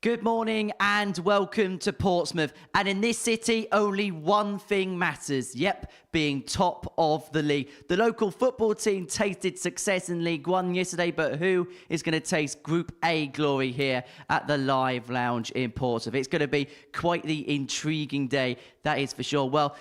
Good morning and welcome to Portsmouth. And in this city, only one thing matters. Yep, being top of the league. The local football team tasted success in League One yesterday, but who is going to taste Group A glory here at the Live Lounge in Portsmouth? It's going to be quite the intriguing day, that is for sure. Well,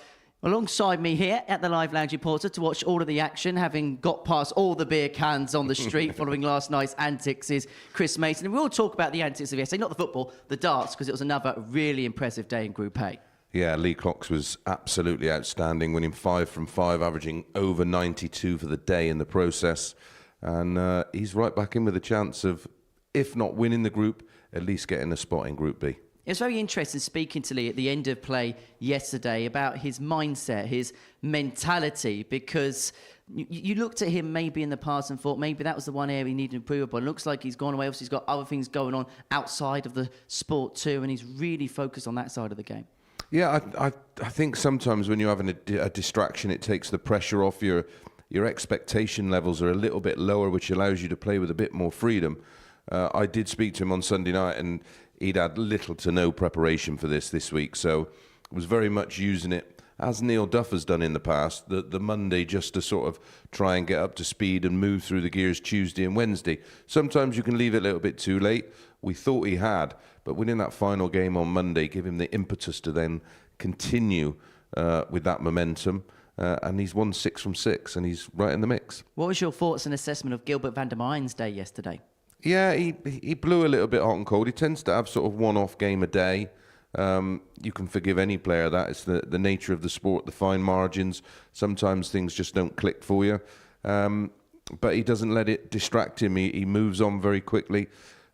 alongside me here at the Live Lounge in Portsmouth to watch all of the action, having got past all the beer cans on the street following last night's antics, is Chris Mason. And we'll talk about the antics of yesterday, not the football, the darts, because it was another really impressive day in Group A. Yeah, Lee Cox was absolutely outstanding, winning 5 from 5, averaging over 92 for the day in the process. And he's right back in with a chance of, if not winning the group, at least getting a spot in Group B. It was very interesting speaking to Lee at the end of play yesterday about his mindset, his mentality, because you looked at him maybe in the past and thought maybe that was the one area he needed to improve upon. It looks like he's gone away. Obviously, he's got other things going on outside of the sport too, and he's really focused on that side of the game. Yeah, I think sometimes when you're having a distraction, it takes the pressure off. Your expectation levels are a little bit lower, which allows you to play with a bit more freedom. I did speak to him on Sunday night, and he'd had little to no preparation for this week, so was very much using it, as Neil Duff has done in the past, the Monday just to sort of try and get up to speed and move through the gears Tuesday and Wednesday. Sometimes you can leave it a little bit too late. We thought he had, but winning that final game on Monday gave him the impetus to then continue with that momentum. And he's won 6 from 6, and he's right in the mix. What was your thoughts and assessment of Gilbert VandeVyvere's day yesterday? Yeah, he blew a little bit hot and cold. He tends to have sort of one-off game a day. You can forgive any player that. It's the nature of the sport, the fine margins. Sometimes things just don't click for you. But he doesn't let it distract him. He moves on very quickly.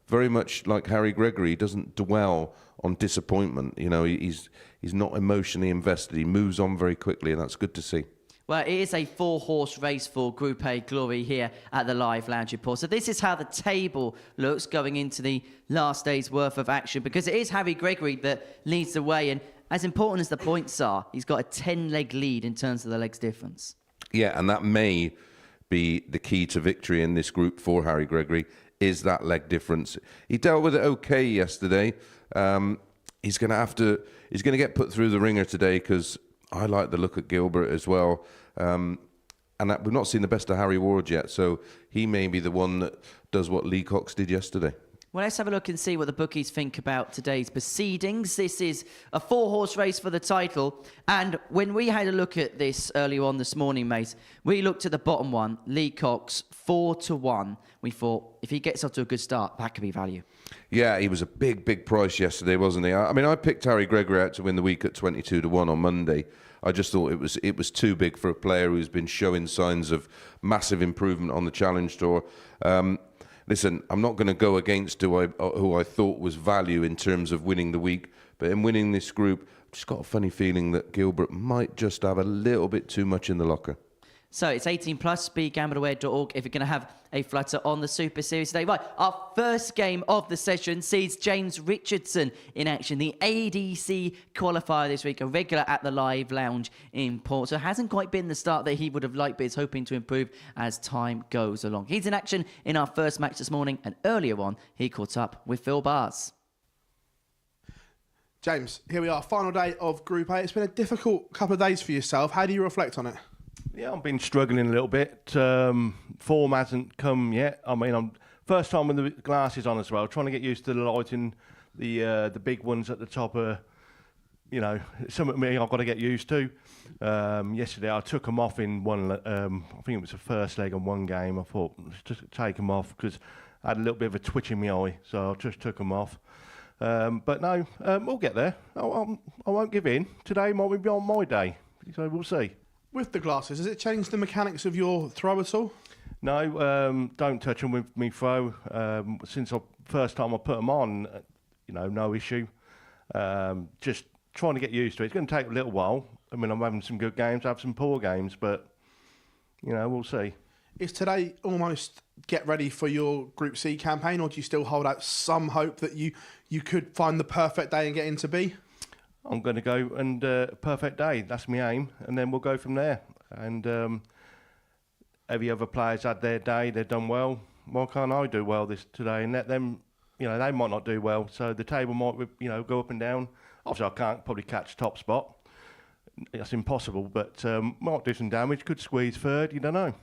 Very much like Harry Gregory. He doesn't dwell on disappointment. You know, he's not emotionally invested. He moves on very quickly, and that's good to see. Well, it is a 4-horse race for Group A glory here at the Live Lounge report. So this is how the table looks going into the last day's worth of action, because it is Harry Gregory that leads the way. And as important as the points are, he's got a 10-leg lead in terms of the legs difference. Yeah, and that may be the key to victory in this group for Harry Gregory, is that leg difference. He dealt with it okay yesterday. He's going to get put through the ringer today, because I like the look at Gilbert as well. And we've not seen the best of Harry Ward yet, so he may be the one that does what Lee Cox did yesterday. Well, let's have a look and see what the bookies think about today's proceedings. This is a 4-horse race for the title. And when we had a look at this earlier on this morning, mate, we looked at the bottom one, Lee Cox, 4-1. We thought, if he gets off to a good start, that could be value. Yeah, he was a big price yesterday, wasn't he? I mean, I picked Harry Gregory out to win the week at 22-1 on Monday. I just thought it was too big for a player who's been showing signs of massive improvement on the Challenge Tour. Listen, I'm not going to go against who I thought was value in terms of winning the week, but in winning this group, I've just got a funny feeling that Gilbert might just have a little bit too much in the locker. So it's 18+, begambleaware.org if you're going to have a flutter on the Super Series today. Right, our first game of the session sees James Richardson in action, the ADC qualifier this week, a regular at the Live Lounge in Port. So it hasn't quite been the start that he would have liked, but is hoping to improve as time goes along. He's in action in our first match this morning, and earlier on, he caught up with Phil Bars. James, here we are, final day of Group A. It's been a difficult couple of days for yourself. How do you reflect on it? Yeah, I've been struggling a little bit. Form hasn't come yet. I mean, I'm first time with the glasses on as well, trying to get used to the lighting, the big ones at the top are, you know, something I've got to get used to. Yesterday I took them off in one, I think it was the first leg on one game. I thought, let's just take them off because I had a little bit of a twitch in my eye, so I just took them off. But no, we'll get there. I won't give in. Today might be on my day, so we'll see. With the glasses, has it changed the mechanics of your throw at all? No, don't touch them with me throw. Since the first time I put them on, you know, no issue. Just trying to get used to it. It's going to take a little while. I mean, I'm having some good games, I have some poor games, but, you know, we'll see. Is today almost get ready for your Group C campaign, or do you still hold out some hope that you could find the perfect day and get into B? I'm going to go and perfect day. That's my aim, and then we'll go from there. And every other player's had their day. They've done well. Why can't I do well today and let them they might not do well. So the table might, go up and down. Obviously, I can't probably catch top spot. That's impossible, but might do some damage. Could squeeze third. You don't know.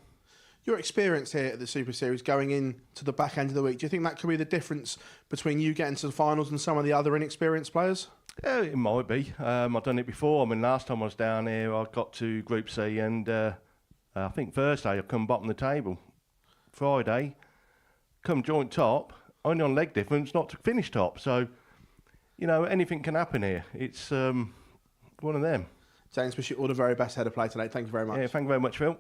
Your experience here at the Super Series going into the back end of the week, do you think that could be the difference between you getting to the finals and some of the other inexperienced players? Yeah, it might be. I've done it before. I mean, last time I was down here, I got to Group C, and I think Thursday I come bottom of the table. Friday, come joint top, only on leg difference, not to finish top. So, anything can happen here. It's one of them. James, wish you all the very best head of play today. Thank you very much. Yeah, thank you very much, Phil.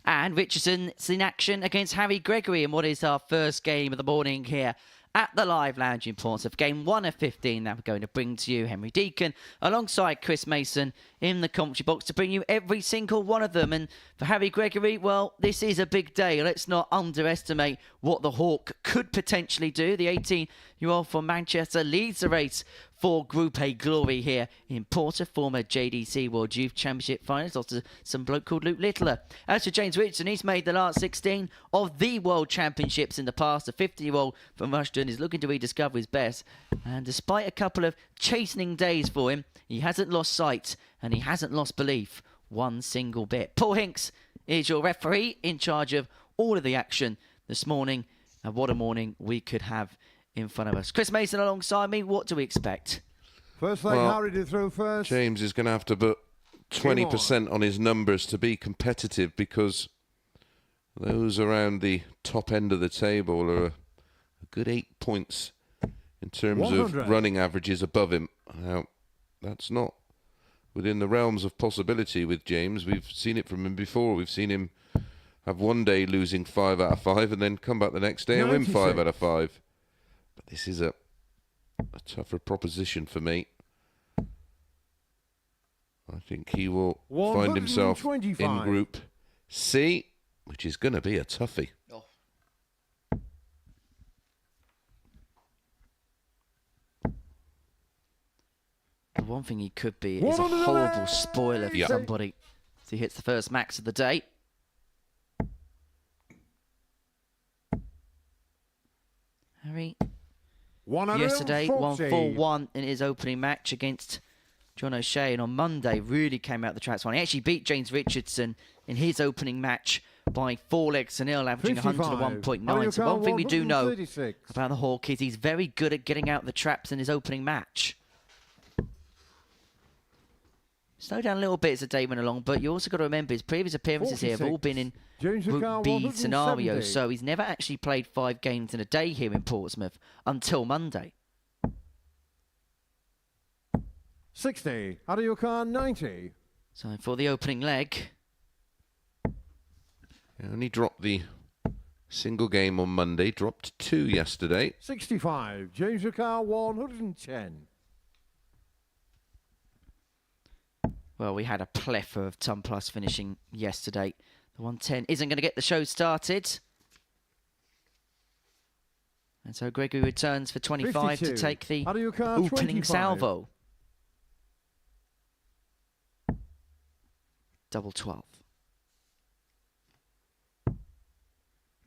And Richardson's in action against Harry Gregory in what is our first game of the morning here at the Live Lounge in Portsmouth. Game 1 of 15 that we're going to bring to you, Henry Deacon, alongside Chris Mason in the commentary box to bring you every single one of them. And for Harry Gregory, well, this is a big day. Let's not underestimate what the Hawk could potentially do. The 18-year-old from Manchester leads the race for Group A glory here in Portsmouth, former JDC World Youth Championship finalist, lost to some bloke called Luke Littler. As for James Richardson, he's made the last 16 of the World Championships in the past. The 50-year-old from Rushden is looking to rediscover his best. And despite a couple of chastening days for him, he hasn't lost sight and he hasn't lost belief one single bit. Paul Hinks is your referee in charge of all of the action this morning. And what a morning we could have in front of us. Chris Mason alongside me. What do we expect? First leg, Harry to throw first. James is going to have to put 20% on his numbers to be competitive, because those around the top end of the table are a good 8 points in terms of running averages above him. Now, that's not within the realms of possibility with James. We've seen it from him before. We've seen him have one day losing 5 out of 5 and then come back the next day and win 5 out of 5. But this is a tougher proposition for me. I think he will find himself in Group C, which is going to be a toughie. Oh. The one thing he could be is a horrible spoiler for somebody as he hits the first max of the day. Harry, yesterday won 4-1 in his opening match against John O'Shea, and on Monday really came out the tracks one. He actually beat James Richardson in his opening match by 4 legs to nil, averaging 101.9. So one thing we do know about the Hawk is he's very good at getting out the traps in his opening match. Slow down a little bit as the day went along, but you also got to remember his previous appearances here have all been in Group B scenarios, so he's never actually played 5 games in a day here in Portsmouth until Monday. 60. Out of your car, 90. So for the opening leg, He only dropped the single game on Monday, dropped 2 yesterday. 65. James Ricard, 110. well, we had a plethora of ton plus finishing yesterday. The 110 isn't going to get the show started. And so Gregory returns for 25 to take the opening 25. salvo. Double 12.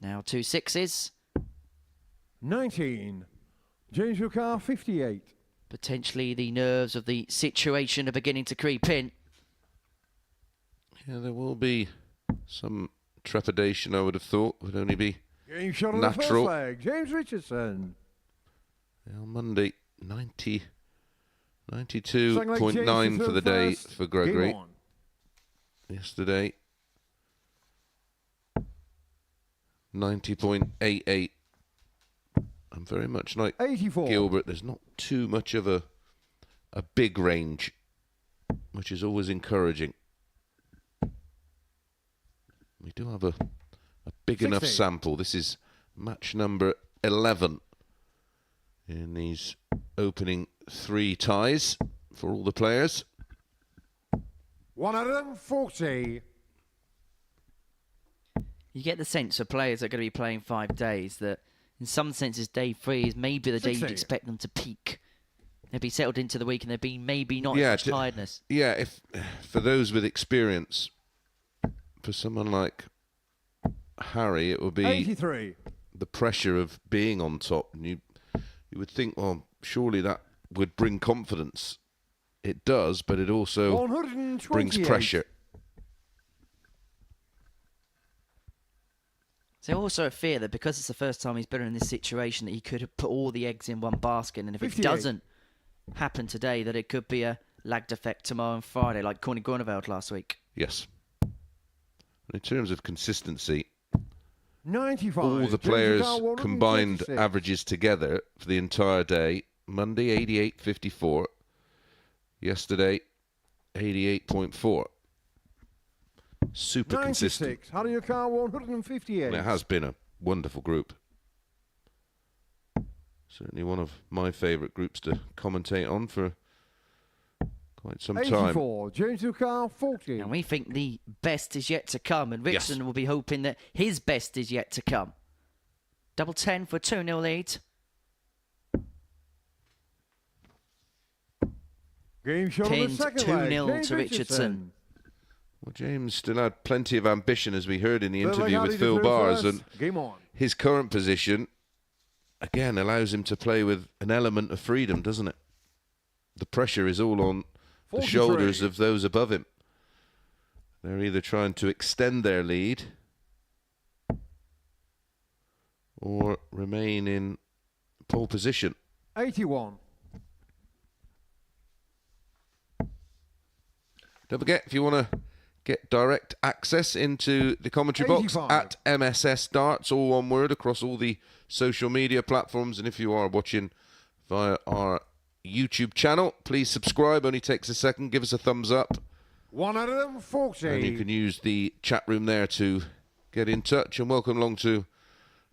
Now 2 6s. 19. James Ricard, 58. Potentially the nerves of the situation are beginning to creep in. Yeah, there will be some trepidation, I would have thought. Would only be Game shot on natural. the first leg. James Richardson. On Monday, 92.9 for the day for Gregory. Yesterday, 90.88. I'm very much like 84. Gilbert. There's not too much of a big range, which is always encouraging. We do have a big 60. enough sample. This is match number 11 in these opening 3 ties for all the players. 140. You get the sense for players that are going to be playing 5 days that in some senses day 3 is maybe the day you'd expect them to peak. They'll be settled into the week and there'll be maybe not as much tiredness. Yeah, if for those with experience, for someone like Harry, it will be 83. the pressure of being on top. And you would think, well, surely that would bring confidence. It does, but it also 128. brings pressure. So also a fear that because it's the first time he's been in this situation, that he could have put all the eggs in one basket, and if 58. it doesn't happen today, that it could be a lagged effect tomorrow and Friday, like Corny Groeneveld last week. Yes. And in terms of consistency, 95. all the James players Ducar, combined 136. averages together for the entire day. Monday, 88.54. Yesterday, 88.4. Super consistent. 96. How do you car 158? And it has been a wonderful group. Certainly one of my favourite groups to commentate on for quite some time. 84. James Ducar 40. And we think the best is yet to come, and Richardson Yes. will be hoping that his best is yet to come. Double 10 for a 2-0 lead. Game shot on the Pinned second 2-0 leg. James to Richardson. Well, James still had plenty of ambition, as we heard in the Third leg interview out, with he Phil threw Bars, first. and Game on. his current position, again, allows him to play with an element of freedom, doesn't it? The pressure is all on the 43. shoulders of those above him. They're either trying to extend their lead or remain in pole position. 81. Don't forget, if you want to get direct access into the commentary box 85. at MSS Darts, all one word, across all the social media platforms. And if you are watching via our YouTube channel, please subscribe. Only takes a second. Give us a thumbs up. 140. And you can use the chat room there to get in touch. And welcome along to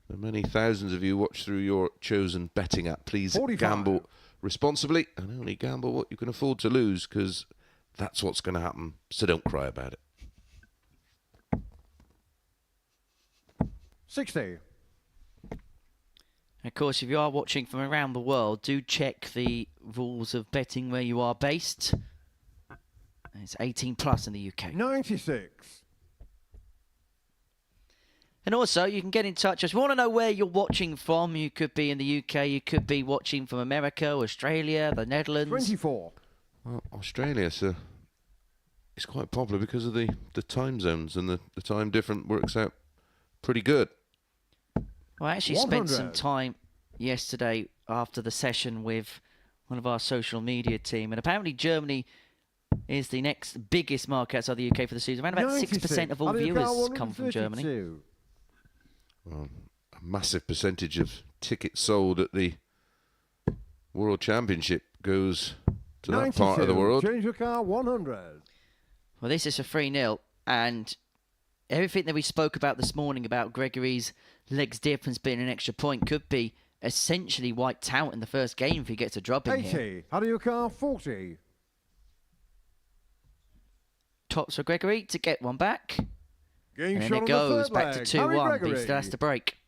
the many thousands of you watch through your chosen betting app. Please 45. gamble responsibly and only gamble what you can afford to lose, because that's what's going to happen. So don't cry about it. 60. Of course, if you are watching from around the world, do check the rules of betting where you are based. It's 18 plus in the UK. 96. And also, you can get in touch. If you want to know where you're watching from, you could be in the UK, you could be watching from America, Australia, the Netherlands. 24. Well, Australia, so it's quite popular because of the time zones, and the time difference works out pretty good. Well, I actually spent some 100. time yesterday after the session with one of our social media team, and apparently Germany is the next biggest market outside the UK for the season. Around about 6% of all viewers come from Germany. 132. Well, a massive percentage of tickets sold at the World Championship goes to that part of the 92. world. Change your car 100. Well, this is a 3-0, and everything that we spoke about this morning about Gregory's legs difference being an extra point could be essentially wiped out in the first game if he gets a drop in 80. here. How do you car 40? Tops for Gregory to get one back. Game And then shot it on goes the third back leg. to Harry 2-1, but Gregory. he still has to break.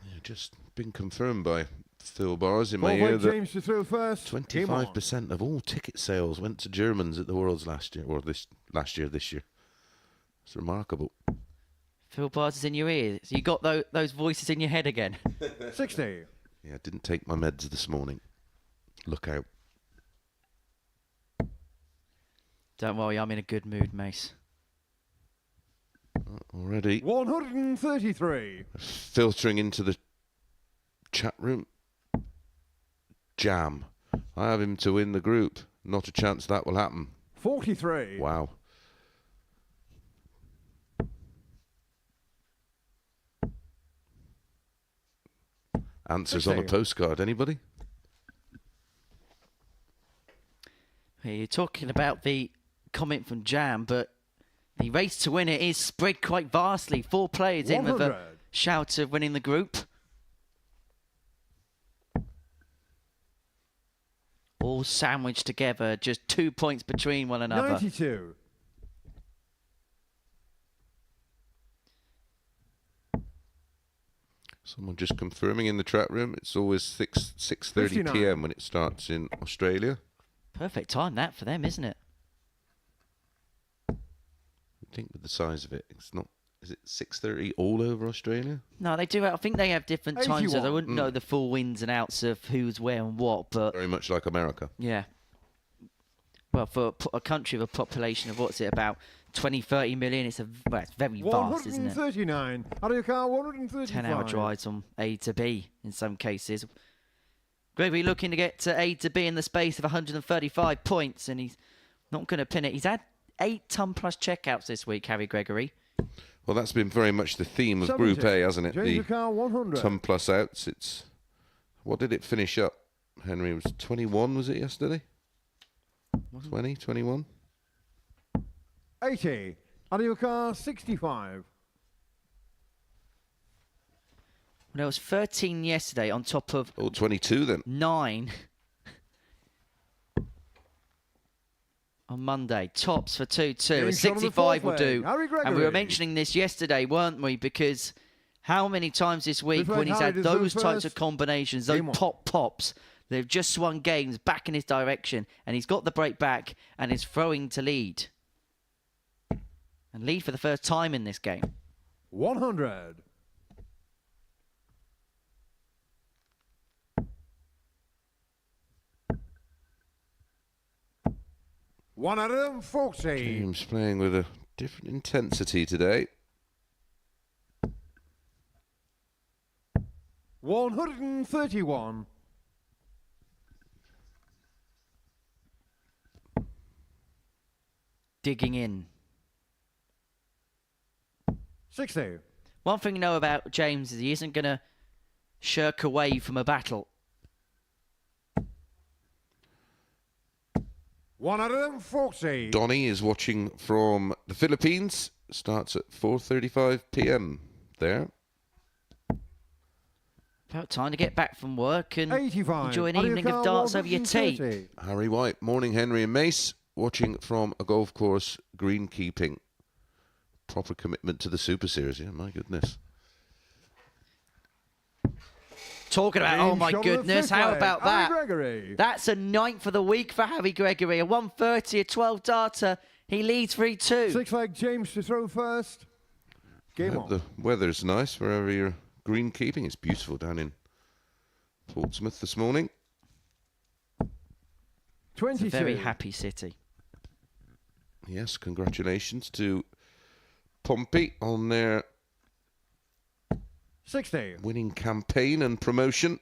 Yeah, just been confirmed by Phil Bars in my Fourth ear leg, that James to throw first. Game on. 25% of all ticket sales went to Germans at the Worlds last year, or this year. It's remarkable. Phil Bars is in your ears. You got those voices in your head again. 60. Yeah, I didn't take my meds this morning. Look out. Don't worry, I'm in a good mood, Mace. Already 133. filtering into the chat room. Jam. I have him to win the group. Not a chance that will happen. 43. Wow. Answers on a 60. postcard. Anybody? You're talking about the comment from Jam, but the race to win it is spread quite vastly. 4 players in with a 100. shout of winning the group. All sandwiched together, just 2 points between one another. 92. Someone just confirming in the chat room. It's always 6:30 59. p.m. when it starts in Australia. Perfect time that for them, isn't it? I think with the size of it, is it 6:30 all over Australia? No, they do. I think they have different times, so I 81. wouldn't know the full ins and outs of who's where and what. But Very much like America. yeah, well, for a country with a population of what's it about 20, 30 million, it's it's very vast, isn't it? 139. Out of your car, 135. 10-hour drives from A to B in some cases. Gregory looking to get to A to B in the space of 135 points, and he's not going to pin it. He's had 8 ton-plus checkouts this week, Harry Gregory. Well, that's been very much the theme of 70. Group A, hasn't it? James The Car 100. ton plus outs. It's what did it finish up? Henry, it was 21, was it yesterday? 20, 21? 80. Out of your car, 65. There was 13 yesterday on top of Oh, 22 then. 9 on Monday. Tops for 2-2. Getting A shot on the 65 will fourth do. leg. Harry And we were Gregory. mentioning this yesterday, weren't we? Because how many times this week This when he's Harry had deserves those types first. of combinations, those Game on. pops, they've just swung games back in his direction, and he's got the break back and is throwing to lead. And lead for the first time in this game. 100. One out of them, 40. James playing with a different intensity today. 131. Digging in. 60. One thing you know about James is he isn't going to shirk away from a battle. One out of them, 40. Donny is watching from the Philippines. Starts at 4:35 p.m. there. About time to get back from work and 85. enjoy an Out of your evening of car, darts over your tea. 130. Harry White, morning Henry and Mace, watching from a golf course, greenkeeping. Proper commitment to the Super Series, yeah, my goodness. Talking about, oh Game my shot on the goodness, fifth how leg. about Harry that? Gregory. That's a 9th for the week for Harry Gregory. A 130, a 12 darter. He leads 3-2. 6 leg James to throw first. Game Hope on. the weather's nice wherever you're greenkeeping. It's beautiful down in Portsmouth this morning. 22. It's a very happy city. Yes, congratulations to Pompey on their 60. winning campaign and promotion.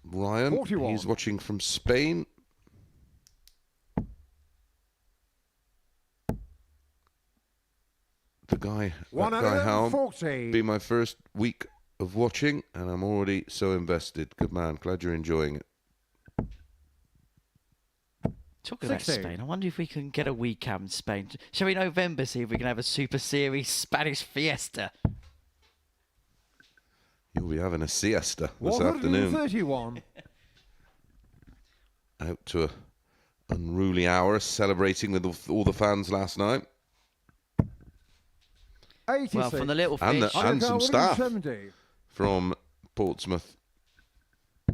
Ryan, 41. he's watching from Spain. One that out guy of Halm, 40. be my first week of watching, and I'm already so invested. Good man, glad you're enjoying it. Talking about 60. Spain, I wonder if we can get a weekend in Spain. Shall we November see if we can have a Super Series Spanish fiesta? You'll be having a siesta this afternoon. 131. Out to a unruly hour, celebrating with all the fans last night. 86. Well, from the little And fish. the- and some staff. 170. From Portsmouth.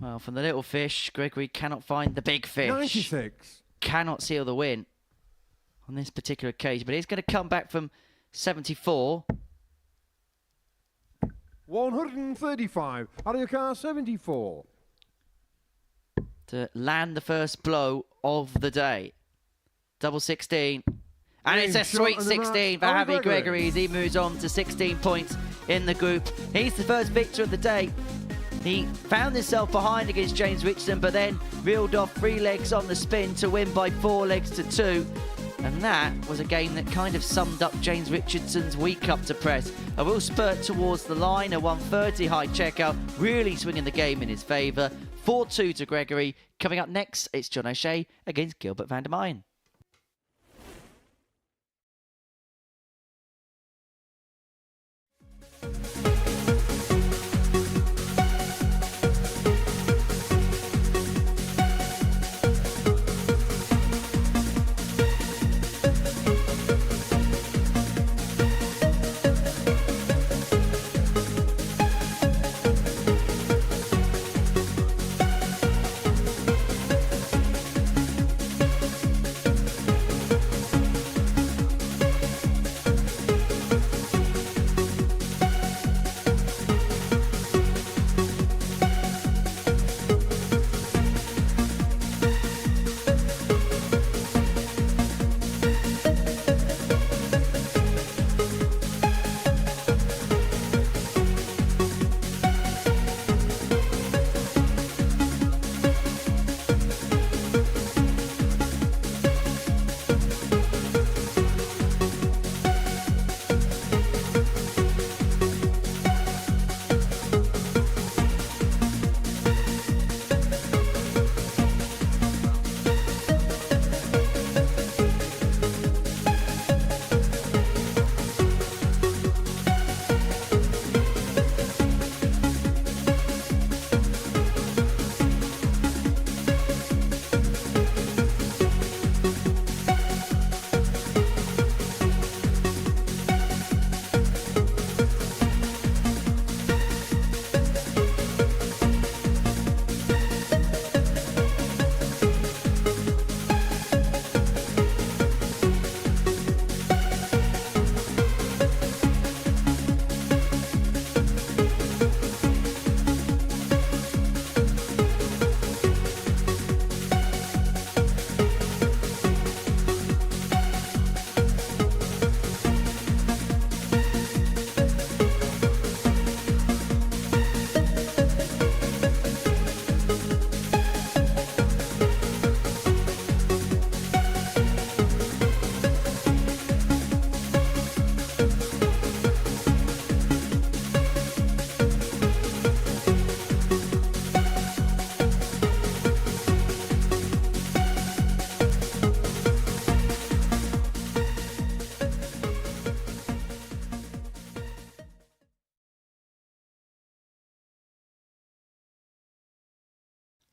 Well, from the little fish, Gregory cannot find the big fish. 96. Cannot seal the win on this particular occasion, but he's going to come back from 74. 135. Out of your car, 74. To land the first blow of the day. Double 16. And it's a Game shot sweet of the 16 for match. Harry Harry Gregory. Gregory as he moves on to 16 points in the group. He's the first victor of the day. He found himself behind against James Richardson, but then reeled off 3 legs on the spin to win by 4 legs to 2. And that was a game that kind of summed up James Richardson's week up to press. A real spurt towards the line, a 130 high checkout, really swinging the game in his favour. 4-2 to Gregory. Coming up next, it's John O'Shea against Gilbert VandeVyvere.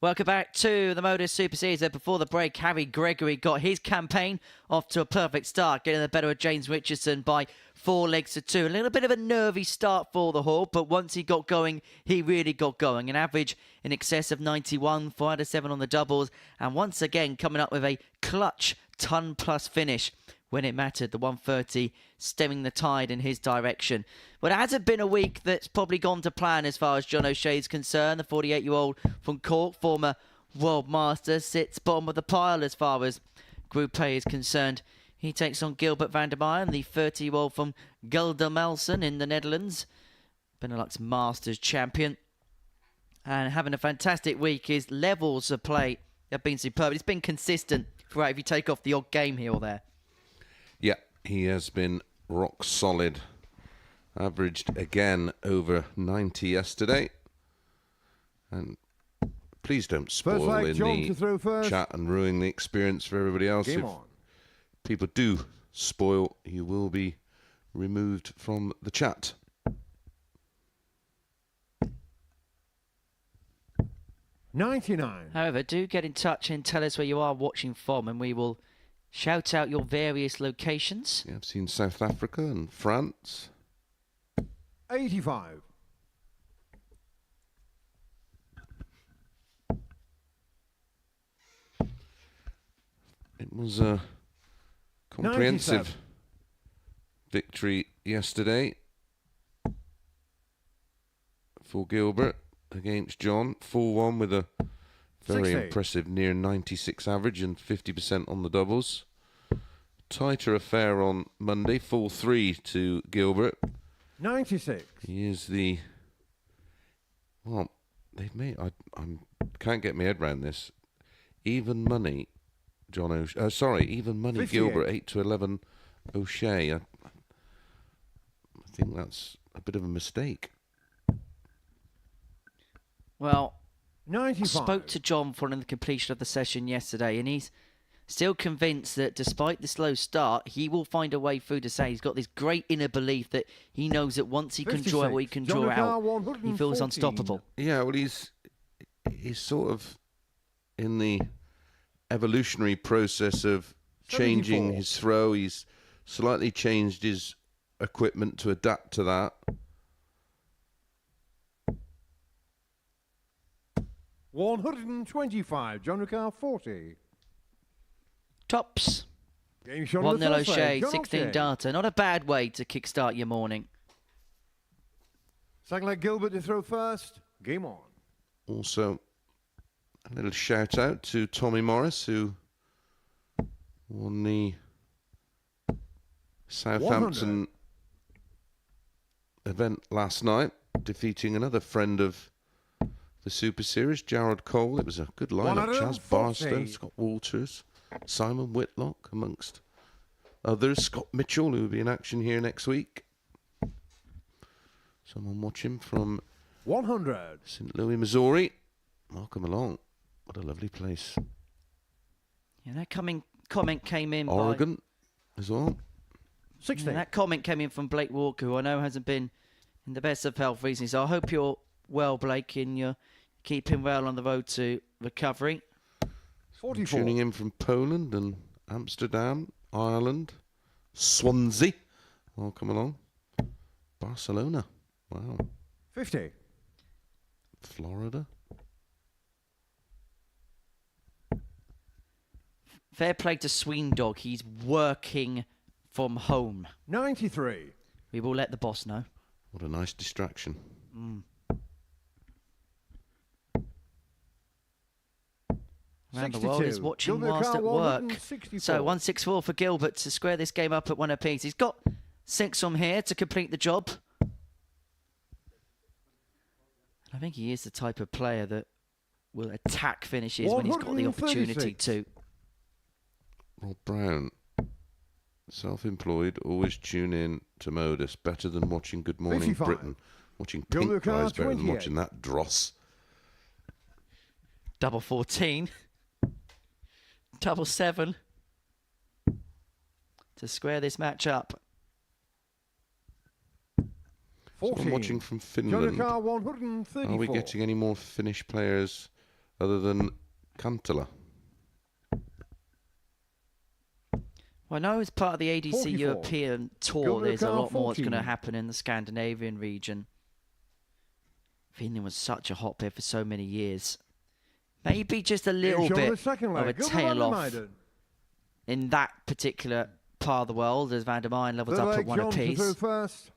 Welcome back to the Modus Super Series. Before the break, Gregory got his campaign off to a perfect start, getting the better of James Richardson by 4 legs to 2. A little bit of a nervy start for the Hawk, but once he got going, he really got going. An average in excess of 91, 4 out of 7 on the doubles, and once again coming up with a clutch ton-plus finish when it mattered. The 130 stemming the tide in his direction. But it hasn't been a week that's probably gone to plan as far as John O'Shea is concerned. The 48-year-old from Cork, former World Master, sits bottom of the pile as far as Group A is concerned. He takes on Gilbert VandeVyvere, the 30-year-old from Geldermalsen in the Netherlands. Benelux Masters champion. And having a fantastic week. His levels of play have been superb. It's been consistent throughout if you take off the odd game here or there. Yeah, he has been rock solid. Averaged again over 90 yesterday. And please don't spoil in the chat and ruin the experience for everybody else. Game if on. people do spoil, you will be removed from the chat. $99. However, do get in touch and tell us where you are watching from, and we will shout out your various locations. Yeah, I've seen South Africa and France. 85. It was a comprehensive 97. victory yesterday for Gilbert against John. 4-1 with a very 60. impressive near 96 average and 50% on the doubles. Tighter affair on Monday, 4-3 to Gilbert. 96. He is the... Well, they've made... I can't get my head around this. Even money, John O'Shea... sorry, even money 58. Gilbert, 8-11 O'Shea. I think that's a bit of a mistake. Well, 95. I spoke to John following the completion of the session yesterday, and he's still convinced that despite the slow start, he will find a way through to say he's got this great inner belief that he knows that once he can draw 56. what he can John draw out, O'Carr, he feels 114. unstoppable. Yeah, well, he's sort of in the evolutionary process of changing 74. his throw. He's slightly changed his equipment to adapt to that. 125. John O'Carr, 40. Tops. Game shot 1-0 on the first leg. O'Shea, John 16 O'Shea. data. Not a bad way to kickstart your morning. Second leg, Gilbert to throw first. Game on. Also, a little shout out to Tommy Morris, who won the Southampton 100. event last night, defeating another friend of the Super Series, Jared Cole. It was a good lineup. Chaz 140. Barstow, Scott Walters, Simon Whitlock, amongst others. Scott Mitchell, who will be in action here next week. Someone watching from 100. St. Louis, Missouri. Welcome along. What a lovely place. Yeah, that comment came in Oregon as well. 60. Yeah, that comment came in from Blake Walker, who I know hasn't been in the best of health recently. So I hope you're well, Blake, and you're keeping well on the road to recovery. 44. Tuning in from Poland and Amsterdam, Ireland, Swansea. Welcome along. Barcelona. Wow. 50. Florida. Fair play to Sweendog. He's working from home. 93. We will let the boss know. What a nice distraction. Around the world is 62. watching Gilbert whilst Carr, at work. 164. So 164 for Gilbert to square this game up at 1 apiece. He's got 6 from here to complete the job. I think he is the type of player that will attack finishes when he's got the opportunity 136. to. Rob Brown. Self-employed, always tune in to Modus. Better than watching Good Morning 55. Britain. Watching Gilbert Pink Carr, Guys better than 28. watching that dross. Double 14. Double 7. To square this match up. So 14. I'm watching from John Finland. O'Carr, 134. Are we getting any more Finnish players other than Cantala. Well, I know as part of the ADC 44. European Go tour, to there's a car lot more that's going to 14. happen in the Scandinavian region. Finland was such a hotbed for so many years. Maybe just a little Show on the bit second of leg. a Go to tail off VandeVyvere. in that particular part of the world as VandeVyvere levels Third up at leg, one Johnson apiece. through first. Do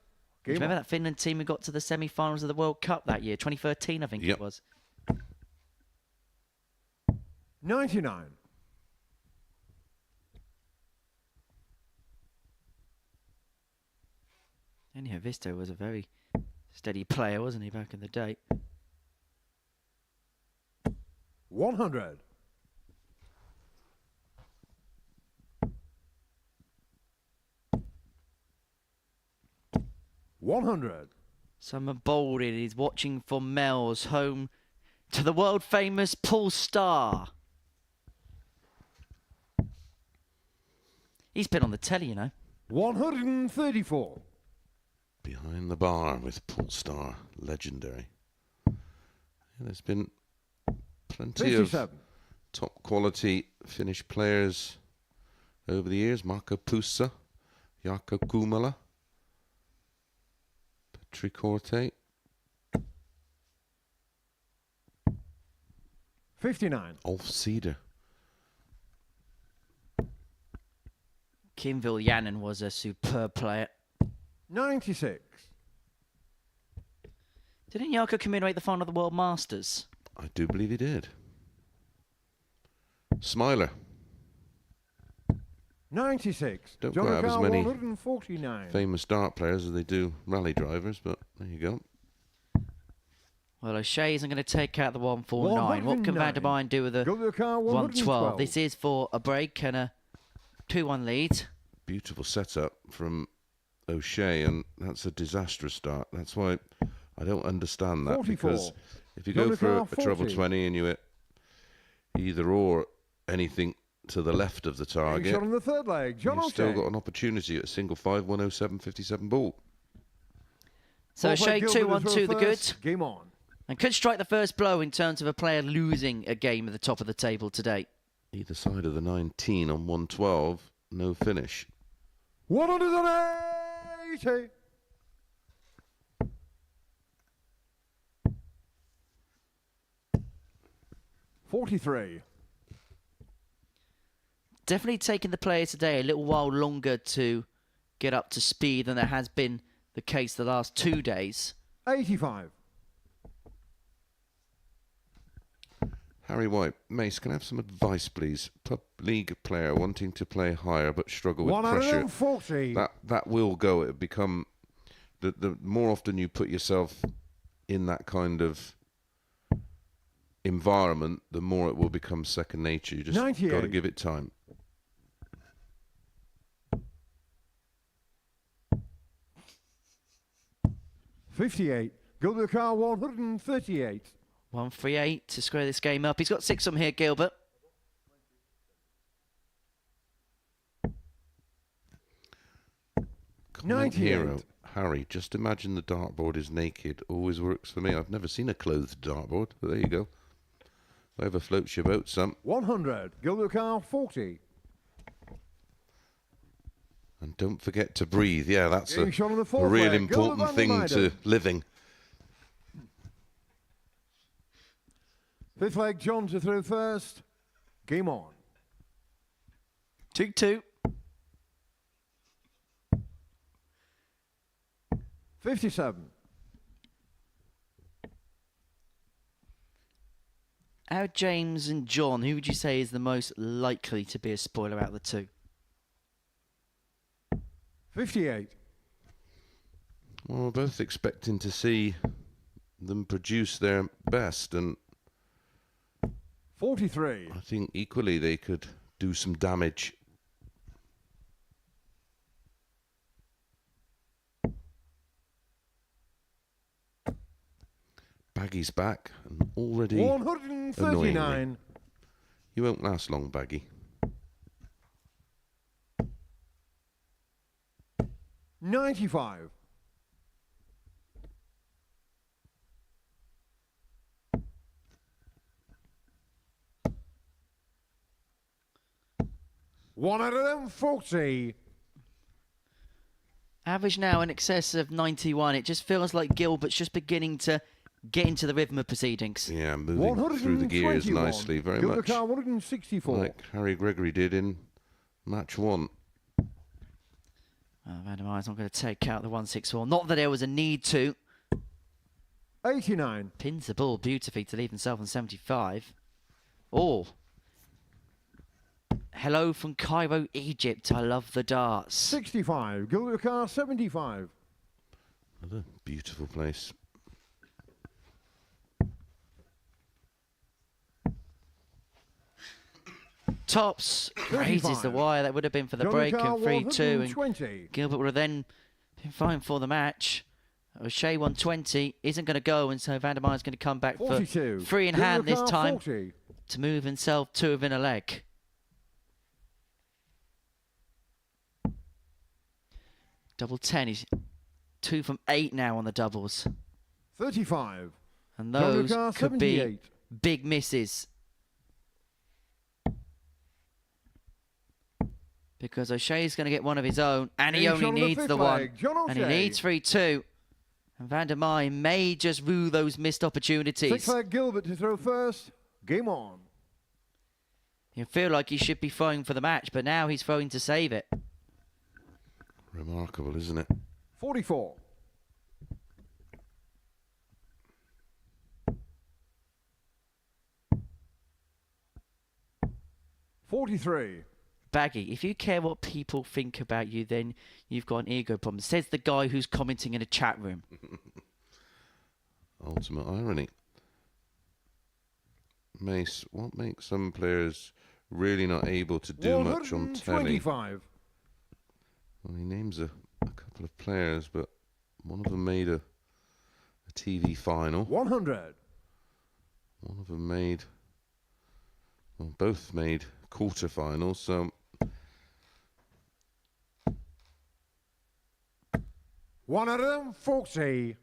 Game you remember on. that Finland team who got to the semi-finals of the World Cup that year? 2013, I think Yep. it was. 99. Anyhow, Visto was a very steady player, wasn't he, back in the day? 100. Someone bolded. He's watching for Mel's home to the world-famous Paul Starr. He's been on the telly, you know. 134. Behind the bar with Paul Starr, legendary. Yeah, there's been plenty of 57. top quality Finnish players over the years. Marco Pussa, Jarkko Kumala, Petri Korte. 59. Ulf Cedar. Kim Viljanen was a superb player. 96. Didn't Jarkko come in to make the final of the World Masters? I do believe he did. Smiler. 96. Don't John quite have as O'Carr, many 149. famous dart players as they do rally drivers, but there you go. Well, O'Shea isn't going to take out the 149. What can 109. VandeVyvere do with the John O'Carr, 112? This is for a break and a 2-1 lead. Beautiful setup from O'Shea, and that's a disastrous start. That's why I don't understand that, 44. because if you John go for O'Carr, a treble 40. 20 and you hit either or anything to the left of the target, Shot on the third leg. John you've still O'Shea. got an opportunity at a single 5, 107, 57 ball. So Fourth O'Shea leg, Gilbert 2-1 to the good. first. Game on. And could strike the first blow in terms of a player losing a game at the top of the table today. Either side of the 19 on 112, no finish. 180. $43. Definitely taking the player today a little while longer to get up to speed than it has been the case the last 2 days. 85. Harry White, Mace, can I have some advice, please? Pub league player wanting to play higher but struggle with pressure. 140. That will go. It'll become the more often you put yourself in that kind of environment, the more it will become second nature. You just got to 98. give it time. $58. Gilbert Carr, 138. 138 to square this game up. He's got 6 on here, Gilbert. Comment 98. hero, Harry, just imagine the dartboard is naked. Always works for me. I've never seen a clothed dartboard, but there you go. Whatever floats your boat, son. 100. Gilbert Carr, 40. And don't forget to breathe. Yeah, that's Getting shot on the a fourth real leg. important Gilbert thing to VandeVyvere. living. Fifth leg, John to throw first. Game on. 2-2. 57. Out of James and John, who would you say is the most likely to be a spoiler out of the two? 58. Well, we're both expecting to see them produce their best, and 43. I think equally they could do some damage. Baggy's back and already annoying me. 139. You won't last long, Baggy. 95. 140. Average now in excess of 91. It just feels like Gilbert's just beginning to get into the rhythm of proceedings. Yeah, moving through the gears 121. nicely. Very Gilbert much Carr 164. like Harry Gregory did in match 1. VandeVyvere's not going to take out the 164. Not that there was a need to. 89. Pins the ball beautifully to leave himself on 75. Oh. Hello from Cairo, Egypt. I love the darts. 65. Gilbert Carr 75. Another beautiful place. Tops raises the 35. wire. That would have been for the Gilbert break Carr and 3-2. 120. And Gilbert would have then been fine for the match. O'Shea 120 isn't going to go, and so VandeVyvere's going to come back 42. for free in Gilbert hand this Carr time 40. to move himself 2 within a leg. Double 10. He's 2 from 8 now on the doubles. 35. And Gilbert those Carr could be 78. big misses. Because O'Shea's going to get one of his own, and he Each only on the needs fifth the one. leg, John And he O'Shea. needs 3-2. And VandeVyvere may just rue those missed opportunities. 6 leg Gilbert to throw first. Game on. You feel like he should be throwing for the match, but now he's throwing to save it. Remarkable, isn't it? 44. $43. Baggy, if you care what people think about you, then you've got an ego problem. Says the guy who's commenting in a chat room. Ultimate irony. Mace, what makes some players really not able to do much on telly? 125. Well, he names a couple of players, but one of them made a TV final. 100. One of them made, well, both made quarterfinals. So 140.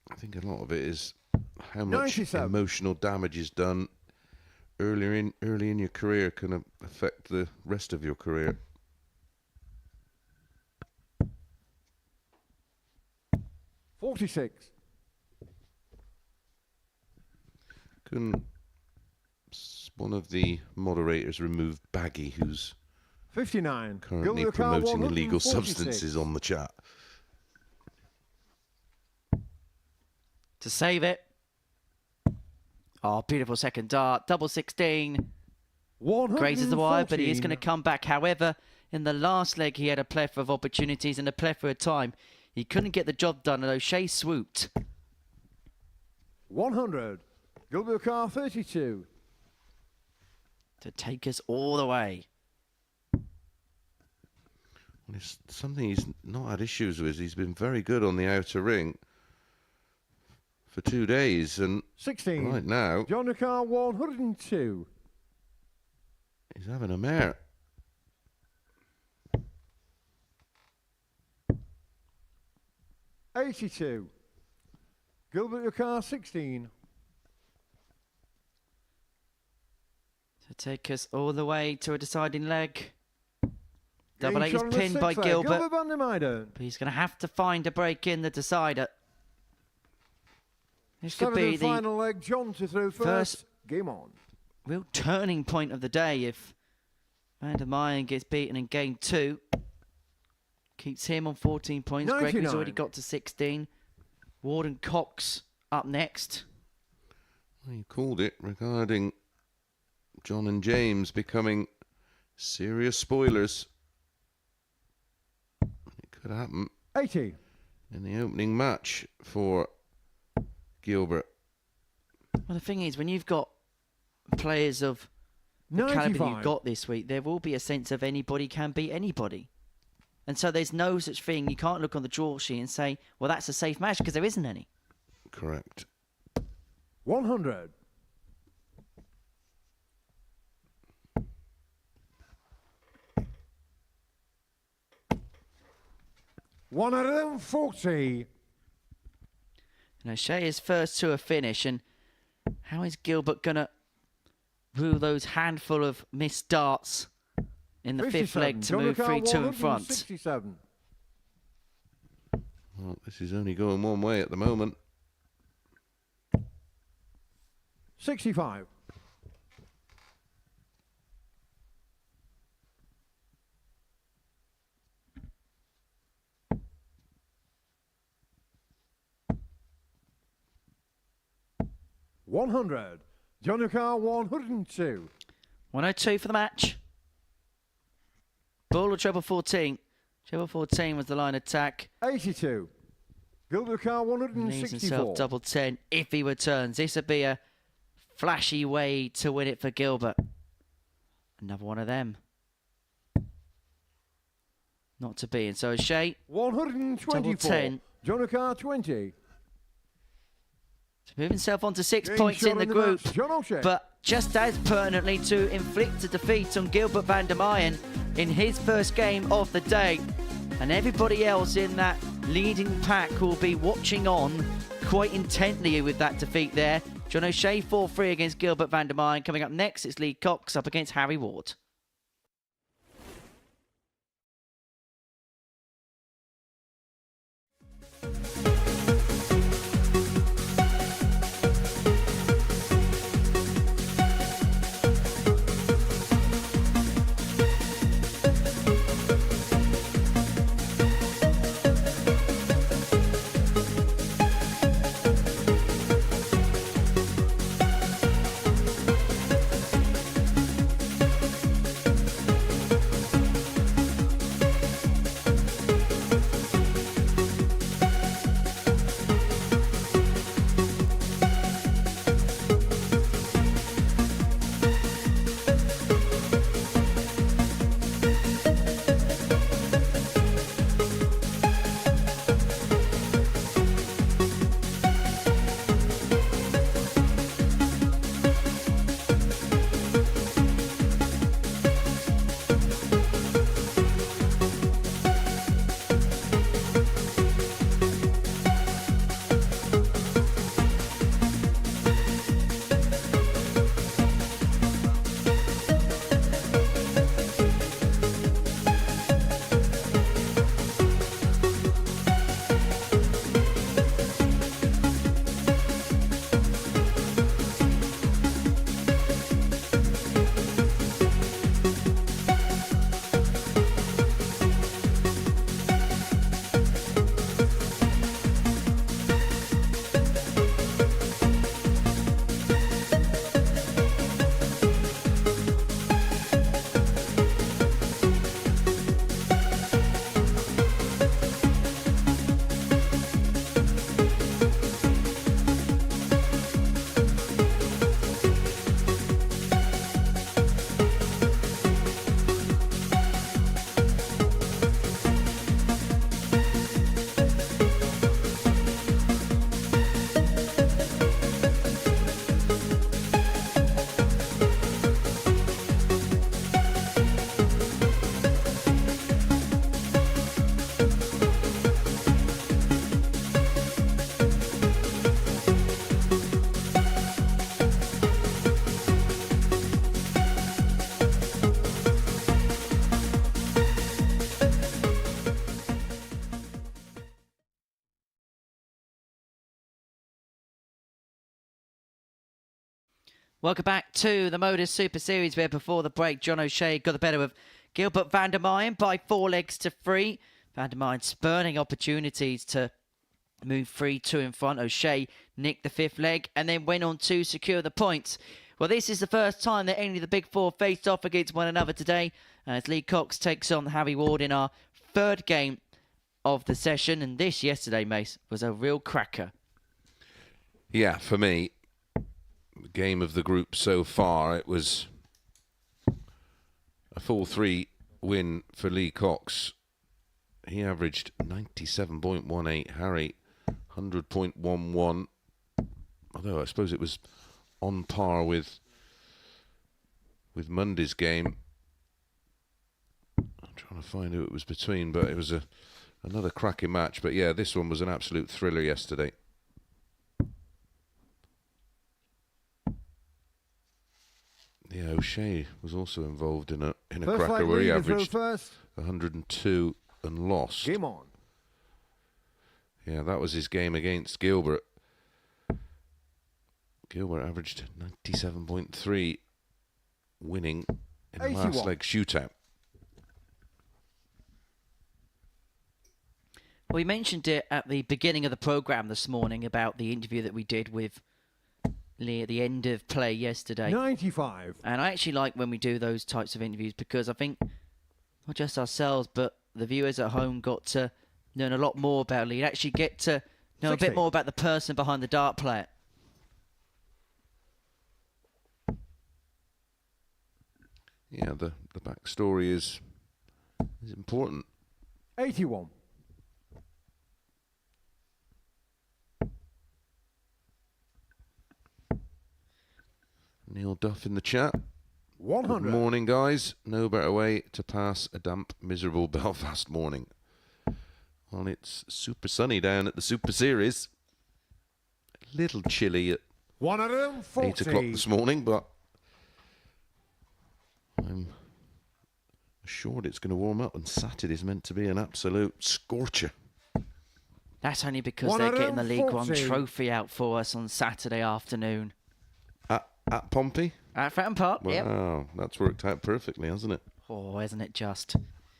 I think a lot of it is how much 97. emotional damage is done early in your career can affect the rest of your career. $46. Can one of the moderators remove Baggy, who's 59. currently Gilbert Carr, promoting illegal 146. substances on the chat? To save it. Oh, beautiful second dart. Double 16. Grazes the wire, but he is going to 114. come back. However, in the last leg, he had a plethora of opportunities and a plethora of time. He couldn't get the job done, and O'Shea swooped. 100. Gilbert Carr 32. To take us all the way. Well, it's something he's not had issues with. He's been very good on the outer ring for 2 days, and 16. right now John Carr 102. he's having a mare. $82. Gilbert Carr 16. To take us all the way to a deciding leg. Double Green eight is shot on the pinned by sixth leg, Gilbert. Gilbert VandeVyvere. But he's going to have to find a break in the decider. This could Seventh be and the final leg, John to throw first. Game on. real turning point of the day if VandeVyvere gets beaten in game 2. Keeps him on 14 points. 99. Gregory's already got to 16. Ward and Cox up next. Well, you called it regarding John and James becoming serious spoilers. It could happen 80. in the opening match for Gilbert. Well, the thing is, when you've got players of the caliber that 95. you've got this week, there will be a sense of anybody can beat anybody. And so there's no such thing. You can't look on the draw sheet and say, well, that's a safe match, because there isn't any. Correct. 100. $140. And O'Shea is first to a finish. And How is Gilbert going to rule those handful of missed darts in the fifth leg to move 3-2 in front? 167. Well, this is only going one way at the moment. 65. $100. Johnny Carr 102. 102 for the match. Ball or treble 14? Treble 14 was the line attack. 82. Gilbert Carr Leaves himself 164. double 10 if he returns. This would be a flashy way to win it for Gilbert. Another one of them. Not to be. And so O'Shea, 124. double 10. Johnny Carr 20. To move himself on to 6 Game points shot in the in the group. match, John O'Shea. But just as pertinently to inflict a defeat on Gilbert VandeVyvere in his first game of the day. And everybody else in that leading pack will be watching on quite intently with that defeat there. John O'Shea 4-3 against Gilbert VandeVyvere. Coming up next, it's Lee Cox up against Harry Ward. Welcome back to the Modus Super Series, where before the break, John O'Shea got the better of Gilbert VandeVyvere by 4 legs to 3. VandeVyvere spurning opportunities to move 3-2 in front. O'Shea nicked the 5th leg and then went on to secure the points. Well, this is the first time that any of the big four faced off against one another today, as Lee Cox takes on Harry Ward in our 3rd game of the session. And this yesterday, Mace, was a real cracker. Yeah, for me, game of the group so far, it was a 4-3 win for Lee Cox. He averaged 97.18, Harry 100.11, although I suppose it was on par with Monday's game. I'm trying to find who it was between, but it was another cracking match. But yeah, this one was an absolute thriller yesterday. Yeah, O'Shea was also involved in a First cracker leg where he leader through averaged first. 102 and lost. Game on. Yeah, that was his game against Gilbert. Gilbert averaged 97.3, winning in the last 81. leg shootout. We mentioned it at the beginning of the programme this morning about the interview that we did with Lee at the end of play yesterday. 95. And I actually like when we do those types of interviews because I think not just ourselves, but the viewers at home got to learn a lot more about Lee. Actually get to know 60. a bit more about the person behind the dart player. Yeah, the backstory is important. 81. Neil Duff in the chat. 100. Good morning, guys. No better way to pass a damp, miserable Belfast morning. Well, it's super sunny down at the Super Series. A little chilly at 140. 8 o'clock this morning, but I'm assured it's going to warm up, and Saturday's meant to be an absolute scorcher. That's only because they're getting the League One 140. trophy out for us on Saturday afternoon. At Pompey? At Fratton Park, yep. Wow, that's worked out perfectly, hasn't it? Oh, isn't it just?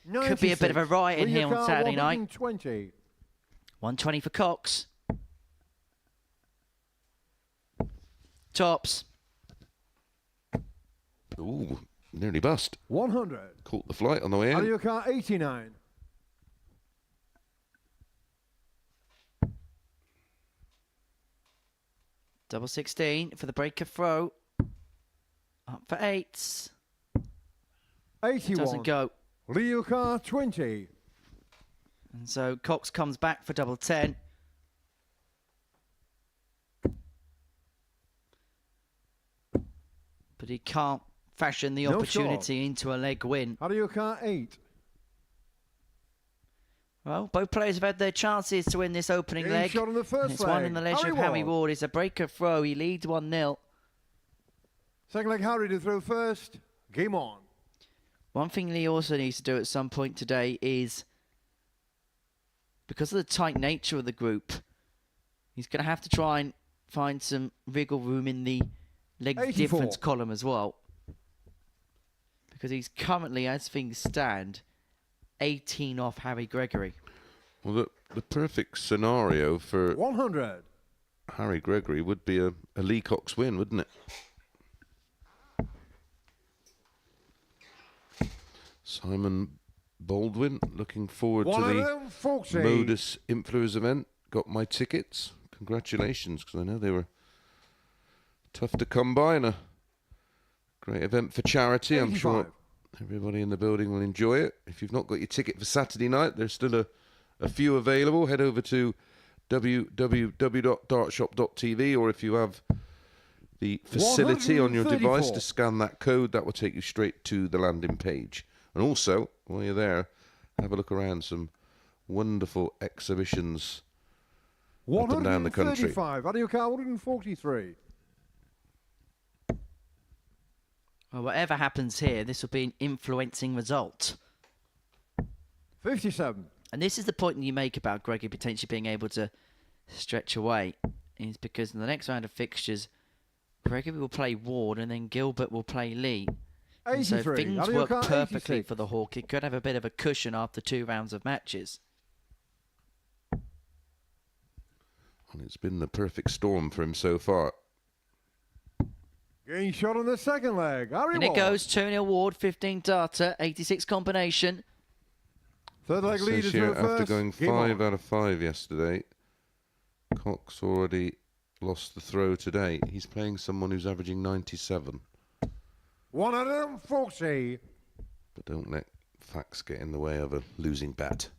96. Could be a bit of a riot in here on Car, Saturday night. 120. 120 for Cox. Tops. Ooh, nearly bust. 100. Caught the flight on the way Out of in. your car, 89. Double 16 for the breaker throw. Up for eights. 81. Doesn't go. Leo car, 20. And so Cox comes back for double 10. But he can't fashion the No opportunity into a leg win. Out of your car, 8. Well, both players have had their chances to win this opening Game leg. shot on the first And it's one leg. in the leisure of Harry Ward. It's a breaker throw. He leads 1-0. Second leg, Harry to throw first. Game on. One thing Lee also needs to do at some point today is, because of the tight nature of the group, he's going to have to try and find some wriggle room in the leg 84. difference column as well. Because he's currently, as things stand, 18 off Harry Gregory. Well, the perfect scenario for 100. Harry Gregory would be a Lee Cox win, wouldn't it? Simon Baldwin, looking forward to the 140. Modus Influence event. Got my tickets. Congratulations, because I know they were tough to come by, and a great event for charity. I'm sure 85. everybody in the building will enjoy it. If you've not got your ticket for Saturday night, there's still a few available. Head over to www.dartshop.tv, or if you have the facility on your device 134. to scan that code, that will take you straight to the landing page. And also, while you're there, have a look around some wonderful exhibitions up and down the country. 135. Out of your car, 143. Well, whatever happens here, this will be an influencing result. 57. And this is the point that you make about Gregory potentially being able to stretch away, is because in the next round of fixtures, Gregory will play Ward and then Gilbert will play Lee. And so if 83. things Out of your work car, perfectly 86. for the Hawk, it could have a bit of a cushion after 2 rounds of matches. And it's been the perfect storm for him so far. Getting shot on the second leg. Harry And it Ward. goes 2-0 Ward, 15 darter, 86 combination. Third leg It leader says through here, after first. going Game 5 on. out of 5 yesterday, Cox already lost the throw today. He's playing someone who's averaging 97. 140. But don't let facts get in the way of a losing bet.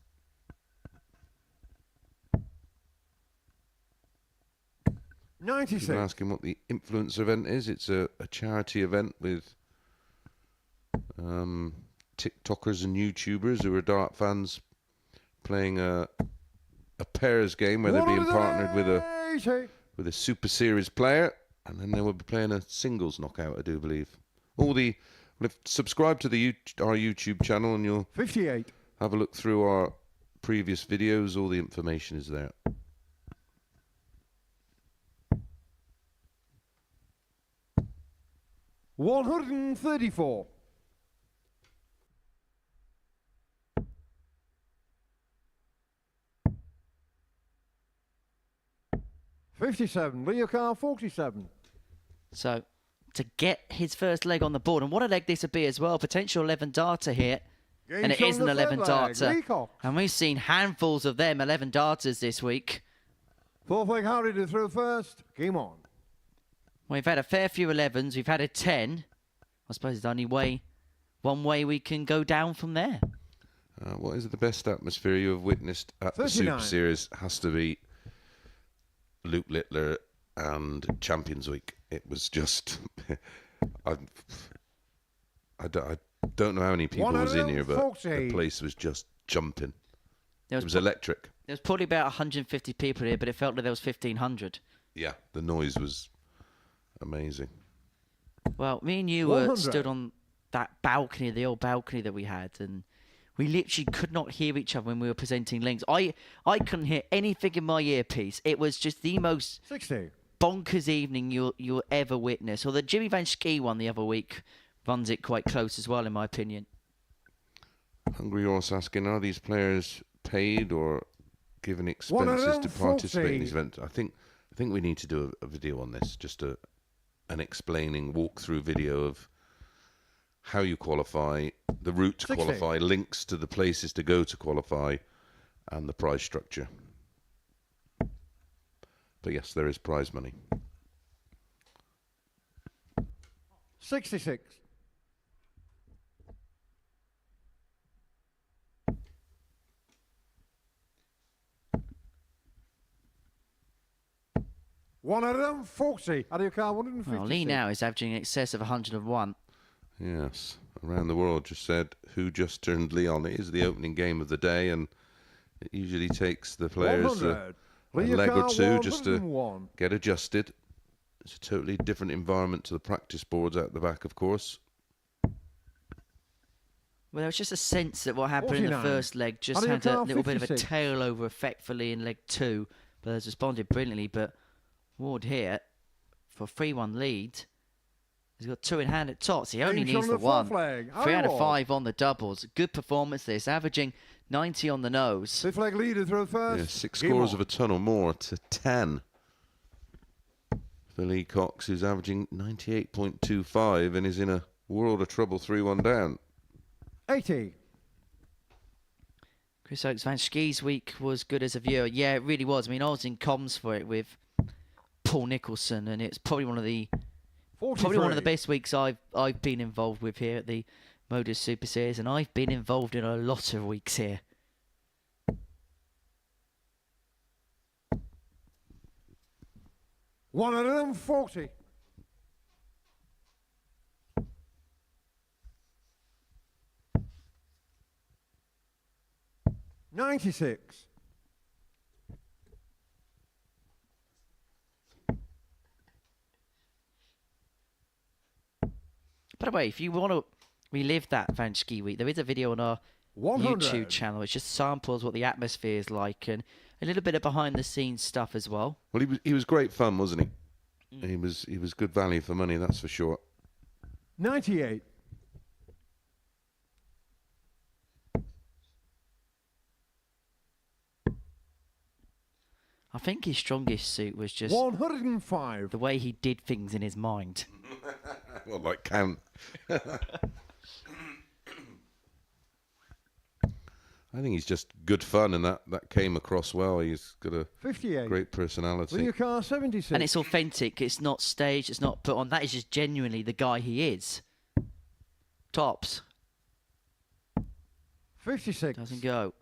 People 96. asking what the influence event is. It's a charity event with TikTokers and YouTubers who are dart fans playing a pairs game where they're being partnered with 180. a Super Series player, and then they will be playing a singles knockout, I do believe. Subscribe to our YouTube channel and you'll 58. have a look through our previous videos. All the information is there. $134. 57. Leave your car 47. So to get his first leg on the board, and what a leg this would be as well. Potential 11 darter here. And it is an 11 darter. And we've seen handfuls of them 11 darters this week. Fourth leg Harry to throw first. Game on. We've had a fair few 11s. We've had a 10. I suppose there's only one way we can go down from there. What is the best atmosphere you have witnessed at 39. the Super Series? Has to be Luke Littler and Champions Week. It was just... I don't know how many people was in here, but the place was just jumping. It was electric. There was probably about 150 people here, but it felt like there was 1,500. Yeah, the noise was amazing. Well, me and you stood on that balcony, the old balcony that we had, and we literally could not hear each other when we were presenting links. I couldn't hear anything in my earpiece. It was just the most 60. bonkers evening you'll ever witness. Or the Jimmy Van Schie one the other week runs it quite close as well, in my opinion. Hungry Horse asking, are these players paid or given expenses to participate in these events? I think we need to do a video on this, just an explaining walkthrough video of how you qualify, the route to 60. qualify, links to the places to go to qualify, and the prize structure. But yes, there is prize money. 66. $140. Out of your car, 150. Well, Lee now is averaging in excess of 101. Yes, around the world just said, who just turned Leon? It is the opening game of the day, and it usually takes the players a leg or two just to get adjusted. It's a totally different environment to the practice boards out the back, of course. Well, there was just a sense that what happened in the first leg just had a little bit of a tail over effect for Lee in leg 2. But has responded brilliantly. But Ward here, for a 3-1 lead, he's got 2 in hand at tops. He only needs the 1. 3 out of 5 on the doubles. Good performance this, averaging 90 on the nose. Fifth leg leader throw first. Yeah, 6 scores of a ton or more to 10. For Lee Cox, who's averaging 98.25 and is in a world of trouble 3-1 down. 80. Chris Oakes, Van Schie's week was good as a viewer. Yeah, it really was. I mean, I was in comms for it with Paul Nicholson, and it's probably one of the 43. probably one of the best weeks I've been involved with here at the Modus Super Series, and I've been involved in a lot of weeks here. $140. $96. By the way, if you want to relive that Van Schie week, there is a video on our 100. YouTube channel which just samples what the atmosphere is like and a little bit of behind the scenes stuff as well. Well, he was great fun, wasn't he? He was good value for money, that's for sure. 98. I think his strongest suit was just 105. the way he did things in his mind. Well, like count. I think he's just good fun, and that came across well. He's got a 58. great personality. Leave your car 76. And it's authentic. It's not staged. It's not put on. That is just genuinely the guy he is. Tops. 56. Doesn't go.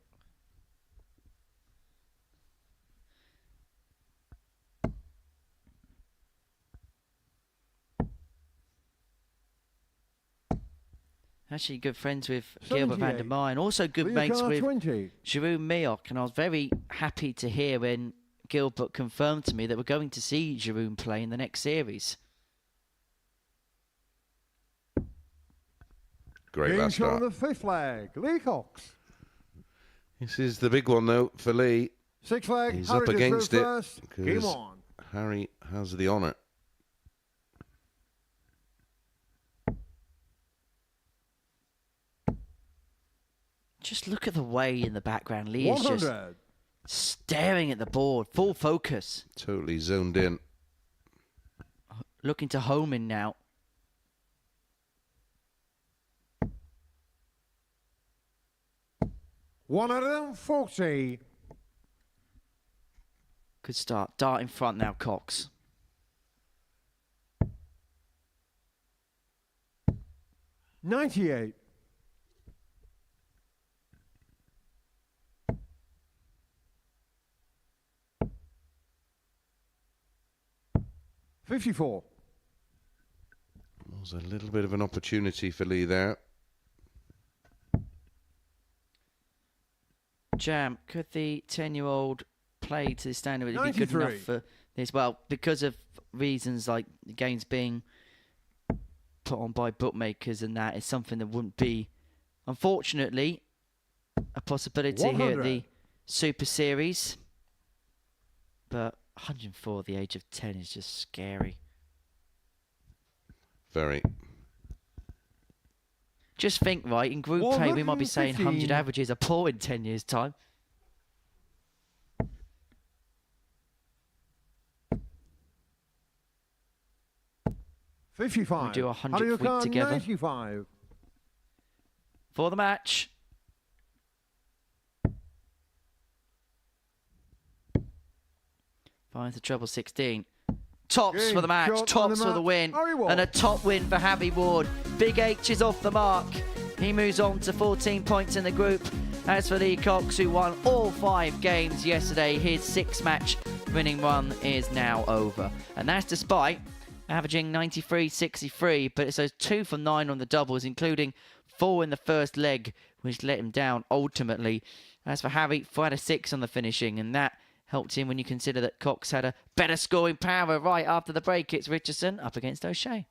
Actually, good friends with Gilbert 78. VandeVyvere, and also good Leave your mates car with 20. Jeroen Meok. And I was very happy to hear when Gilbert confirmed to me that we're going to see Jeroen play in the next series. Great Game last show on start. the fifth leg. Lee Cox. This is the big one, though, for Lee. Sixth leg. He's Harry up to against throw it. first. Game 'Cause on. Harry has the honour. Just look at the way in the background. Lee is just 100. staring at the board, full focus, Totally zoned in. looking to home in now. $140. Good start. Dart in front now, Cox. $98. $54. Was a little bit of an opportunity for Lee there. Jam, could the 10-year-old play to the standard? Would it be good enough 93. for this? Well, because of reasons like the games being put on by bookmakers and that is something that wouldn't be, unfortunately, a possibility here at 100. the Super Series. But 104 at the age of 10 is just scary. Very. Just think, right, in group play, we might be saying 100 115. averages are poor in 10 years' time. $55. We do 100 How do you week count? together. 95. For the match. Finds the treble 16. Tops Game for the match, shot on tops the for the mat. win, Harry Ward. and a top win for Harry Ward. Big H is off the mark. He moves on to 14 points in the group. As for Lee Cox, who won all 5 games yesterday, his 6-match winning run is now over. And that's despite averaging 93.63, but it's those 2 for 9 on the doubles, including 4 in the first leg, which let him down ultimately. As for Harry, 4 out of 6 on the finishing, and that helped him when you consider that Cox had a better scoring power. Right after the break, it's Richardson up against O'Shea.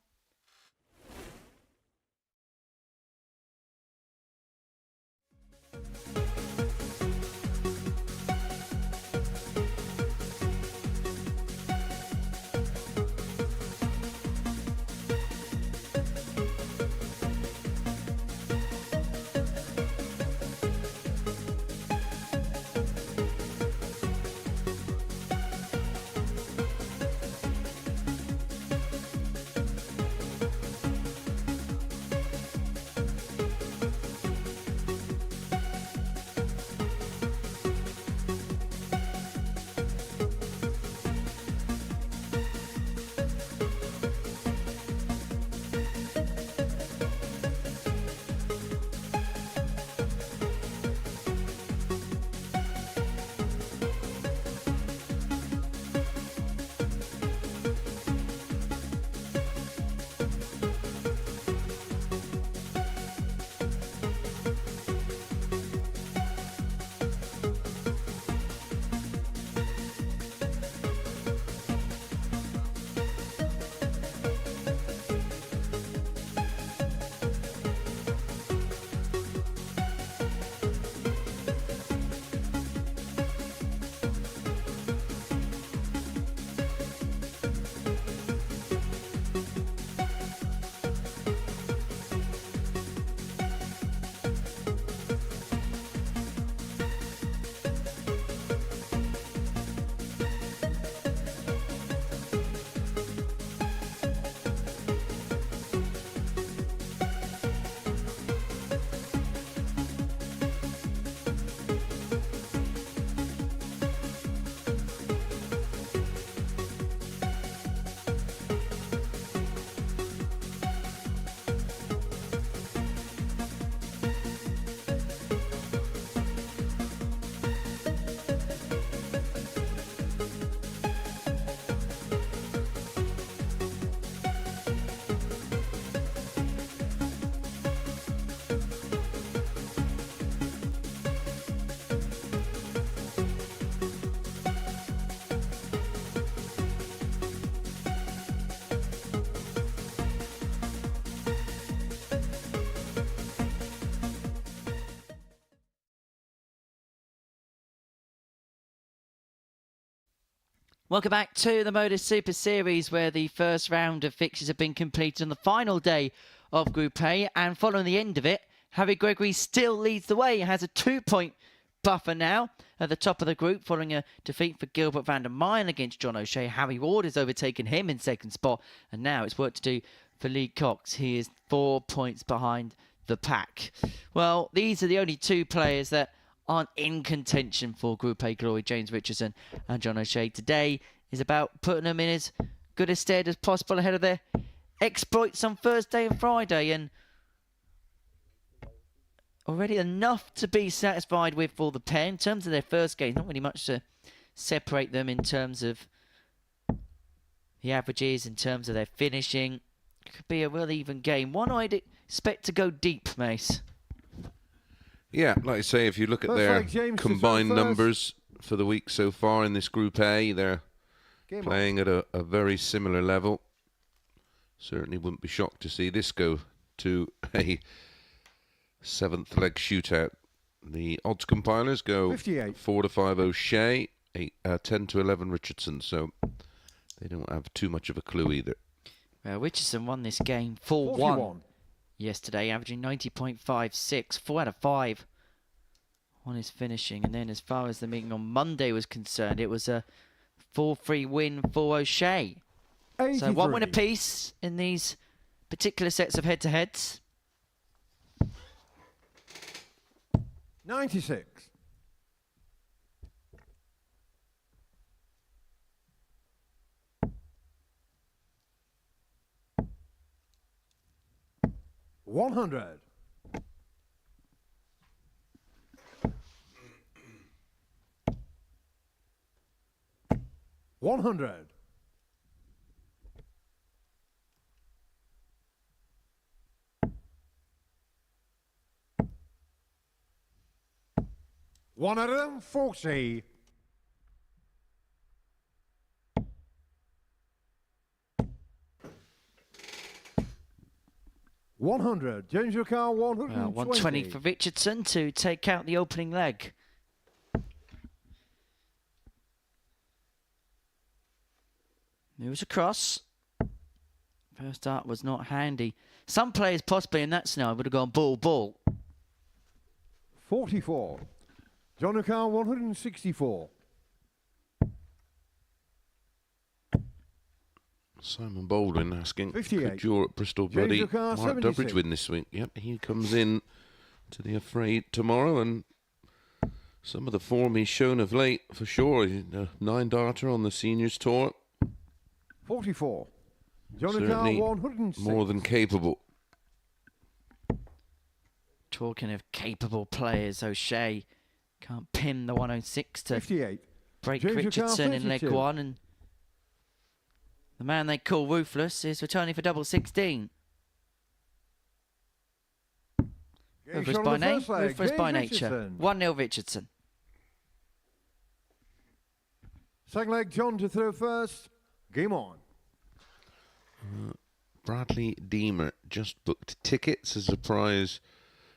Welcome back to the Modus Super Series, where the first round of fixtures have been completed on the final day of Group A. And following the end of it, Harry Gregory still leads the way. He has a 2-point buffer now at the top of the group, following a defeat for Gilbert VandeVyvere against John O'Shea. Harry Ward has overtaken him in second spot, and now it's work to do for Lee Cox. He is 4 points behind the pack. Well, these are the only two players that aren't in contention for Group A glory, James Richardson and John O'Shea. Today is about putting them in as good a stead as possible ahead of their exploits on Thursday and Friday, and already enough to be satisfied with for the pair. In terms of their first game, not really much to separate them in terms of the averages, in terms of their finishing. It could be a real even game. One I'd expect to go deep, Mace. Yeah, like I say, if you look at Looks their like James to combined serve first. numbers for the week so far in this Group A, they're Game playing at a very similar level. Certainly wouldn't be shocked to see this go to a 7th leg shootout. The odds compilers go 58. 4-5 O'Shea, 10-11 Richardson, so they don't have too much of a clue either. Well, Richardson won this game 4-1 41. yesterday, averaging 90.56, 4 out of 5 on his finishing. And then as far as the meeting on Monday was concerned, it was a 4-3 win for O'Shea. So 1 win 83. apiece in these particular sets of head-to-heads. 96. $100. 100. 140. 100. James Ricard, 120. 120 for Richardson to take out the opening leg. Moves across. First start was not handy. Some players possibly in that scenario would have gone ball, ball. 44. John Ricard, 164. Simon Baldwin asking, 58. could your Bristol James buddy Ricard, Mark 76. Durbridge win this week? Yep, he comes in to the affray tomorrow, and some of the form he's shown of late, for sure. He's a 9-darter on the seniors tour. 44. John Certainly Ricard, 106. more than capable. Talking of capable players, O'Shea can't pin the 106 to 58. break James Ricard, Richardson in leg 32. 1, and the man they call Ruthless is returning for double 16. Ruthless by name, ruthless by nature. 1-0 Richardson. Second leg, John to throw first. Game on. Bradley Deemer just booked tickets as a prize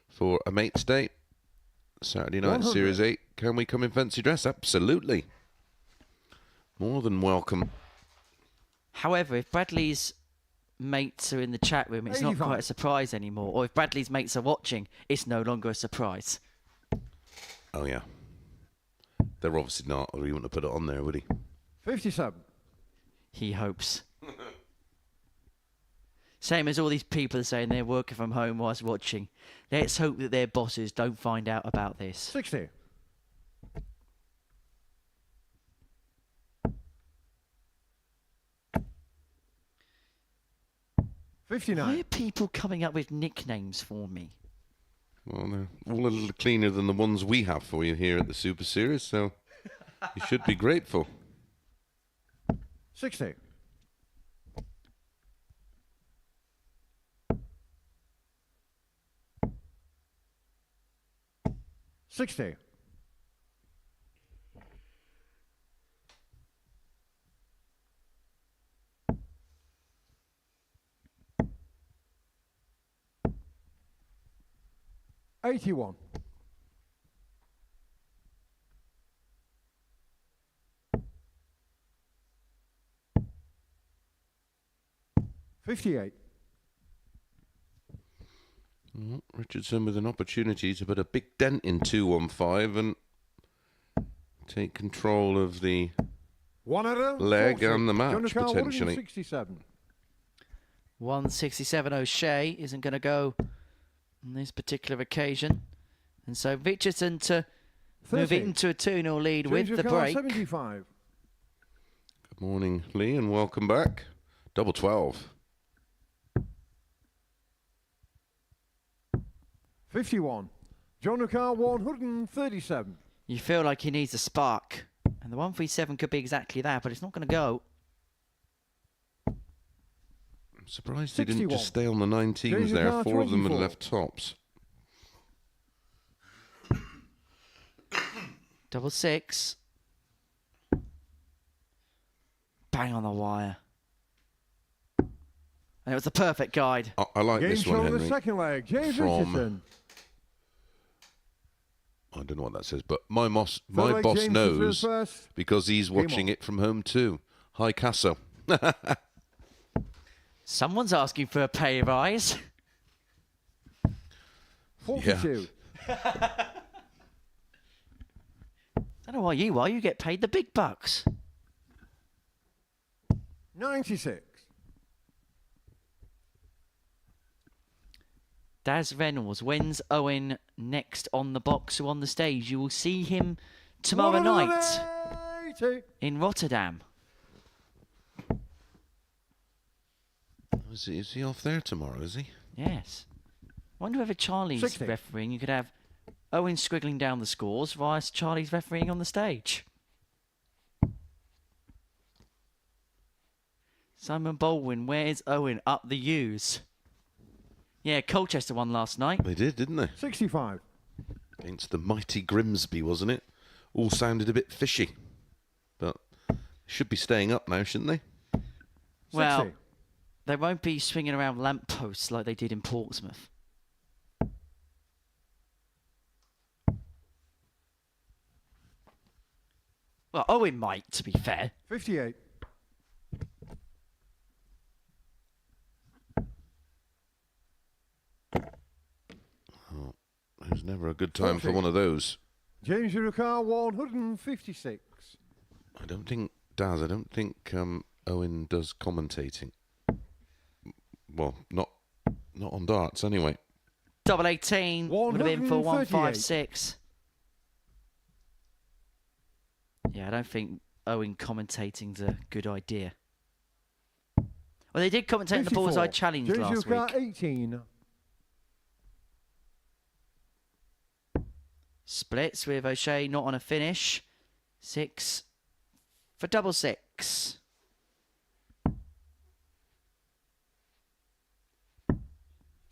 for a mate's day. Saturday night, 100. Series 8. Can we come in fancy dress? Absolutely. More than welcome. However, if Bradley's mates are in the chat room, it's not 85. quite a surprise anymore. Or if Bradley's mates are watching, it's no longer a surprise. Oh, yeah. They're obviously not, or he wouldn't have put it on there, would he? 57. He hopes. Same as all these people are saying they're working from home whilst watching. Let's hope that their bosses don't find out about this. 60. 59. Why are people coming up with nicknames for me? Well, they're all a little cleaner than the ones we have for you here at the Super Series, so you should be grateful. 60. 60. 81. 58. Richardson with an opportunity to put a big dent in 215 and take control of the leg and the match, potentially. 167. 167 O'Shea isn't going to go on this particular occasion. And so Richardson to move 30. into a 2-0 lead with Change the of car, break. 75. Good morning, Lee, and welcome back. Double 12. 51. John O'Carr, 137. You feel like he needs a spark. And the 137 could be exactly that, but it's not going to go. I'm surprised he didn't 61. just stay on the 19s Change of there. car, 4 of them had 24. left tops. Double 6. Bang on the wire. And it was the perfect guide. I like Game this shot one, of the Henry. second leg. James From- Richardson. I don't know what that says, but my boss James was knows first. because he's Game watching on. it from home too. Hi, Casso. Someone's asking for a pay rise. 42. I don't know why you are. You get paid the big bucks. 96. Daz Reynolds, when's Owen next on the box or on the stage? You will see him tomorrow night 180. in Rotterdam. Is he off there tomorrow, is he? Yes. Wonder whether Charlie's 60. refereeing. You could have Owen squiggling down the scores whilst Charlie's refereeing on the stage. Simon Baldwin, where's Owen? Up the U's. Yeah, Colchester won last night. They did, didn't they? 65. Against the mighty Grimsby, wasn't it? All sounded a bit fishy. But they should be staying up now, shouldn't they? Well, 60. they won't be swinging around lampposts like they did in Portsmouth. Well, Owen might, to be fair. 58. It was never a good time for 40. one of those. James O'Carr, 156. I don't think Owen does commentating. Well, not on darts anyway. Double 18 would have been for 138. 156. Yeah, I don't think Owen commentating's a good idea. Well, they did commentate in the 54. Bullseye Challenge James last O'Carr, week. 18. Splits with O'Shea not on a finish. 6 for double 6.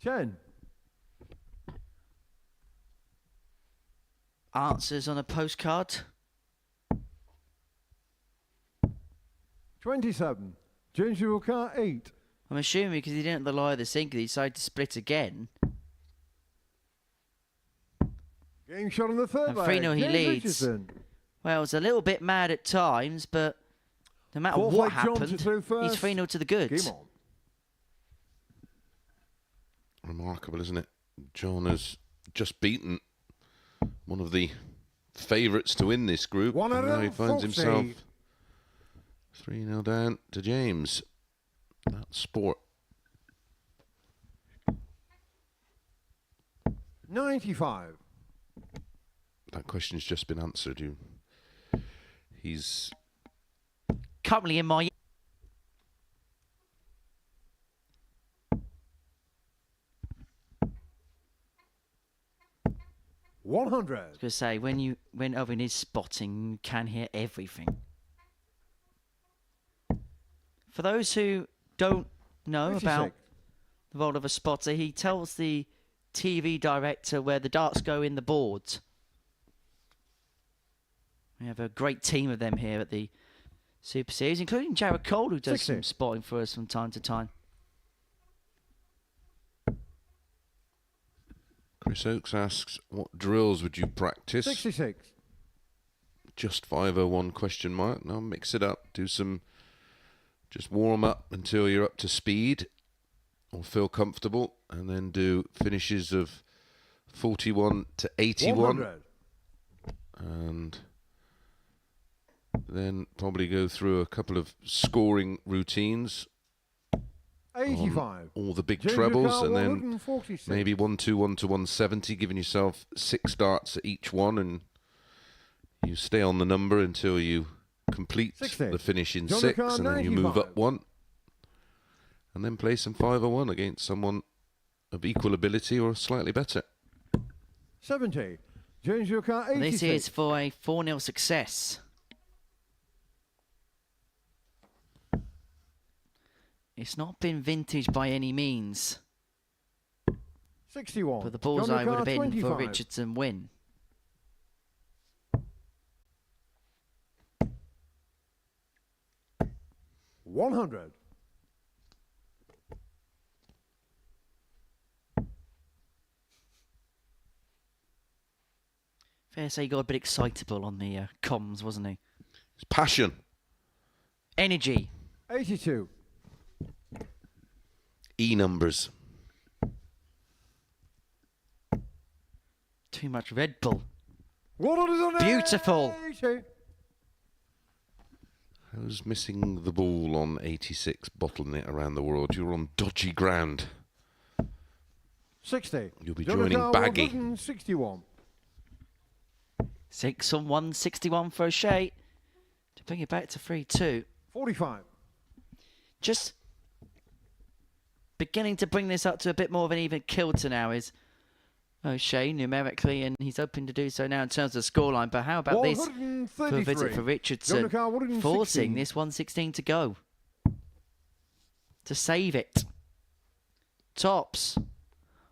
Chen. Answers on a postcard. 27. James O'Carr, 8. I'm assuming because he didn't have the lie of the sink, he decided to split again. Game shot on the third And leg. 3-0 he James leads. Richardson. Well, it's a little bit mad at times, but no matter Fourth what leg jump to happened, through he's first. 3-0 to the goods. Game on. Remarkable, isn't it? John has just beaten one of the favourites to win this group. And now he finds 140. himself 3-0 down to James. That's sport. 95. That question's just been answered. He's Currently in my 100. going to say, when Owen is spotting, you can hear everything. For those who don't know 56. about the role of a spotter, he tells the TV director where the darts go in the boards. We have a great team of them here at the Super Series, including Jared Cole, who does 60. some spotting for us from time to time. Chris Oakes asks, what drills would you practice? 66. Just 501 question mark. Now mix it up. Do some, just warm up until you're up to speed. or feel comfortable, and then do finishes of 41 to 81. 100. And then probably go through a couple of scoring routines, 85. all the big James trebles, Ricard, and then 146. maybe 121 to 170, giving yourself 6 starts at each one, and you stay on the number until you complete 60. the finish in John 6, Ricard, and then you move 95. up 1, and then play some 501 against someone of equal ability or slightly better. 70. James Ricard, 86. This is for a 4-0 success. It's not been vintage by any means, 61. but the bullseye John would have Ricard, been 25. for Richardson win. $100. Fair to say he got a bit excitable on the comms, wasn't he? It's passion. Energy. 82. E numbers. Too much Red Bull. 180. Beautiful. Who's missing the ball on 86, bottling it around the world? You're on dodgy ground. 60. You'll be John joining Ricard, Baggy. 161. 6 on 161 for O'Shea to bring it back to 3-2. 45. Just beginning to bring this up to a bit more of an even kilter now is O'Shea numerically, and he's hoping to do so now in terms of scoreline. But how about this for a visit for Richardson, John Ricard, 116. forcing this 116 to go to save it. Tops.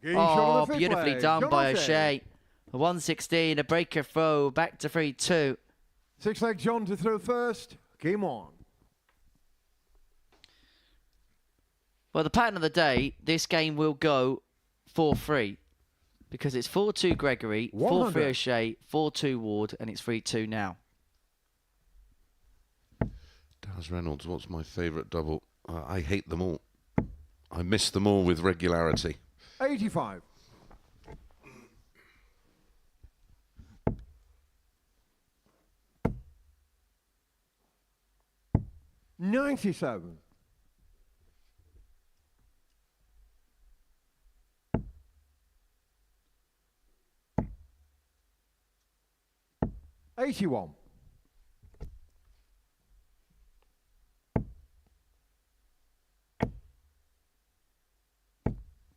Game shot Oh, of the fifth beautifully leg. done John by O'Shea. O'Shea. A 116, a breaker throw, back to 3-2. 6 leg John to throw first. Game on. Well, the pattern of the day, this game will go 4-3. Because it's 4-2 Gregory, 4-3 100. O'Shea, 4-2 Ward, and it's 3-2 now. Daz Reynolds, what's my favourite double? I hate them all. I miss them all with regularity. 85. 97. 81.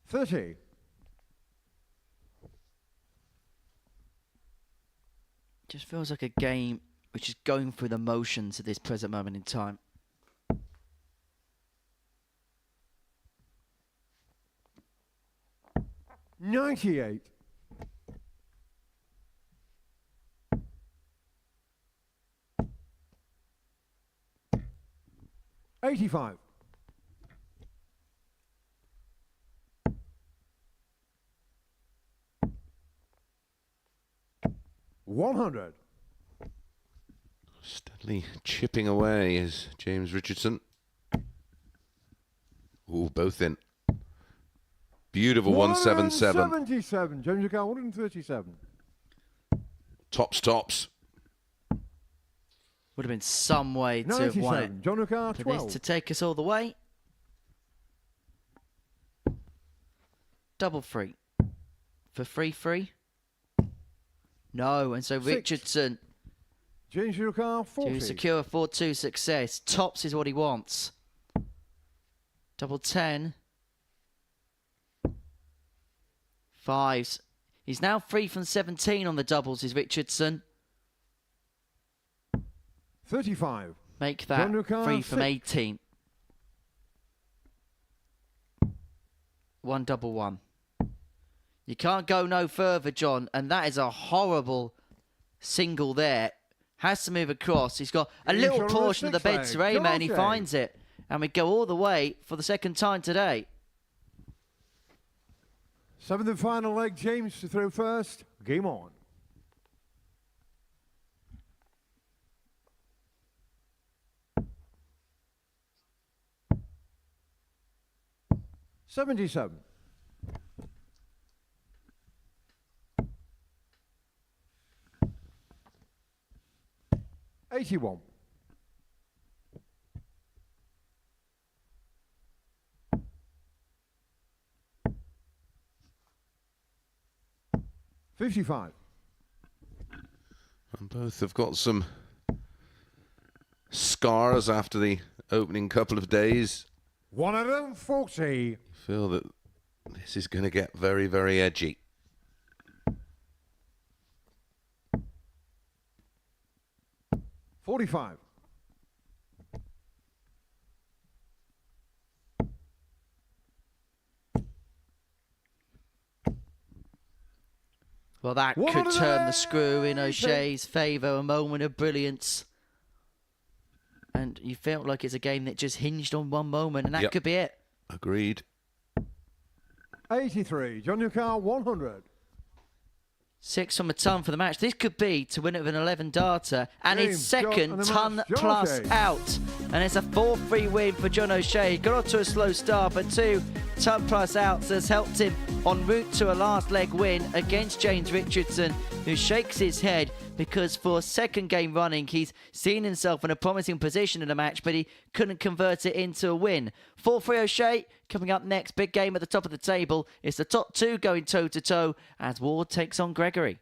30. 'Just feels like a game which is going through the motions at this present moment in time. 98. 85. 100. Steadily chipping away is James Richardson. Ooh, both in. Beautiful 177. 177. James Ricard, 137. Tops. Would have been some way to have won it. 97. John Ricard, For 12. this to take us all the way. Double free. For 3-3. No, and so 6. Richardson James Ricard, 40. to secure a 4-2 success. Tops is what he wants. Double 10. Fives. He's now 3 from 17 on the doubles, is Richardson. 35. Make that John Ricard, 3 from 6. 18. 1-1. You can't go no further, John, and that is a horrible single there. Has to move across. He's got a He's little on the portion of the bed sixth to leg. Rayman, and he George. finds it. And we go all the way for the second time today. 7th and final leg, James to throw first. Game on. 77. $81. 55. And both have got some scars after the opening couple of days. 140. Feel that this is going to get very, very edgy. $45. Well, that could turn the screw in O'Shea's favour. A moment of brilliance. And you felt like it's a game that just hinged on one moment, and that could be it. Agreed. 83. John Newcar, 100. 6 from a ton for the match. This could be to win it with an 11 darter, and his second ton plus out. And it's a 4-3 win for John O'Shea. He got off to a slow start, but 2 ton plus outs has helped him en route to a last leg win against James Richardson, who shakes his head because for a second game running, he's seen himself in a promising position in the match, but he couldn't convert it into a win. 4-3 O'Shea coming up next. Big game at the top of the table. It's the top 2 going toe-to-toe as Ward takes on Gregory.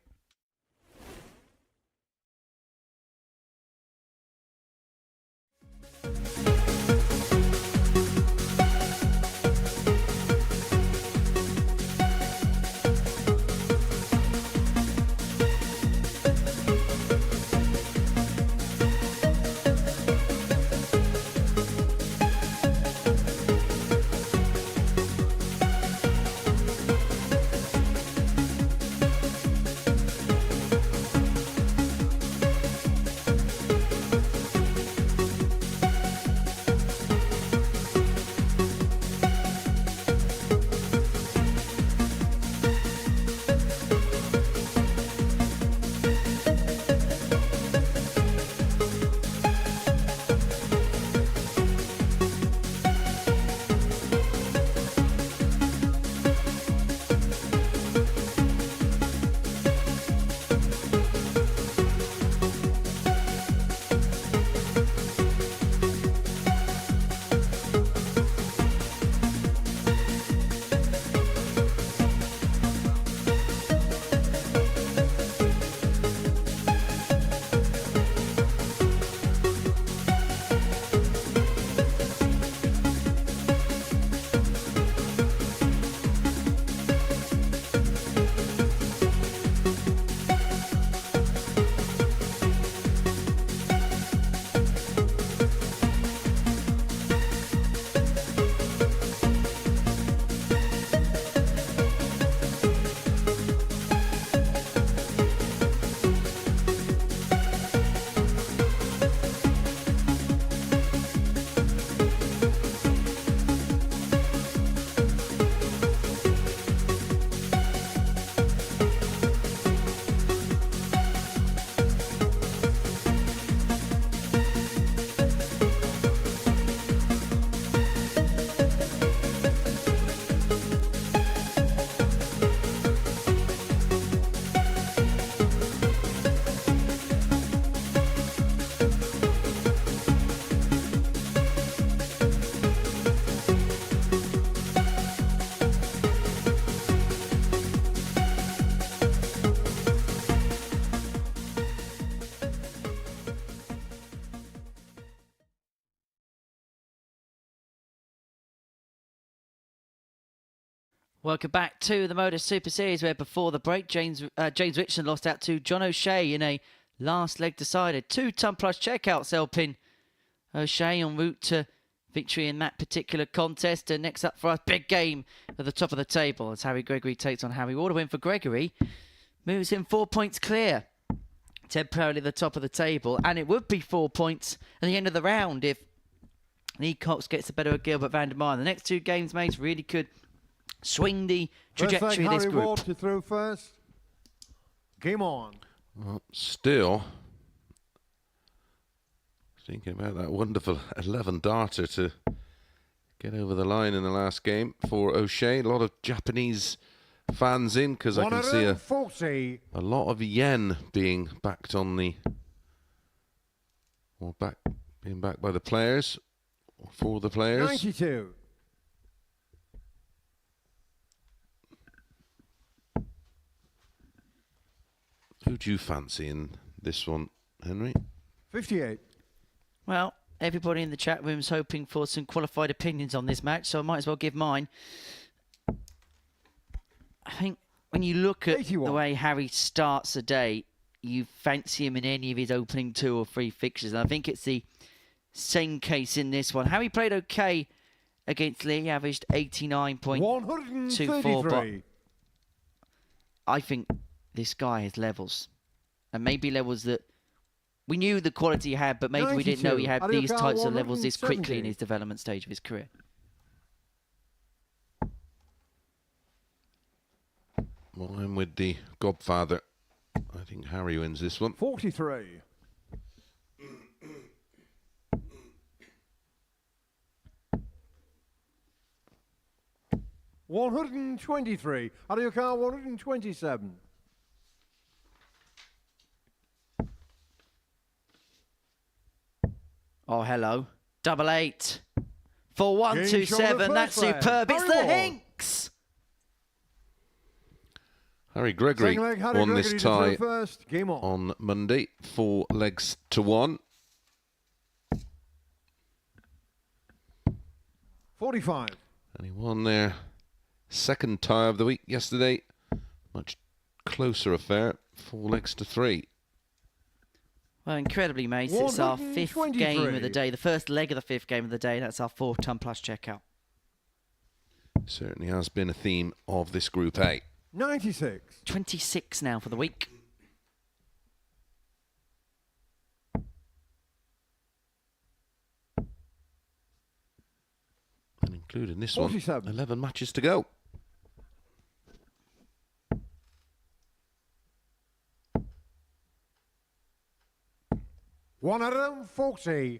Welcome back to the Modus Super Series, where before the break, James Richardson lost out to John O'Shea in a last leg decided. 2 ton plus checkouts helping O'Shea en route to victory in that particular contest. And next up for us, big game at the top of the table as Harry Gregory takes on Harry Ward. A win for Gregory moves him 4 points clear, temporarily at the top of the table. And it would be 4 points at the end of the round if Lee Cox gets the better of Gilbert VandeVyvere. The next 2 games, mates, really could swing the trajectory of this group. Harry Ward to throw first. Game on. Well, still thinking about that wonderful 11 darter to get over the line in the last game for O'Shea. A lot of Japanese fans in because I can see 140. a lot of yen being backed on the, or being backed by the players, or for the players. 92. Who do you fancy in this one, Henry? 58. Well, everybody in the chat room's hoping for some qualified opinions on this match, so I might as well give mine. I think when you look at 81. the way Harry starts a day, you fancy him in any of his opening 2 or 3 fixtures. And I think it's the same case in this one. Harry played okay against Lee, averaged 89.24, but 133. I think this guy has levels. And maybe levels that we knew the quality he had, but maybe we didn't know he had 92. these types of levels this quickly 170. in his development stage of his career. Well, I'm with the Godfather. I think Harry wins this one. 43. $123. Out of your car, 127. Oh, hello. 88. For 127. That's first leg. superb. It's the Harry Ward. Hinks. Harry Gregory Second leg, Harry won Gregory this to throw tie first. Game on. Monday, 4 legs to 1. 45. And he won their second tie of the week yesterday. Much closer affair, 4 legs to 3. Well, incredibly, mate. It's our 5th 123. game of the day. The first leg of the 5th game of the day. That's our 4-ton plus checkout. Certainly has been a theme of this Group A. 96. 26 now for the week. And including this 47. one, 11 matches to go. $140.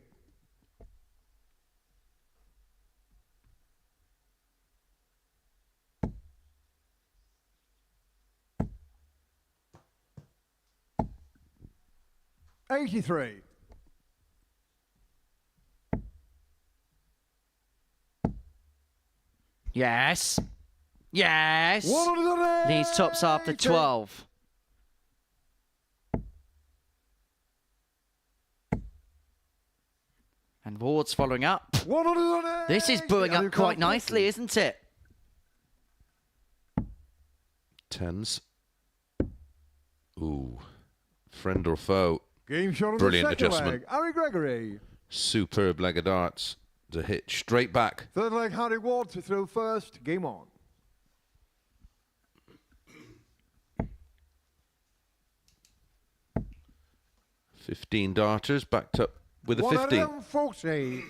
$83. Yes. Yes. 180. Leeds tops after 12. And Ward's following up. 180. This is brewing up quite nicely, isn't it? Tens. Ooh. Friend or foe. Game shot on Brilliant the second adjustment. leg. Harry Gregory. Superb leg of darts to hit straight back. Third leg, Harry Ward to throw first. Game on. $15 darters backed up with a 50. 140.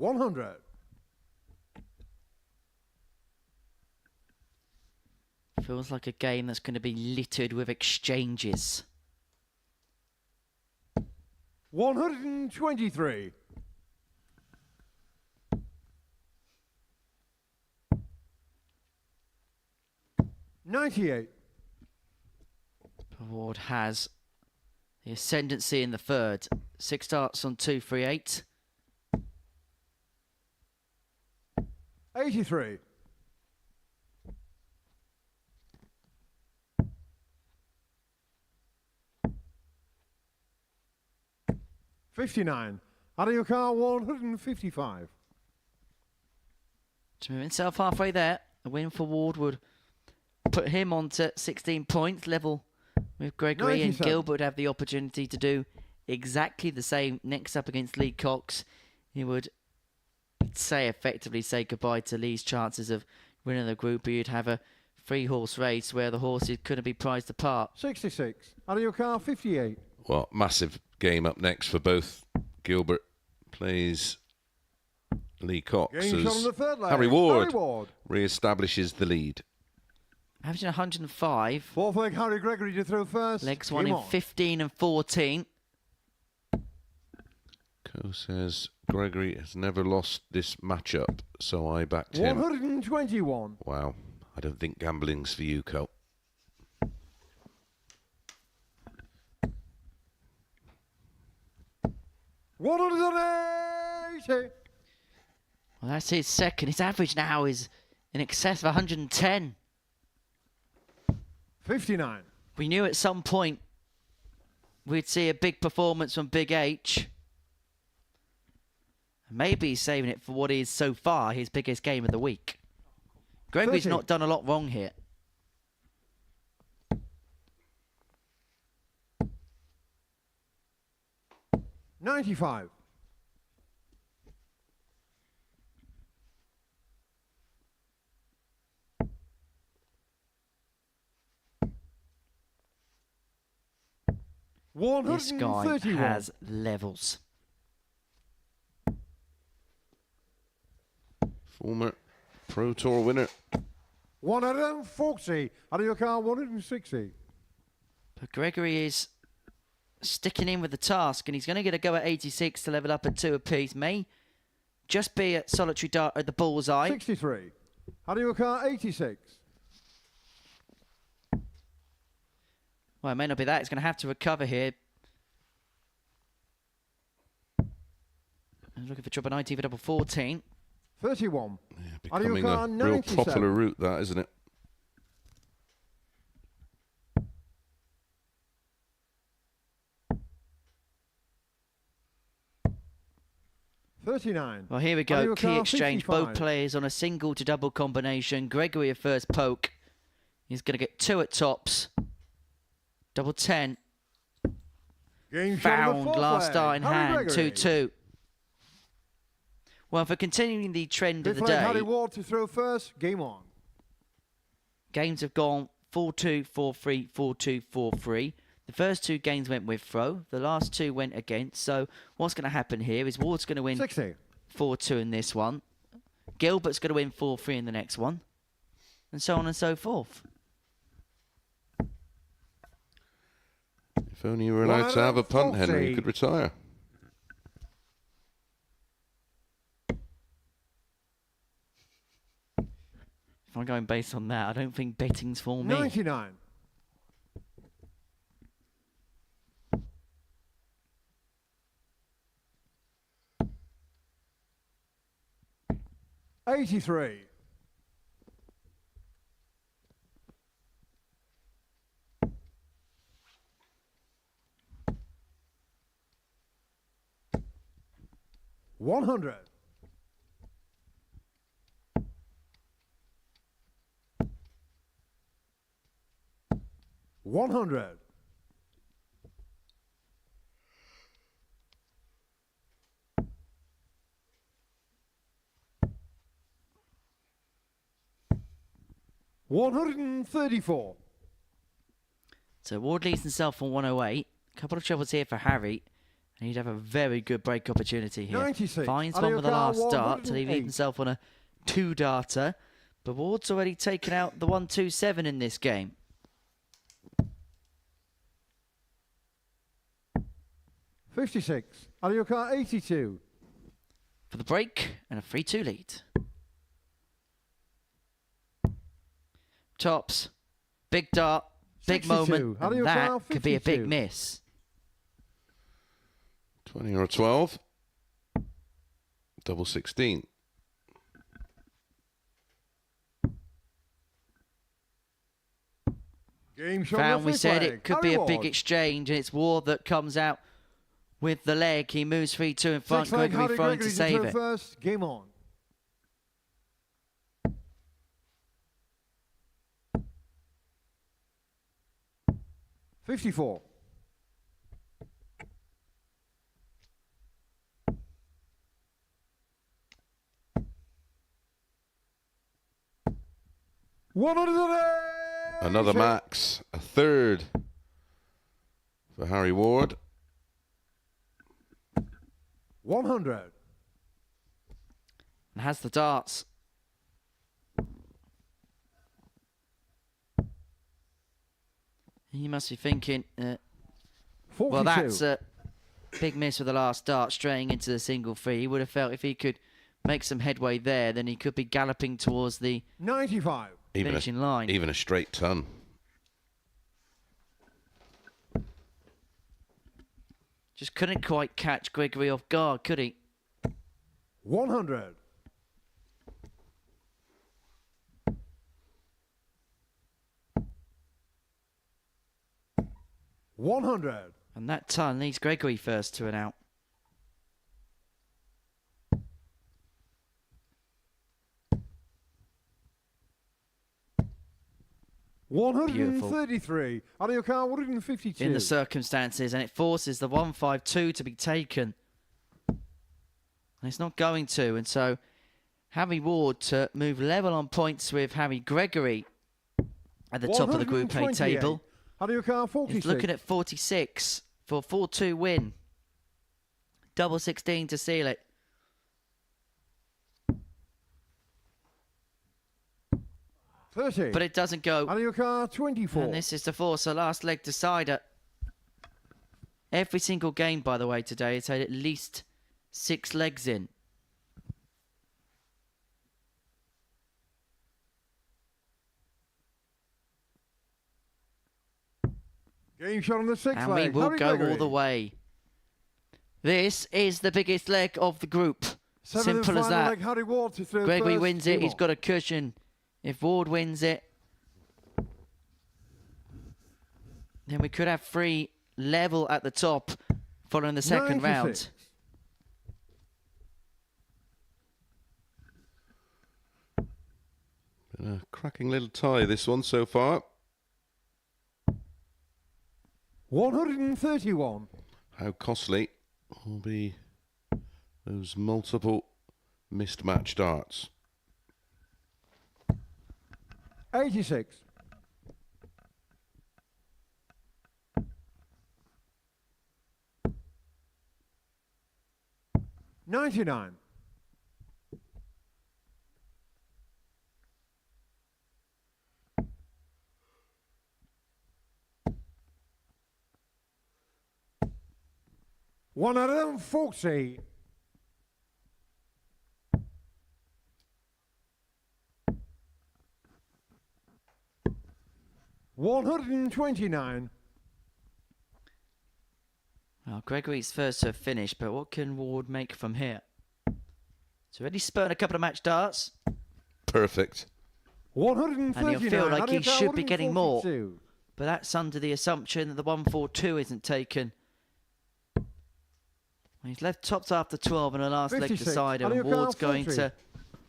$100. Feels like a game that's going to be littered with exchanges. 123. $98. Ward has the ascendancy in the third. 6 darts on 238. 83. $59. Out of your car, 155. To move himself halfway there. A win for Ward would put him on to 16 points, level with Gregory, and 97. Gilbert would have the opportunity to do exactly the same next up against Lee Cox. He would effectively say goodbye to Lee's chances of winning the group, but you'd have a 3-horse race where the horses couldn't be prized apart. 66. Out of your car, 58. Well, massive game up next for both. Gilbert plays Lee Cox Game shot on as the third leg. Harry Ward Harry Ward. re-establishes the lead. Averaging 105. Fourth leg, Harry Gregory to throw first. Legs one Game in on. 15 and 14. Co says Gregory has never lost this matchup, so I backed him. 121. Wow. I don't think gambling's for you, Co. $180. Well, that's his second. His average now is in excess of 110. 59. We knew at some point we'd see a big performance from Big H. Maybe he's saving it for what is so far his biggest game of the week. Gregory's 30. not done a lot wrong here. $95. This guy 131. has levels. Former Pro Tour winner. 140. Out of your car, 160. But Gregory is sticking in with the task, and he's going to get a go at 86 to level up at 2 apiece. May just be a solitary dart at the bullseye. 63. Out of your car, 86. Well, it may not be that. He's going to have to recover here. I'm looking for trouble 90 for double 14. 31. Yeah, Out of your becoming a car, real 97. popular route, that, isn't it? $39. Well, here we Out of go. your Key car, exchange. 55. Both players on a single to double combination. Gregory a first poke. He's going to get 2 at tops. Double 10. Game shot on the Found fourth last leg. start in Harry hand. Gregory. 2-2. Well, for continuing the trend of Fifth the leg, Harry day, Ward to throw first. Game on. games have gone 4-2, 4-3, 4-2, 4-3. The first 2 games went with throw. The last 2 went against. So what's going to happen here is Ward's going to win 60. 4-2 in this one. Gilbert's going to win 4-3 in the next one. And so on and so forth. If only you were allowed to have a punt, Henry, you could retire. If I'm going based on that, I don't think betting's for me. 99. $83. $100. $100. $134. So Ward leads himself on 108. Couple of troubles here for Harry. And he'd have a very good break opportunity here. 96. Finds one with the Adiokar, last start to leave 108. himself on a 2-darter. But Ward's already taken out the 127 in this game. $56. Adiokar, 82. For the break and a 3-2 lead. Tops. Big dart. Big 62. moment. How do And you that file? could be a big 52. miss. 20 or 12. Double 16. Game shot. Found on the we fifth said leg. it could Harry be a big Ward. exchange, and it's Ward that comes out with the leg. He moves 3-2 in front. Sixth leg, Gregory Harry throwing Gregory to save throw it. first. Game on. $54. $180. Another max. A third for Harry Ward. 100. And has the darts. He must be thinking, 42. well, that's a big miss with the last dart, straying into the single free. He would have felt if he could make some headway there, then he could be galloping towards the 95. finishing line. Even a straight ton. Just couldn't quite catch Gregory off guard, could he? 100. 100. And that ton leads Gregory first to an out. Beautiful. 133. Out of your car, 152. In the circumstances, and it forces the 152 to be taken. And it's not going to, and so Harry Ward to move level on points with Harry Gregory at the top of the Group A 128. table. Out of your car, 46. He's looking at 46 for a 4-2 win. Double 16 to seal it. 30. But it doesn't go. Out of your car, 24. And this is the force, the last leg decider. Every single game, by the way, today has had at least 6 legs in. Game shot on the 6th And leg. we will Harry go Gregory. all the way. This is the biggest leg of the group. 7th Simple and as final that. leg, Harry Ward to throw Gregory first, wins 2 it. He's more. got a cushion. If Ward wins it, then we could have 3 level at the top following the second 96. Been a cracking little tie, this one so far. 131. How costly will be those multiple missed match darts. 86. 99. 140. 129. Well, Gregory's first to have finished, but what can Ward make from here? He's already spurned a couple of match darts, Perfect. 139. and he'll feel like he Out of should be getting more. 142. But that's under the assumption that the 142 isn't taken. He's left topped after 12 in the last leg 56. decider, Out of and your Ward's car, going 40. to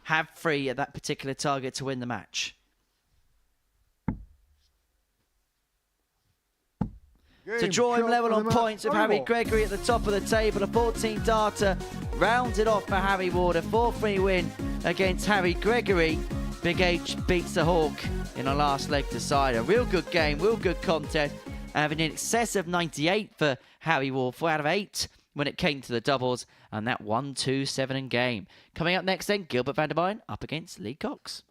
have 3 at that particular target to win the match. To Game draw him shot level on on the match. points with Harry Harry Ward. Gregory at the top of the table. A 14 darter rounds it off for Harry Ward. A 4-3 win against Harry Gregory. Big H beats the Hawk in a last leg decider. Real good game, real good contest. Having in excess of 98 for Harry Ward, 4 out of 8 when it came to the doubles. And that 1-2-7 in game. Coming up next then, Gilbert VandeVyvere up against Lee Cox.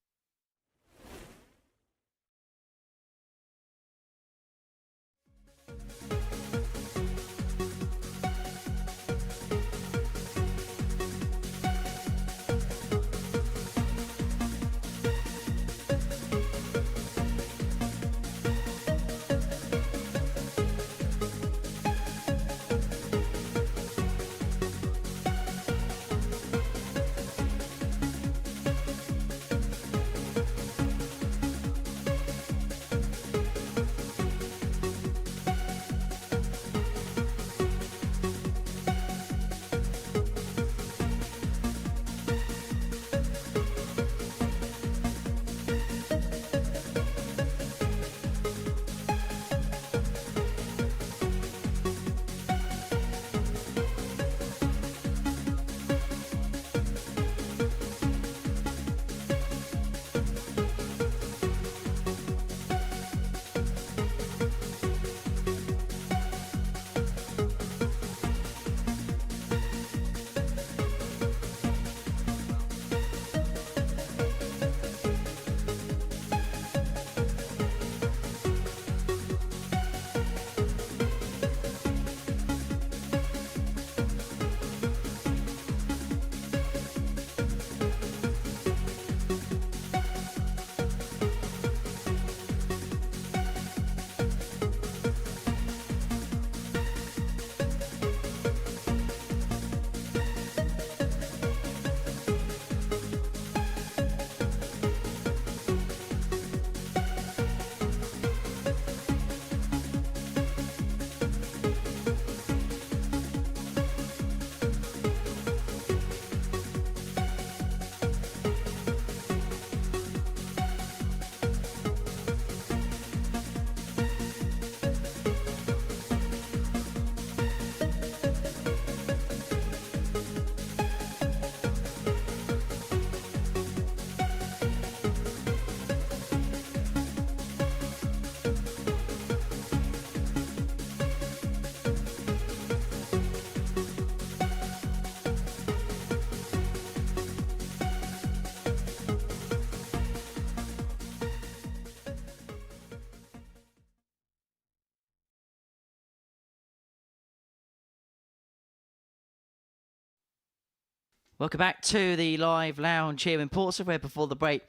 Welcome back to the live lounge here in Portsmouth, where before the break,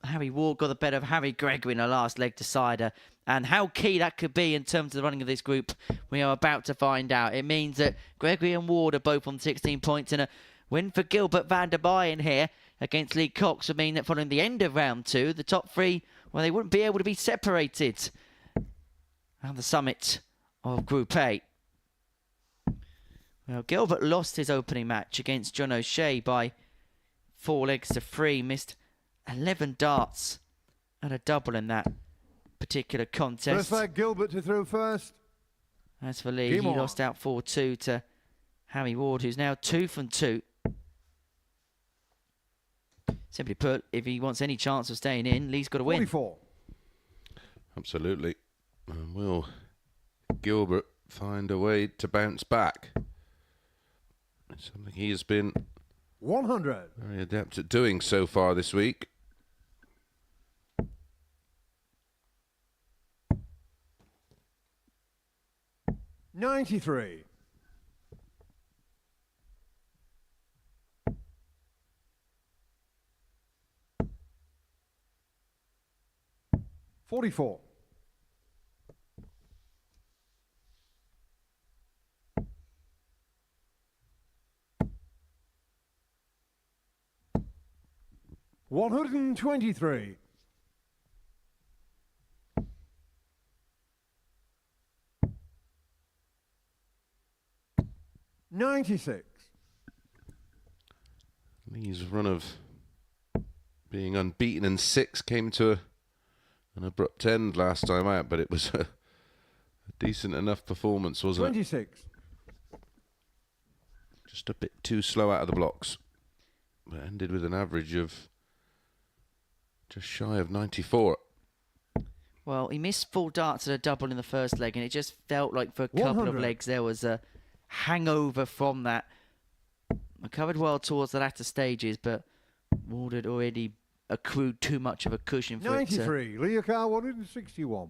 Harry Ward got the better of Harry Gregory in a last leg decider. And how key that could be in terms of the running of this group, we are about to find out. It means that Gregory and Ward are both on 16 points, and a win for Gilbert VandeVyvere here against Lee Cox would mean that following the end of round 2, the top 3, well, they wouldn't be able to be separated on the summit of Group A. Well, Gilbert lost his opening match against John O'Shea by 4 legs to 3, missed 11 darts and a double in that particular contest. First leg, Gilbert to throw first. As for Lee, he lost out 4-2 to Harry Ward, who's now 2 from 2. Simply put, if he wants any chance of staying in, Lee's got to win. 44. Absolutely. And will Gilbert find a way to bounce back? It's something he has been 100. very adept at doing so far this week. $93. 44. $123. 96. Lee's run of being unbeaten in 6 came to an abrupt end last time out, but it was a decent enough performance, wasn't it? 26. Just a bit too slow out of the blocks. But ended with an average of just shy of 94. Well, he missed 4 darts at a double in the first leg, and it just felt like for a couple of 100. legs there was a hangover from that. Recovered well towards the latter stages, but Ward had already accrued too much of a cushion for it to 93. Lee Car 161.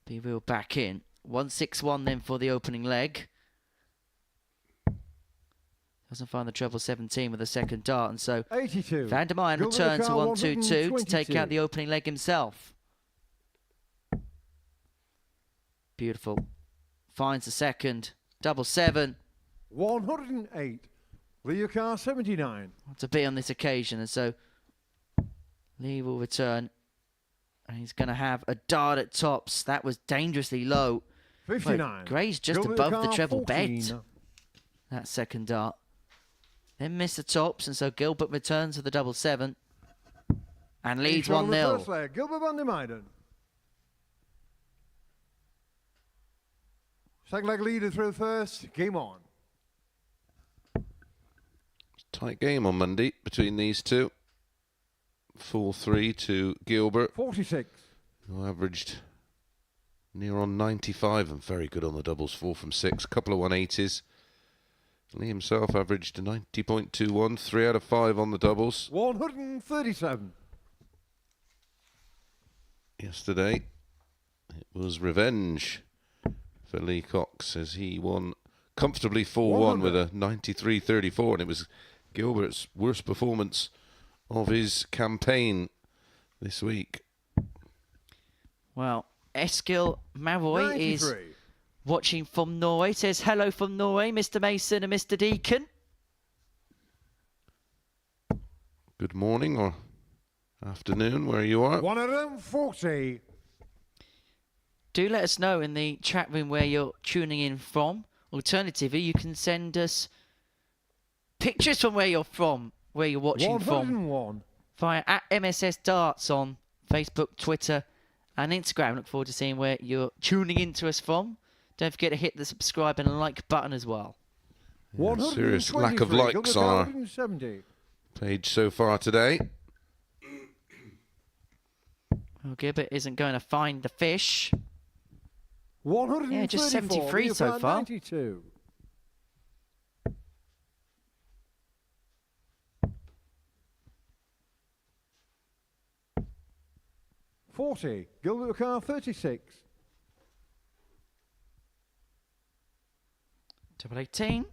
be reeled back in. 161 then for the opening leg. Doesn't find the treble 17 with the second dart, and so 82. VandeVyvere Gilbert returns to Car 122 to take 122. out the opening leg himself. Beautiful. Finds the second. Double 7. 108. Lee Car 79. To be on this occasion, and so Lee will return, and he's going to have a dart at tops. That was dangerously low. 59. Gray's just Gilbert above the Car treble 14. bet. That second dart. Then missed the tops, and so Gilbert returns with the double 7 and leads Each on the 1-0. first leg, Gilbert VandeVyvere. Second leg leader through first. Game on. Tight game on Monday between these two. 4-3 to Gilbert, 46. who averaged near on 95 and very good on the doubles. 4 from 6, couple of 180s. Lee himself averaged 90.21, 3 out of 5 on the doubles 137. yesterday. It was revenge for Lee Cox as he won comfortably 4-1 with a 93-34, and it was Gilbert's worst performance of his campaign this week. Well, Eskil Maroy 93. is watching from Norway. Says hello from Norway, Mr. Mason and Mr. Deacon. Good morning or afternoon where you are. 140. Do let us know in the chat room where you're tuning in from. Alternatively, you can send us pictures from where you're from, where you're watching from, 101. via @MSS Darts on Facebook, Twitter, and Instagram. Look forward to seeing where you're tuning into us from. Don't forget to hit the subscribe and like button as well. Yeah, serious lack of 123. likes Gilbert on our 170. page so far today. Well, Gilbert isn't going to find the fish. 134. Yeah, just 73 so Leopard far. 92. $40. Gilbert Car 36. Double 18.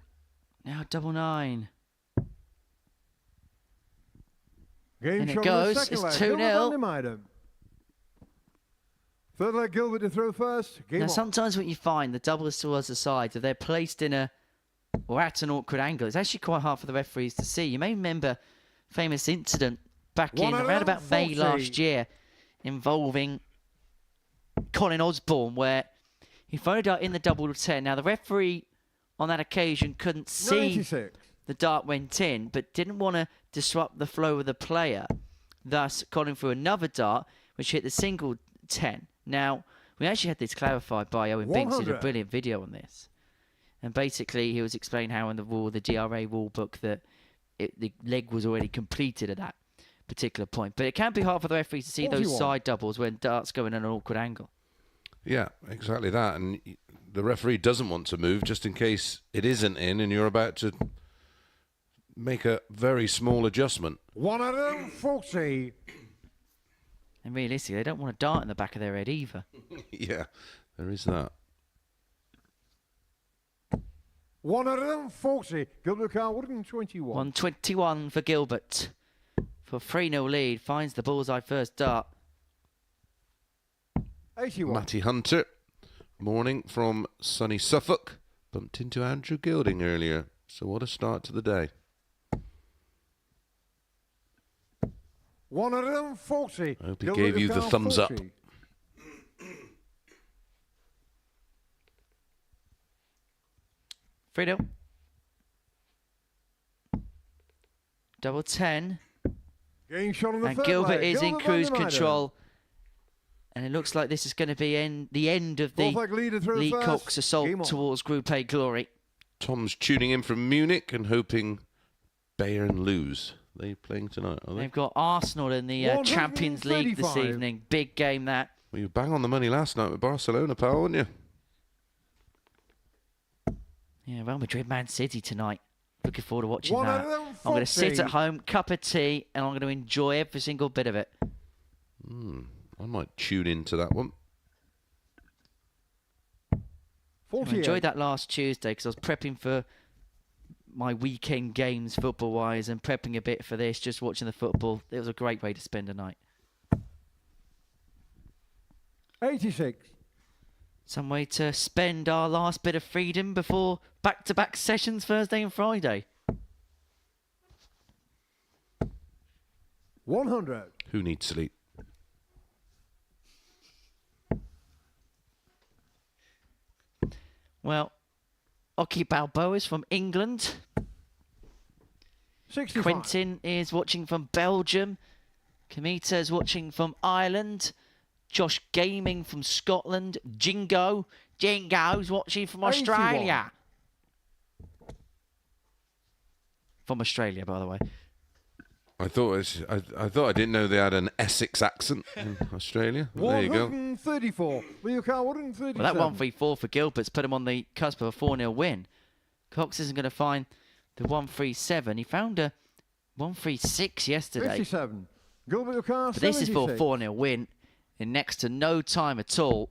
Now double 9. Game And it shot on the goes. second It's leg. 2-0. Gilbert VandeVyvere. Third leg, Gilbert to throw first. Game Now, on. sometimes what you find, the doubles towards the side, if they're placed in a or at an awkward angle, it's actually quite hard for the referees to see. You may remember a famous incident back in around about May last year involving Colin Osborne, where he threw a dart in the double 10. Now, the referee on that occasion couldn't see 96. the dart went in, but didn't want to disrupt the flow of the player. Thus, Colin threw another dart, which hit the single 10. Now, we actually had this clarified by Owen Binks, who did a 100. brilliant video on this. And basically, he was explaining how in the rule, the DRA rule book, that the leg was already completed at that particular point. But it can be hard for the referees to see those 41. side doubles when darts go in at an awkward angle. Yeah, exactly that. And the referee doesn't want to move just in case it isn't in and you're about to make a very small adjustment. 140. And realistically, they don't want a dart in the back of their head either. Yeah, there is that. 140. Gilbert Carr, 121. 121 for Gilbert. For 3-0 lead, finds the bullseye first dart. 81. Matty Hunter, morning from sunny Suffolk. Bumped into Andrew Gilding earlier. So what a start to the day. 140. I hope he Gilbert gave you the Carr, thumbs up. 40. Fredo. Double 10. Game shot on the And third Gilbert leg. is in Gilbert cruise VandeVyvere. control. And it looks like this is going to be the end of the Fourth leg leader through Lee first. Cox assault Game on. towards Group A glory. Tom's tuning in from Munich and hoping Bayern lose. They playing tonight, are they? They've got Arsenal in the Champions League this 135. evening. Big game that. Well, you bang on the money last night with Barcelona, pal, weren't you? Yeah, Real Madrid, Man City tonight. Looking forward to watching that. 140. I'm going to sit at home, cup of tea, and I'm going to enjoy every single bit of it. I might tune into that one. I 48. enjoyed that last Tuesday because I was prepping for my weekend games football-wise and prepping a bit for this, just watching the football. It was a great way to spend a night. 86. Some way to spend our last bit of freedom before back-to-back sessions Thursday and Friday. 100. Who needs sleep? Well, Oki Balboa is from England. 65. Quentin is watching from Belgium. Kamita is watching from Ireland. Josh Gaming from Scotland. Jingo's watching from 81. Australia. From Australia, by the way. I thought I didn't know they had an Essex accent in Australia. But there you go. 134. Leo Carr, 137. Well, that 134 for Gilbert's put him on the cusp of a 4-0 win. Cox isn't going to find the 137. He found a 136 yesterday. 57. Gilbert Carr, But this is for a 76. 4-0 win in next to no time at all.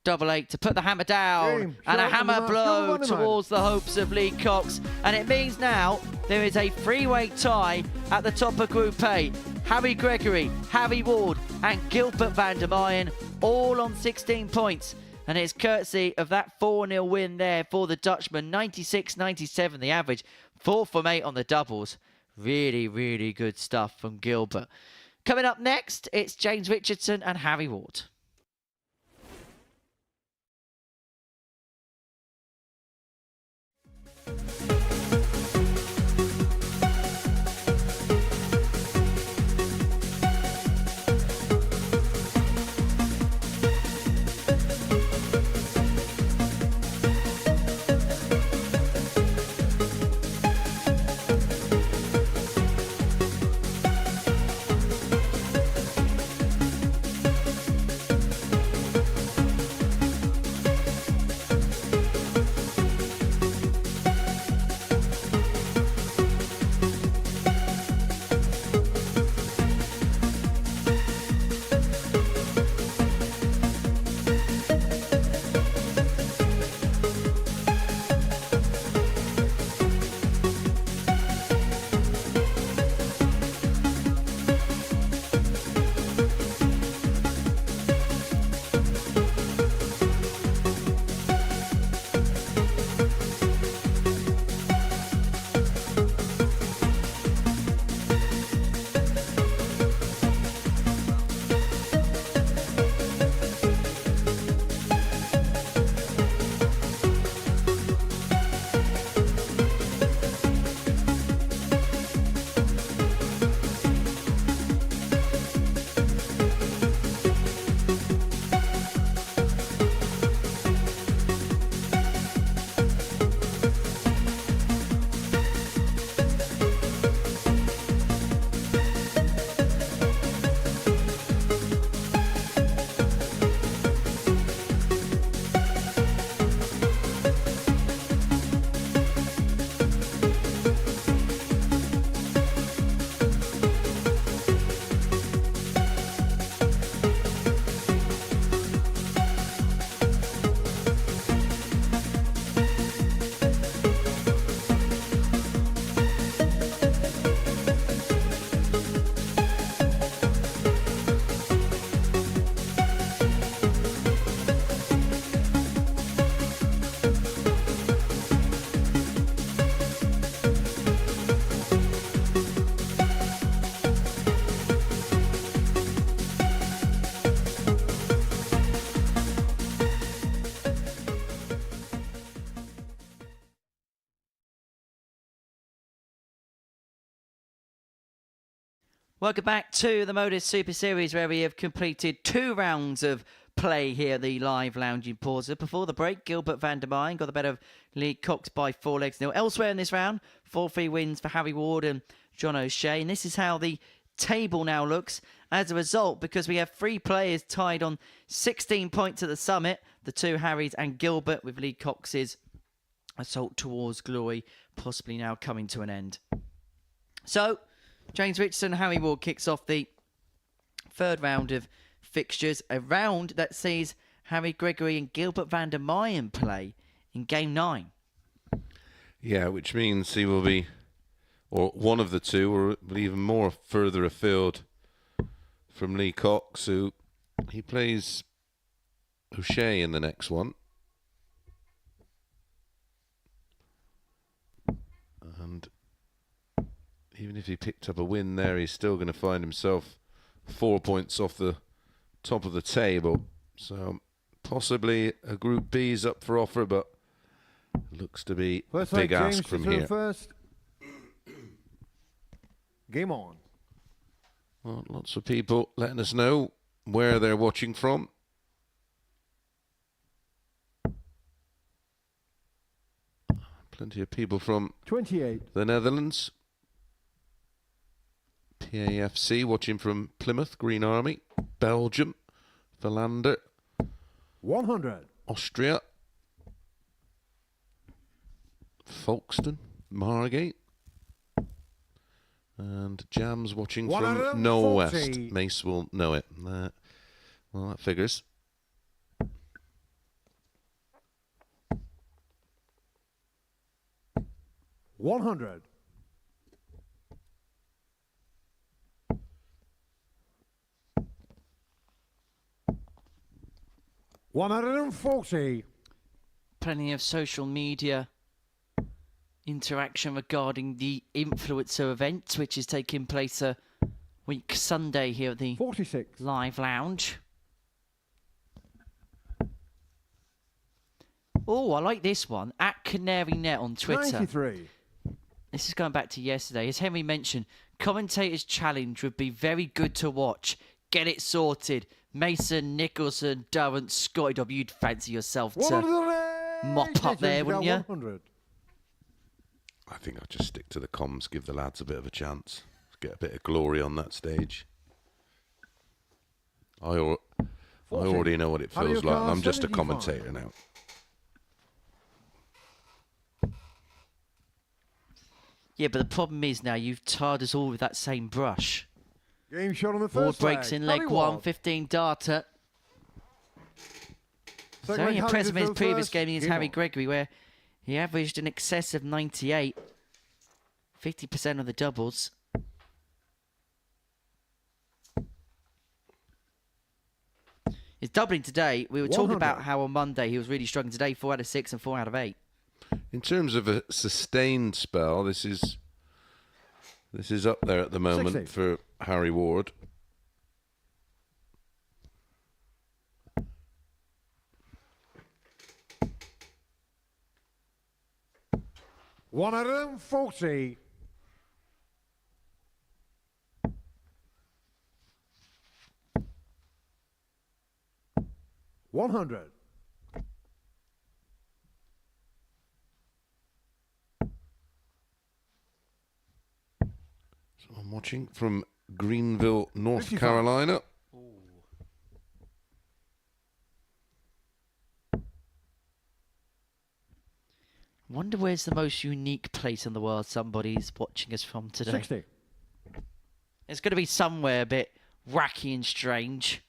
Double 8 to put the hammer down. Game. And a Shot hammer from the blow mark. Go on, towards the hopes of Lee Cox. And it means now there is a three-way tie at the top of Group A. Harry Gregory, Harry Ward and Gilbert VandeVyvere all on 16 points. And it's courtesy of that 4-0 win there for the Dutchman. 96-97 the average. 4 from 8 on the doubles. Really, really good stuff from Gilbert. Coming up next, it's James Richardson and Harry Ward. Welcome back to the Modus Super Series, where we have completed 2 rounds of play here at the live lounge in Portsmouth. Before the break, Gilbert VandeVyvere got the better of Lee Cox by 4 legs nil. Elsewhere in this round, 4-3 wins for Harry Ward and John O'Shea. And this is how the table now looks as a result, because we have 3 players tied on 16 points at the summit. The 2 Harrys and Gilbert, with Lee Cox's assault towards glory possibly now coming to an end. So, James Richardson, Harry Ward kicks off the 3rd round of fixtures, a round that sees Harry Gregory and Gilbert VandeVyvere play in game 9. Yeah, which means he will be, or one of the two, or even more further afield from Lee Cox, who he plays O'Shea in the next one. And even if he picked up a win there, he's still going to find himself 4 points off the top of the table. So possibly a Group B is up for offer, but looks to be a big ask from here. First. Game on. Well, lots of people letting us know where they're watching from. Plenty of people from 28. the Netherlands. PAFC watching from Plymouth, Green Army. Belgium, Philander. 100. Austria. Folkestone, Margate. And Jam's watching from 140. Knoll West. Mace will know it. Well, that figures. $100. 140. Plenty of social media interaction regarding the influencer event, which is taking place a week Sunday here at the 46. live lounge. Oh, I like this one. At Canary Net on Twitter. 93. This is going back to yesterday. As Henry mentioned, commentators' challenge would be very good to watch. Get it sorted. Mason, Nicholson, Durrant, Scotty Dobb, you'd fancy yourself to mop up there, wouldn't you? 100. I think I'll just stick to the comms, give the lads a bit of a chance. Get a bit of glory on that stage. I already know what it How do feels you like, and call I'm just a 75? commentator now. Yeah, but the problem is now you've tarred us all with that same brush. Game shot on the Ward first breaks in leg Harry 1, Ward. 15 darter. Second Very leg, impressive in his Harry previous first. game against Game Harry on. Gregory, where he averaged in excess of 98. 50% of the doubles. He's doubling today. We were talking 100. about how on Monday he was really struggling. Today, 4 out of 6 and 4 out of 8. In terms of a sustained spell, this is up there at the moment 60. for Harry Ward. $140. 100. So I'm watching from Greenville, North 55. Carolina. Wonder where's the most unique place in the world somebody's watching us from today. 60. It's going to be somewhere a bit wacky and strange.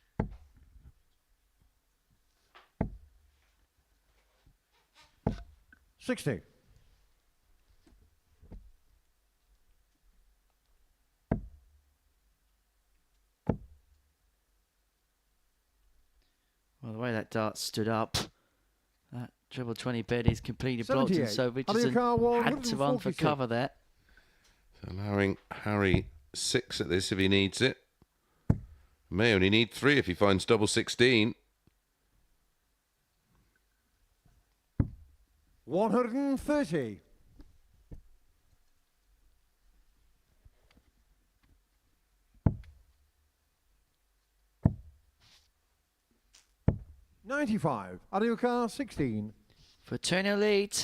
$60. Well, the way that dart stood up, that triple 20 bid is completely blocked, and 78. so How do you Richardson call one? had to run for 146. cover there. So allowing Harry 6 at this if he needs it. May only need 3 if he finds double 16. 130. 95. Out of your car, 16. For a 2-0 lead.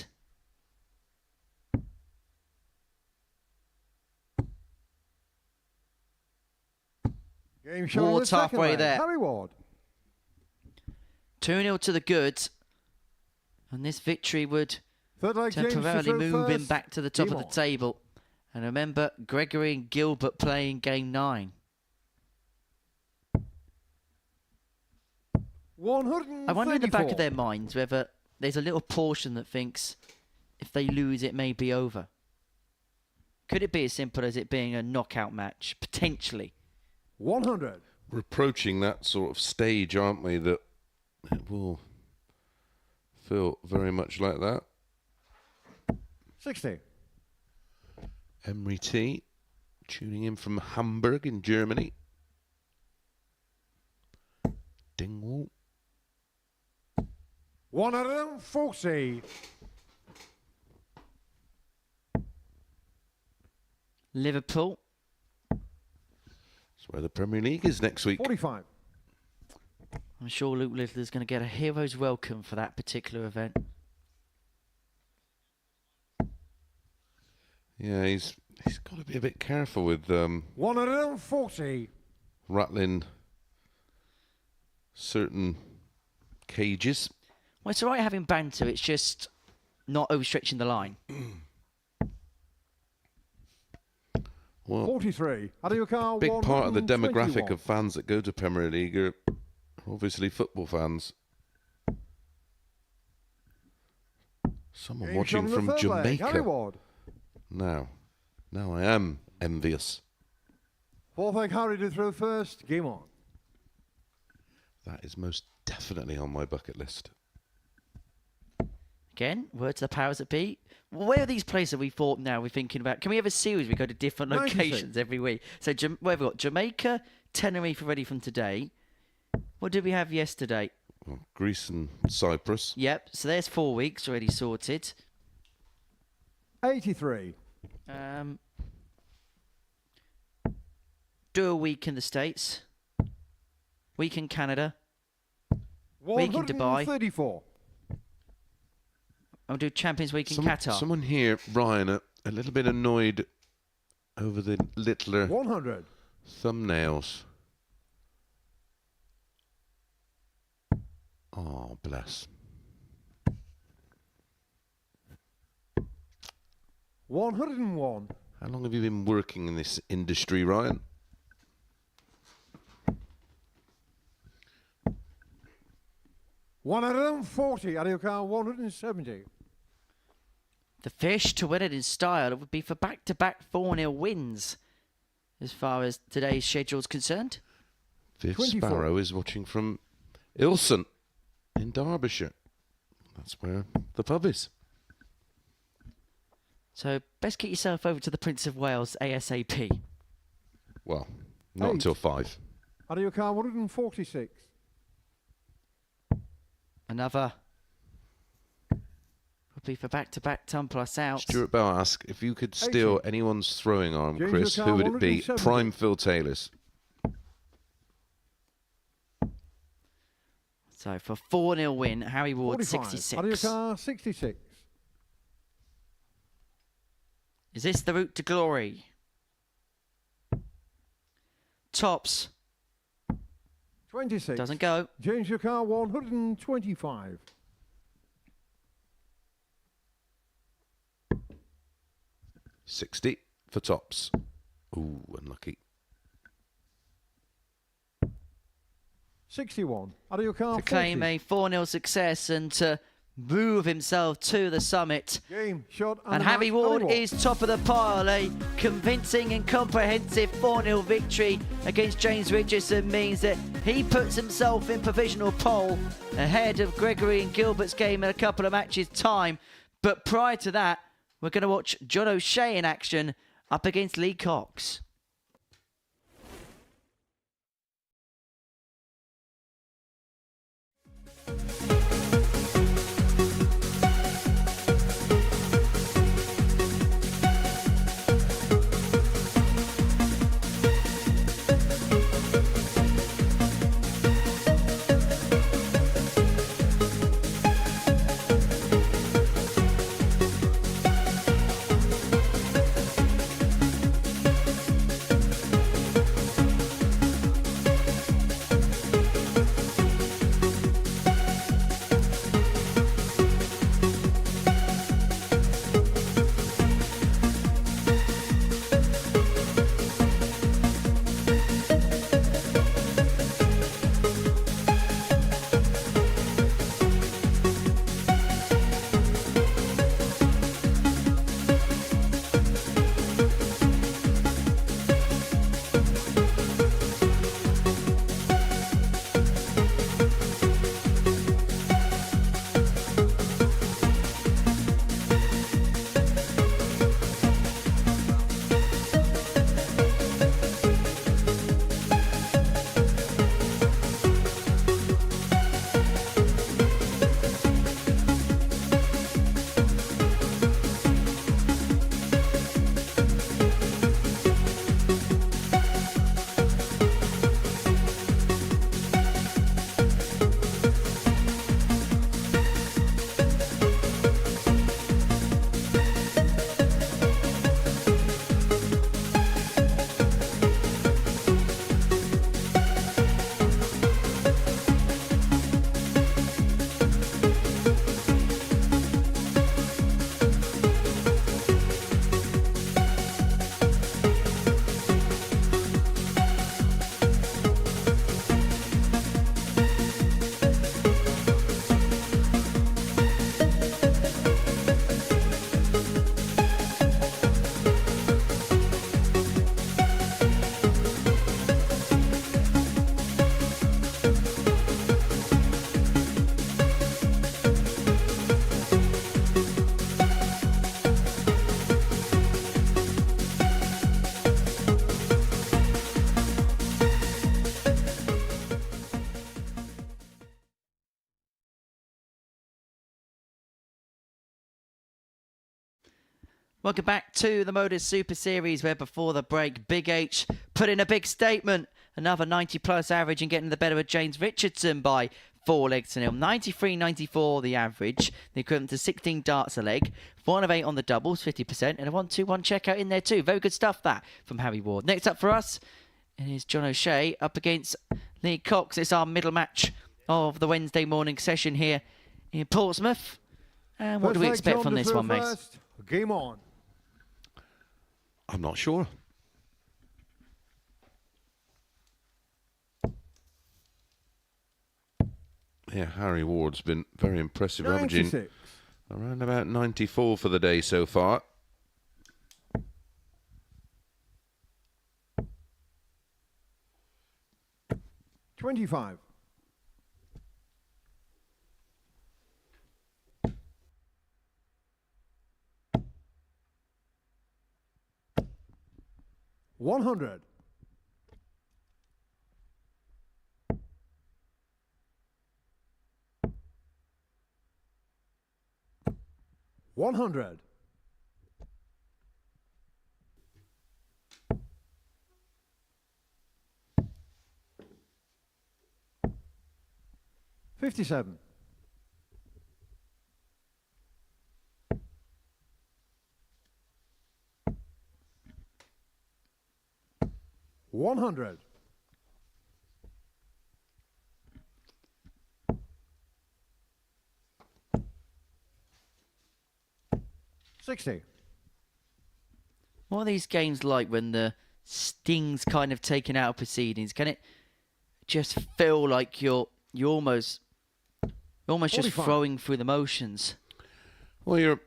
Game shown in Ward's the second halfway leg. there. Harry Ward. 2-0 to the good. And this victory would Third leg, James to temporarily throw move him first. back to the top Game of the on. table. And remember, Gregory and Gilbert playing game 9. 134. I wonder in the back of their minds whether there's a little portion that thinks if they lose, it may be over. Could it be as simple as it being a knockout match? Potentially. 100. We're approaching that sort of stage, aren't we? That it will feel very much like that. 60. Emery T, tuning in from Hamburg in Germany. Dingwall. 140. Liverpool. That's where the Premier League is next week. 45. I'm sure Luke Littler's going to get a hero's welcome for that particular event. Yeah, he's got to be a bit careful with 140. rattling certain cages. Well, it's all right having banter. It's just not overstretching the line. Well, 43. Out of your car, big part of the demographic 121. of fans that go to Premier League are obviously football fans. Someone Game watching shown in the from third leg. Harry Jamaica. Ward. Now I am envious. Fourth leg, Harry to throw first. Game on. That is most definitely on my bucket list. Again, word to the powers that be. Well, where are these places that we thought now we're thinking about? Can we have a series? We go to different 96. locations every week. So where have we got? Jamaica, Tenerife already from today. What did we have yesterday? Well, Greece and Cyprus. Yep, so there's 4 weeks already sorted. 83. Do a week in the States. Week in Canada. Week in Dubai. 134. I'll do Champions Week in Qatar. Someone here, Ryan, a little bit annoyed over the littler 100. thumbnails. Oh, bless. 101. How long have you been working in this industry, Ryan? $140. Out of your car, 170. The fish to win it in style. It would be for back-to-back 4-0 wins as far as today's schedule is concerned. Viv 24. Sparrow is watching from Ilson in Derbyshire. That's where the pub is. So best get yourself over to the Prince of Wales ASAP. Well, not Eight. until 5. Out of your car, 146. Another. Would be for back-to-back ton plus outs. Stuart Bell asked if you could steal anyone's throwing arm, James Chris, O'Carr, who would it be? 170. Prime Phil Taylor's. So for 4-0 win, Harry Ward 45. 66. Out of your car, 66. Is this the route to glory? Tops. 26. Doesn't go. James your car, 125. $60 for tops. Ooh, unlucky. 61. Out of your car, To claim 40. a 4-0 success and to move himself to the summit. Game, shot, And Harry Ward is top of the pile. A convincing and comprehensive 4-0 victory against James Richardson means that he puts himself in provisional pole ahead of Gregory and Gilbert's game in a couple of matches' time. But prior to that, we're going to watch John O'Shea in action up against Lee Cox. Welcome back to the Modus Super Series, where before the break, Big H put in a big statement. Another 90-plus average and getting the better of James Richardson by 4 legs to nil. 93.94 the average, the equivalent to 16 darts a leg. 1 of 8 on the doubles, 50%, and a 1-2-1 checkout in there too. Very good stuff, that, from Harry Ward. Next up for us is John O'Shea up against Lee Cox. It's our middle match of the Wednesday morning session here in Portsmouth. And what do we expect from this one, mates? Game on. I'm not sure. Yeah, Harry Ward's been very impressive, averaging 96. around about 94 for the day so far. $25. $100. $100. $57. $100. $60. What are these games like when the sting's kind of taken out of proceedings? Can it just feel like you're almost just 45. throwing through the motions? Well,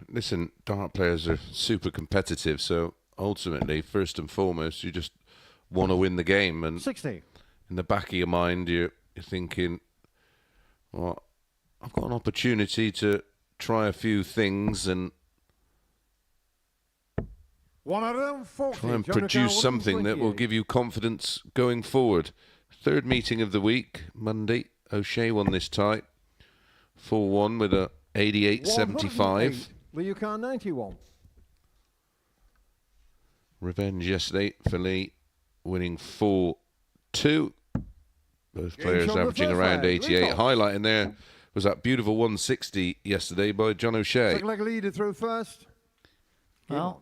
listen, dart players are super competitive, so ultimately, first and foremost, you just want to win the game. And 60. in the back of your mind, you're thinking, well, I've got an opportunity to try a few things and 140. try and John produce O'Connor, something that will 128. give you confidence going forward. Third meeting of the week, Monday. O'Shea won this tie. 4-1 with a 88.75. 108. Lee Yukon 91. Revenge yesterday for Lee, winning 4-2. Both players shot the averaging first around leg. 88. Lead off. Highlight in there was that beautiful 160 yesterday by John O'Shea. Second leg leader through first. Well,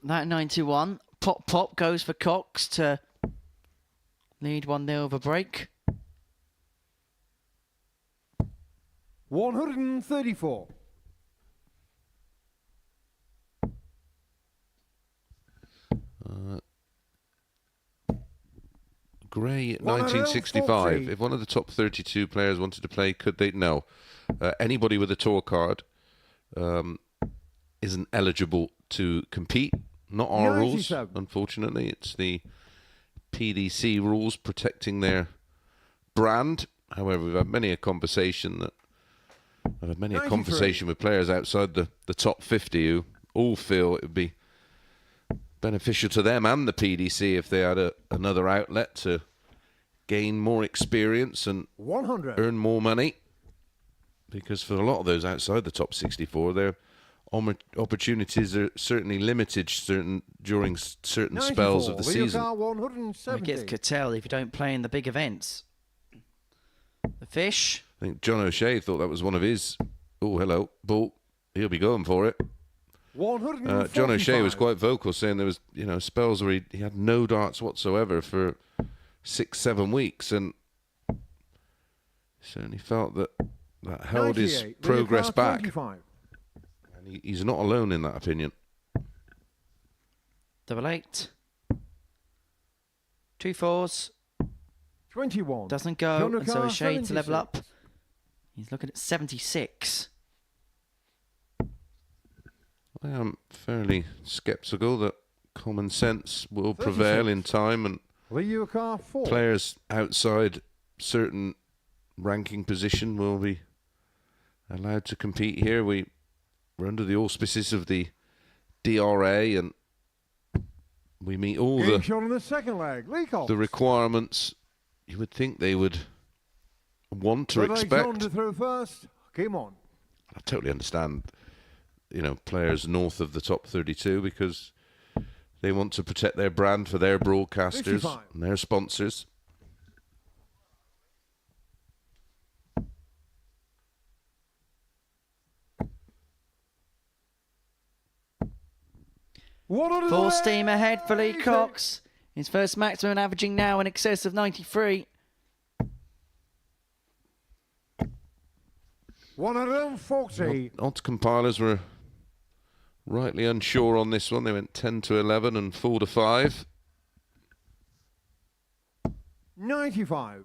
that 91. Pop goes for Cox to lead 1-0 over break. 134. Gray, 140. 1965. If one of the top 32 players wanted to play, could they? No. Anybody with a tour card isn't eligible to compete. Not our rules, 97. unfortunately. It's the PDC rules protecting their brand. However, we've had many a conversation that I've had many a 93. conversation with players outside the top 50 who all feel it would be beneficial to them and the PDC if they had another outlet to gain more experience and 100. earn more money. Because for a lot of those outside the top 64, their opportunities are certainly limited during certain 94. spells of the Lee season. Yukon It 170. gets curtailed if you don't play in the big events. The fish. I think John O'Shea thought that was one of his. Oh, hello, ball. He'll be going for it. 145. John O'Shea was quite vocal, saying there was, spells where he had no darts whatsoever for 6-7 weeks, and certainly felt that held his 98. progress Lee Yukon back. 25. And he's not alone in that opinion. 8. 2 4s. 21. Doesn't go. John And so O'Connor, O'Shea to level 76. up. He's looking at 76. I am fairly sceptical that common sense will 36. prevail in time, and Lee Yukon 4. players outside certain ranking position will be allowed to compete here. We're under the auspices of the DRA, and we meet all Game the shot on the second leg. Lee Cox. requirements you would think they would want to expect. Alexander through first. Game on. I totally understand players north of the top 32 because they want to protect their brand for their broadcasters 55. and their sponsors. Full steam ahead for Lee Cox. His first maximum averaging now in excess of 93. 140. Odds compilers were rightly unsure on this one. They went 10 to 11 and 4 to 5. 95.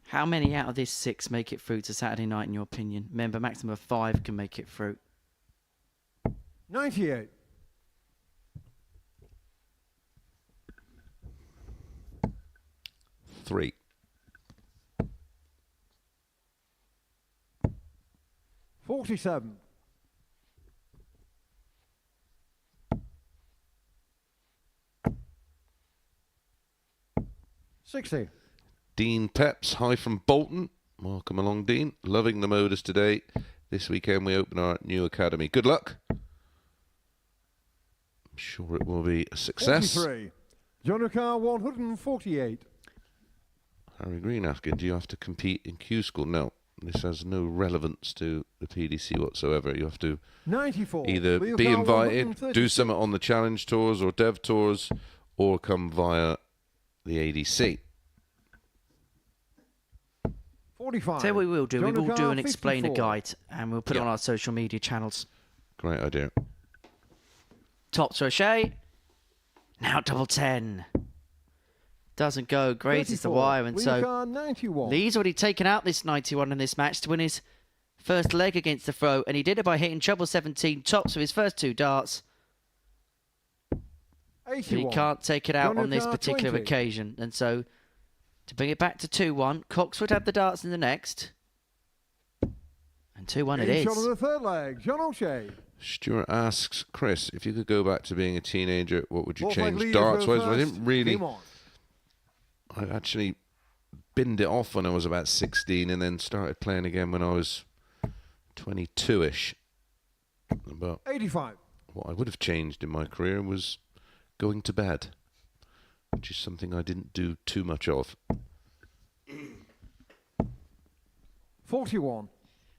How many out of this 6 make it through to Saturday night, in your opinion? Remember, maximum of 5 can make it through. 98. 3. 47. 60. Dean Peps, hi from Bolton. Welcome along, Dean. Loving the Modus today. This weekend we open our new academy. Good luck. I'm sure it will be a success. 43. Jonica 148. Harry Green asking, do you have to compete in Q School? No. This has no relevance to the PDC whatsoever. You have to 94. either Leo be Carl, invited, 136. do something on the challenge tours or dev tours, or come via the ADC. 45. So what we will do, we will Jonica, do an explainer 54. guide, and we'll put it on our social media channels. Great idea. Tops for O'Shea. Now double 10. Doesn't go. Grazes the 34. wire, and so Leo 91. Lee's already taken out this 91 in this match to win his first leg against the throw, and he did it by hitting treble 17 tops with his first 2 darts. But he 81. can't take it out on this Jonica, particular 20. occasion, and so to bring it back to 2-1, Cox would have the darts in the next, and 2-1 it In shot is. of the third leg, John O'Shea. Stuart asks, Chris, if you could go back to being a teenager, what would you Fourth leg change? leader Darts goes wise, I first. didn't really. Game on. I actually binned it off when I was about 16 and then started playing again when I was 22-ish. But 85. what I would have changed in my career was going to bed, which is something I didn't do too much of. 41.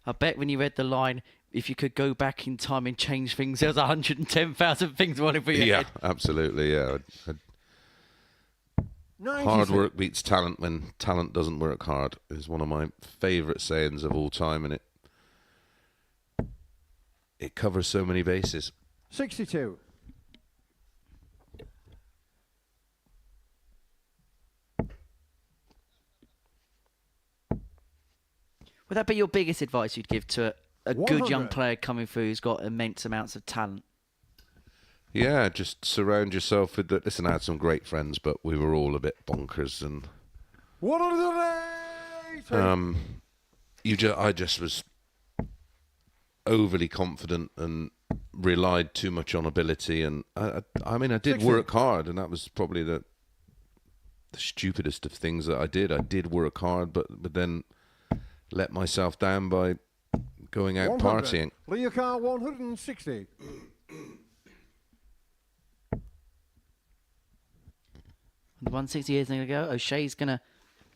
I bet when you read the line, if you could go back in time and change things, there was 110,000 things running for your Yeah, head. absolutely, yeah. 96. Hard work beats talent when talent doesn't work hard is one of my favourite sayings of all time, and it covers so many bases. 62. Would that be your biggest advice you'd give to a good young 100. player coming through who's got immense amounts of talent? Yeah, just surround yourself with the... Listen, I had some great friends, but we were all a bit bonkers, and 180. I just was overly confident and relied too much on ability, and I mean, I did 60. work hard, and that was probably the stupidest of things that I did. I did work hard, but then let myself down by going out 100. partying. Leo Carl 160. The 160 years ago, O'Shea's going to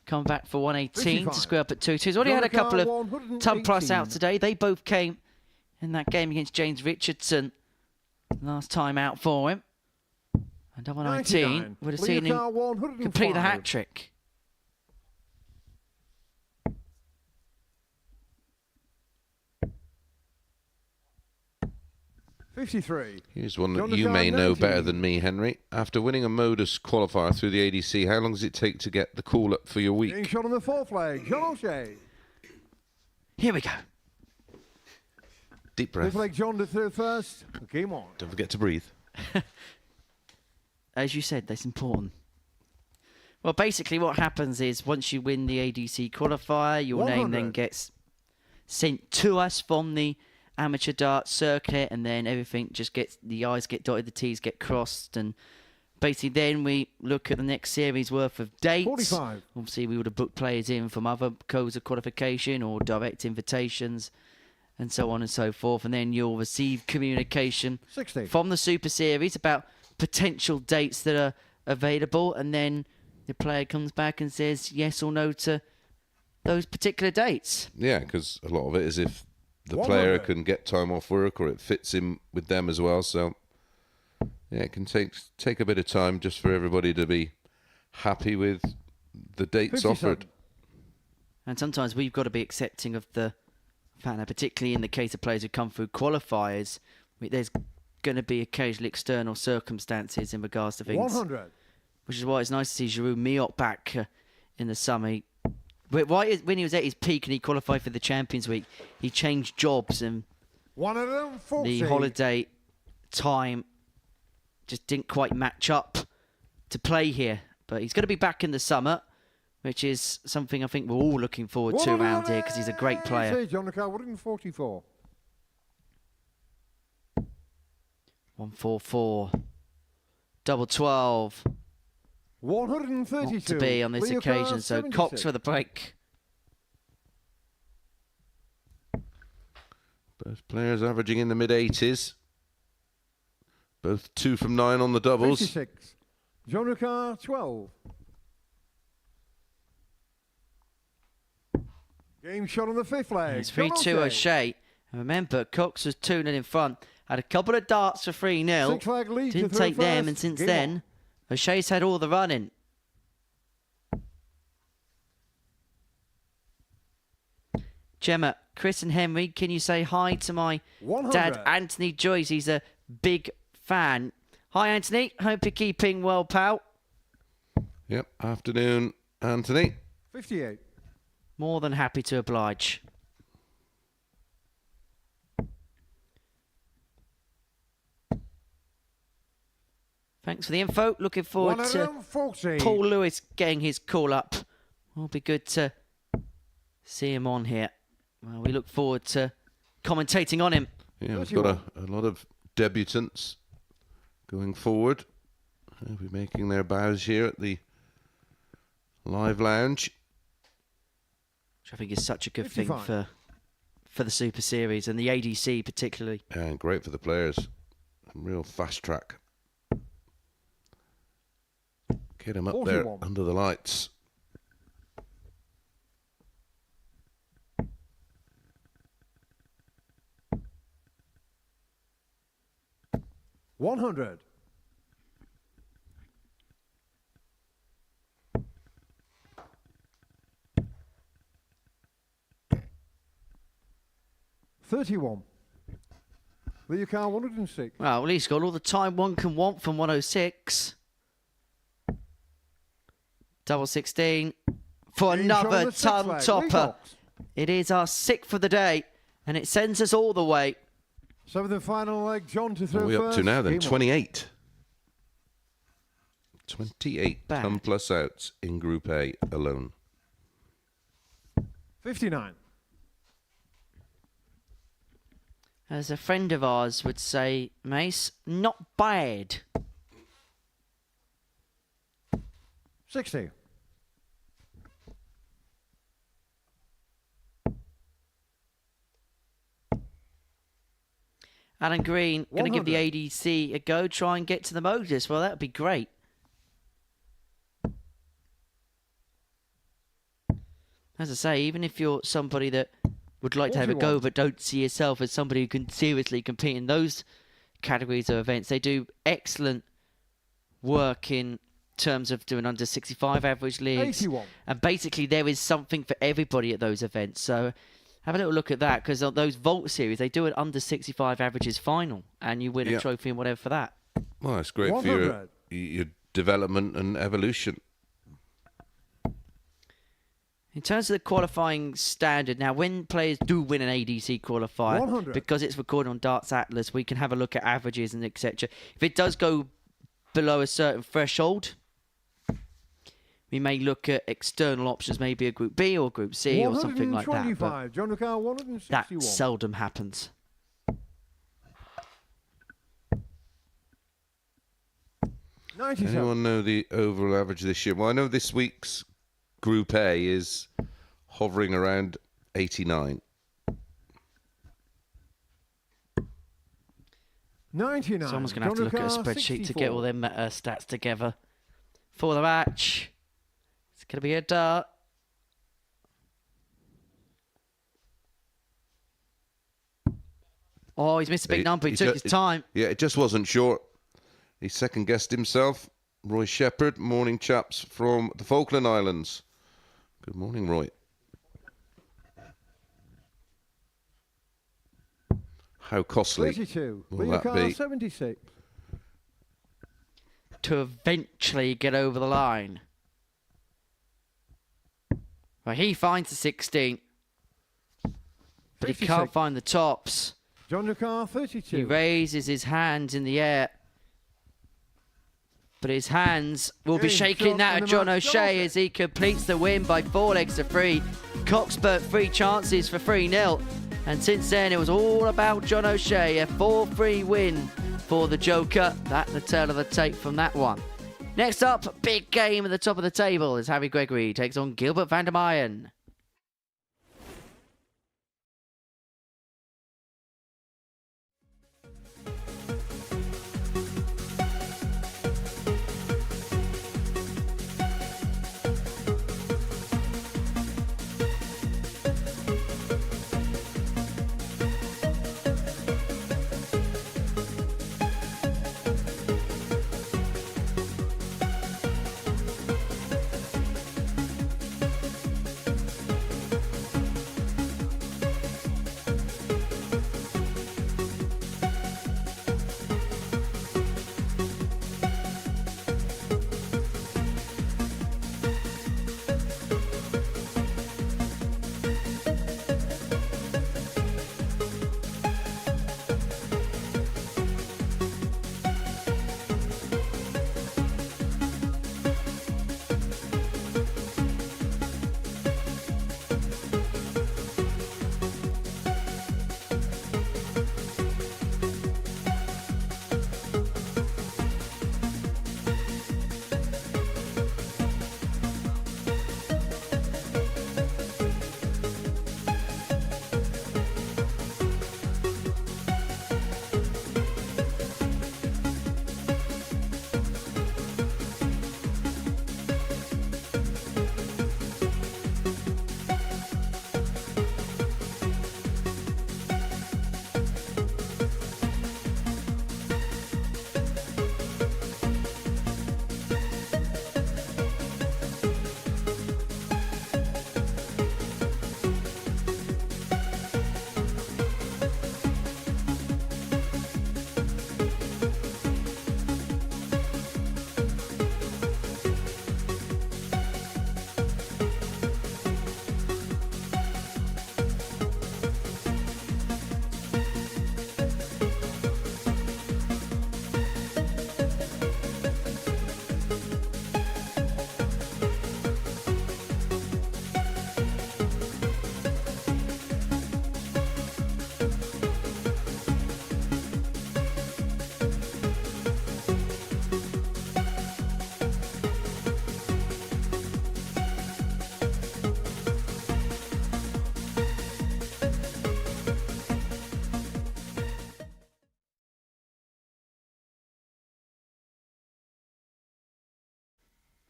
come back for 118 to 55. square up at 2-2. He's already had a couple of 118. top price outs today. They both came in that game against James Richardson last time out for him. And double 19 99. would have Leo seen him Carl 105. complete the hat trick. $53. Here's one that Jonathan you may know 19. better than me, Henry. After winning a Modus qualifier through the ADC, how long does it take to get the call up for your Being week? shot on the fourth leg, John O'Shea. Here we go. Deep breath. Fifth leg, John to third first. Game on. Don't forget to breathe. As you said, that's important. Well, basically what happens is once you win the ADC qualifier, your name then 100. gets sent to us from the amateur dart circuit, and then everything just gets, the I's get dotted, the T's get crossed, and basically then we look at the next series worth of dates. 45. Obviously we would have booked players in from other codes of qualification or direct invitations, and so on and so forth. And then you'll receive communication 60. from the Super Series about potential dates that are available. And then the player comes back and says yes or no to those particular dates. Yeah, because a lot of it is if the player can get time off work or it fits in with them as well. So, yeah, it can take a bit of time just for everybody to be happy with the dates 57. offered. And sometimes we've got to be accepting of the fact that, particularly in the case of players who come through qualifiers, there's going to be occasional external circumstances in regards to things. 100. Which is why it's nice to see Giroud Miot back in the summer. When he was at his peak and he qualified for the Champions Week, he changed jobs and 140. the holiday time just didn't quite match up to play here. But he's going to be back in the summer, which is something I think we're all looking forward to around here because he's a great player. John Car 144. 144. Double 12. 132. Not to be on this Leo occasion, Car so 76. Cox for the break. Both players averaging in the mid-80s. Both 2 from 9 on the doubles. 56. John Car 12. Game shot on the fifth leg. It's 3-2 O'Shea. And remember, Cox was 2-0 in front. Had a couple of darts for 3-0. Six flag lead to Didn't third take them, first. and since Game then, on. O'Shea's had all the running. Gemma, Chris and Henry, can you say hi to my 100. dad, Anthony Joyce? He's a big fan. Hi, Anthony. Hope you're keeping well, pal. Yep, afternoon, Anthony. 58. More than happy to oblige. Thanks for the info. Looking forward to 140. Paul Lewis getting his call up. Will be good to see him on here. Well, we look forward to commentating on him. Yeah, we've got a lot of debutants going forward. They'll be making their bows here at the live lounge. Which I think is such a good thing 55. for the Super Series and the ADC particularly. And great for the players. Real fast track. Get them up there 41. under the lights. $100. $31. Leo Car 106. Well, at least got all the time one can want from 106. Double 16 for Game shot on another the sixth ton leg. topper. Wilcox. It is our sixth for the day, and it sends us all the way. Seventh and final leg, John to throw What are we up first. to now then? Game on. 28. 28 Bad. ton plus outs in Group A alone. 59. As a friend of ours would say, Mace, not bad. 60. Alan Green, going to give the 100. ADC a go, try and get to the Modus. Well, that would be great. As I say, even if you're somebody that would like to have a go 41. but don't see yourself as somebody who can seriously compete in those categories of events, they do excellent work in terms of doing under 65 average leagues. 81. And basically there is something for everybody at those events. So have a little look at that, because on those Vault series, they do an under 65 averages final and you win Yeah. a trophy and whatever for that. Well, it's great for your 100. development and evolution. In terms of the qualifying standard, now when players do win an ADC qualifier, 100. because it's recorded on Darts Atlas, we can have a look at averages and etc. If it does go below a certain threshold, we may look at external options, maybe a Group B or Group C or something like that. But 125. John Car that 161. seldom happens. Anyone know the overall average this year? Well, I know this week's Group A is hovering around 89. 99. Someone's going to have to look at a John Lucar, spreadsheet to get 64. all them stats together for the match. It's going to be a dart. Oh, he's missed a big number. He took his time. Yeah, it just wasn't short. He second-guessed himself. Roy Shepherd, morning chaps from the Falkland Islands. Good morning, Roy. How costly 32. will that Lucar, be? 76. To eventually get over the line. Well, he finds the 16. But he 56. can't find the tops. John Lucar, 32. He raises his hands in the air. But his hands will be Hey, shaking John that on of the John mark. O'Shea as he completes the win by 4 legs to 3. Coxburgh 3 chances for 3-0. And since then, it was all about John O'Shea. A 4-3 win for the Joker. That's the tale of the tape from that one. Next up, big game at the top of the table as Harry Gregory takes on Gilbert VandeVyvere.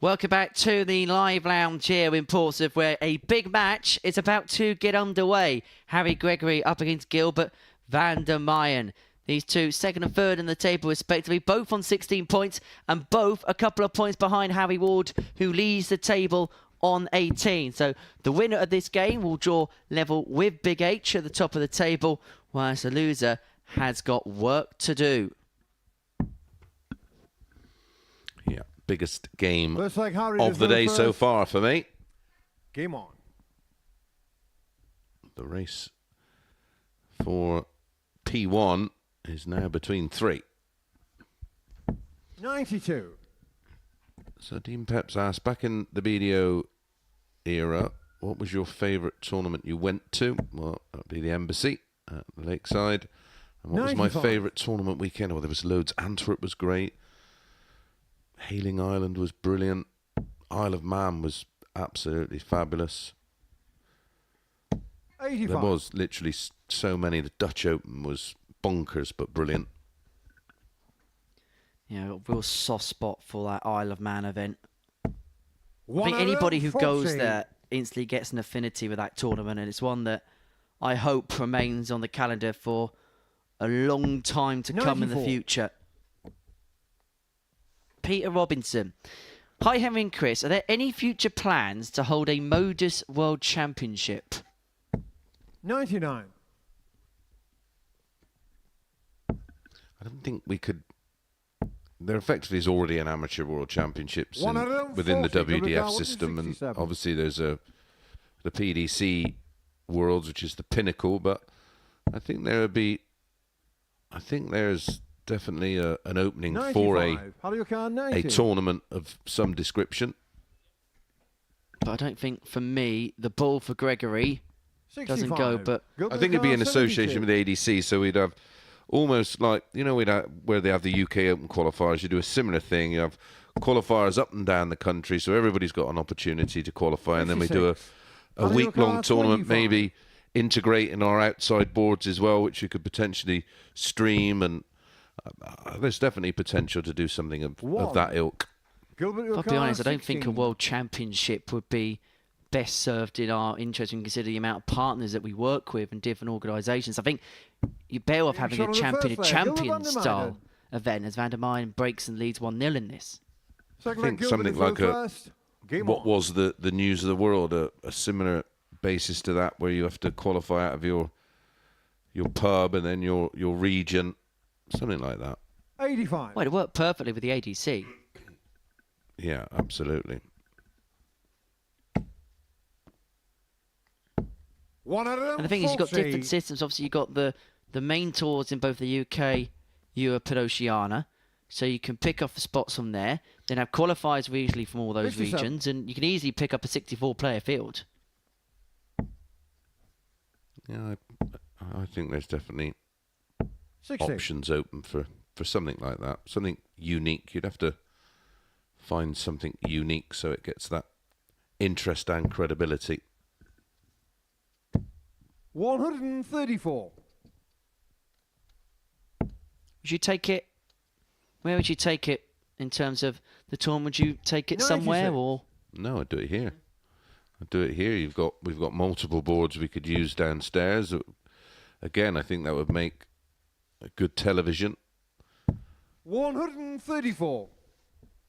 Welcome back to the live lounge here in Portsmouth, where a big match is about to get underway. Harry Gregory up against Gilbert VandeVyvere. These two, second and third in the table respectively, both on 16 points and both a couple of points behind Harry Ward, who leads the table on 18. So the winner of this game will draw level with Big H at the top of the table, whilst the loser has got work to do. Yeah, biggest game Looks like Harry of is the on day so first. far for me. Game on. The race for P1 is now between 3. 92. So Dean Peps asked, back in the BDO era, what was your favourite tournament you went to? Well, that would be the Embassy at the Lakeside. And what was my 95. favourite tournament weekend? Well, there was loads. Antwerp was great. Hailing Island was brilliant. Isle of Man was absolutely fabulous. 85. There was literally so many. The Dutch Open was bonkers but brilliant. a real soft spot for that Isle of Man event. I think anybody who goes there instantly gets an affinity with that tournament, and it's one that I hope remains on the calendar for a long time to come in the future. Peter Robinson. Hi, Henry and Chris. Are there any future plans to hold a Modus World Championship? 99. I don't think we could. There effectively is already an amateur world championships within the WDF system, and obviously there's the PDC Worlds, which is the pinnacle. But I think there's definitely an opening 95. for a tournament of some description. But I don't think, for me, the ball for Gregory 65. doesn't go. But I think it'd be in association with the ADC, so we'd have almost like, we'd have, where they have the UK Open qualifiers, you do a similar thing. You have qualifiers up and down the country, so everybody's got an opportunity to qualify, and then we do a week-long tournament, maybe integrating our outside boards as well, which you could potentially stream, and there's definitely potential to do something of that ilk. I'll be honest, I don't think a World Championship would be best served in our interest when you consider the amount of partners that we work with and different organisations. I think you're better off having a champion style event, as VandeVyvere breaks and leads 1-0 in this. I think something like what was the news of the world, a similar basis to that, where you have to qualify out of your pub and then your region, something like that. 85. Well, it worked perfectly with the ADC. Yeah, absolutely. And the thing is, you've got different systems. Obviously, you've got the main tours in both the UK, Europe, and Oceania. So you can pick off the spots from there. Then have qualifiers regionally from all those 57. regions. And you can easily pick up a 64-player field. Yeah, I think there's definitely 60. options open for something like that. Something unique. You'd have to find something unique so it gets that interest and credibility. 134. Would you take it? Where would you take it in terms of the tournament? Would you take it somewhere, or? No, I'd do it here. I'd do it here. We've got multiple boards we could use downstairs. Again, I think that would make a good television. 134.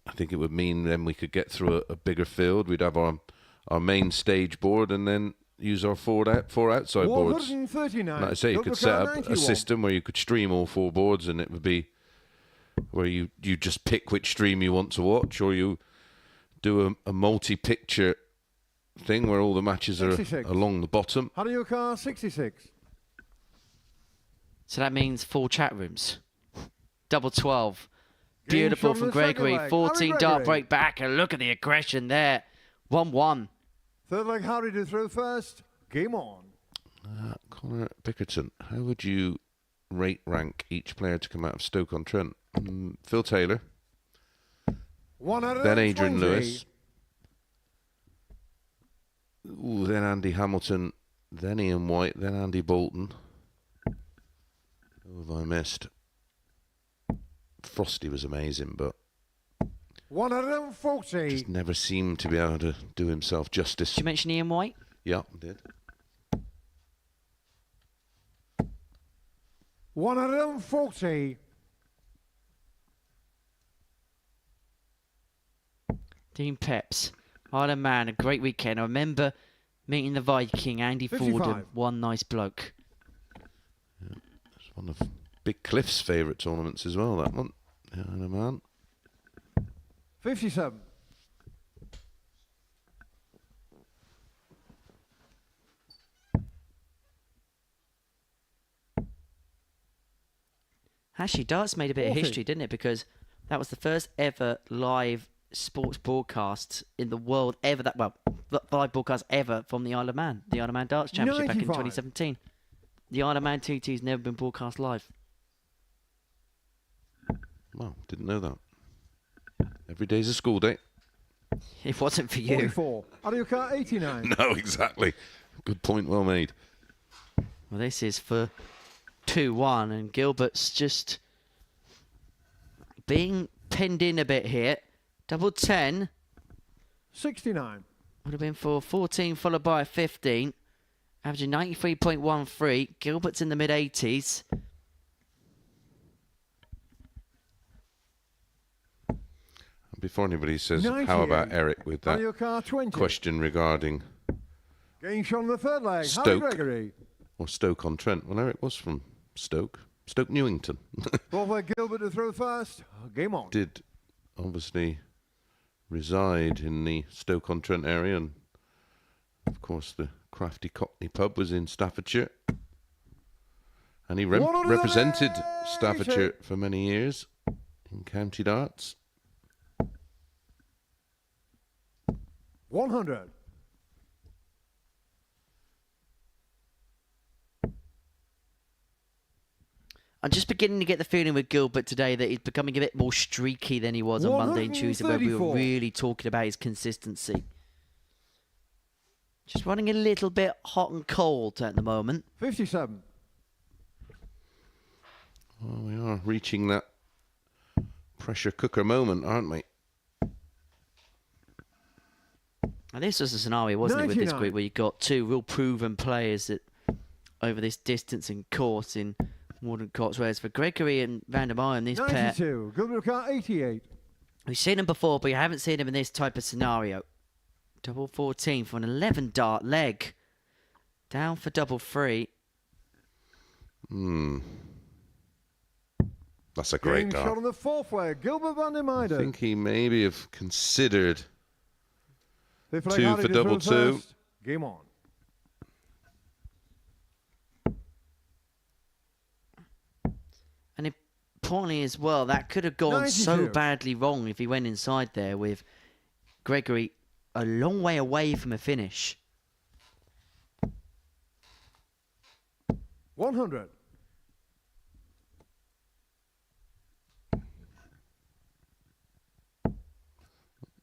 I think it would mean then we could get through a bigger field. We'd have our main stage board and then use our four outside boards. 139. Like I say, you could set up a system where you could stream all 4 boards, and it would be where you just pick which stream you want to watch, or you do a multi-picture thing where all the matches 66. are along the bottom. How do you car 66? So that means 4 chat rooms. Double 12. Beautiful from Gregory. 14 dart break back, and look at the aggression there. 1-1. Third leg, Harry to throw first. Game on. Connor Bickerton, how would you rank each player to come out of Stoke-on-Trent? Phil Taylor. Then Adrian Lewis. Then Andy Hamilton. Then Ian White. Then Andy Bolton. Who have I missed? Frosty was amazing, but 140. just never seemed to be able to do himself justice. Did you mention Ian White? Yeah, I did. 140. Dean Peps. Isle of Man, a great weekend. I remember meeting the Viking, Andy 55. Fordham. One nice bloke. It's one of Big Cliff's favourite tournaments as well, that one. Yeah, I know, man. 57. Actually, darts made a bit of 40. history, didn't it? Because that was the first ever live sports broadcast in the world ever. Live broadcast ever from the Isle of Man. The Isle of Man Darts Championship back in 95. 2017. The Isle of Man TT has never been broadcast live. Wow, didn't know that. Every day's a school day. It wasn't for you. 44. How do you car 89? No, exactly. Good point, well made. Well, this is for 2-1, and Gilbert's just being pinned in a bit here. Double 10 69. would have been for 14 followed by a 15. Averaging 93.13. Gilbert's in the mid-80s. Before anybody says, 98. how about Eric with On your that car, 20. question regarding Getting shot on the third leg. Harry Stoke. Gregory. or Stoke-on-Trent? Well, Eric was from Stoke Newington. Ball for Gilbert to throw first. Game on. Did obviously reside in the Stoke-on-Trent area, and of course the Crafty Cockney pub was in Staffordshire, and he represented Staffordshire for many years in county darts. 100. I'm just beginning to get the feeling with Gilbert today that he's becoming a bit more streaky than he was on Monday and Tuesday, where we were 134. really talking about his consistency. Just running a little bit hot and cold at the moment. 57. Well, we are reaching that pressure cooker moment, aren't we? And this was a scenario, wasn't it, with this 99. group where you got two real proven players that over this distance and course in Warden Cots. Whereas for Gregory and VandeVyvere, this pair, 92. Gilbert car, 88. we've seen them before, but you haven't seen them in this type of scenario. Double 14 for an 11 dart leg. Down for double 3. That's a great Getting shot dart. on the fourth leg. Gilbert I VandeVyvere. think he maybe have considered Fifth leg, 2 Hardy for to double throw 2. first. Game on. And importantly as well, that could have gone so 92. badly wrong if he went inside there with Gregory a long way away from a finish. 100.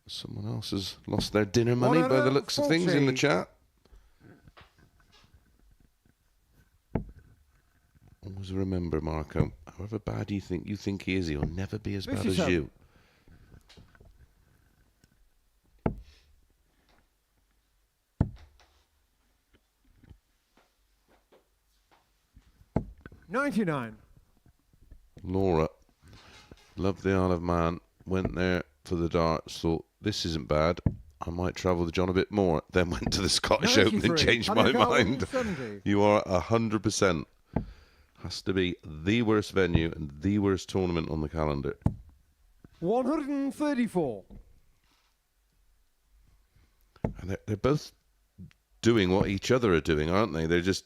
Someone else has lost their dinner money by the looks of things in the 140. chat. Always remember, Marco, however bad you think he is, he'll never be as bad as 57. you. $99. Laura, loved the Isle of Man, went there for the darts, thought, this isn't bad, I might travel the John a bit more, then went to the Scottish Open and 93. changed Hardy my car, mind. 170. You are 100%. Has to be the worst venue and the worst tournament on the calendar. 134. And they're both doing what each other are doing, aren't they? They're just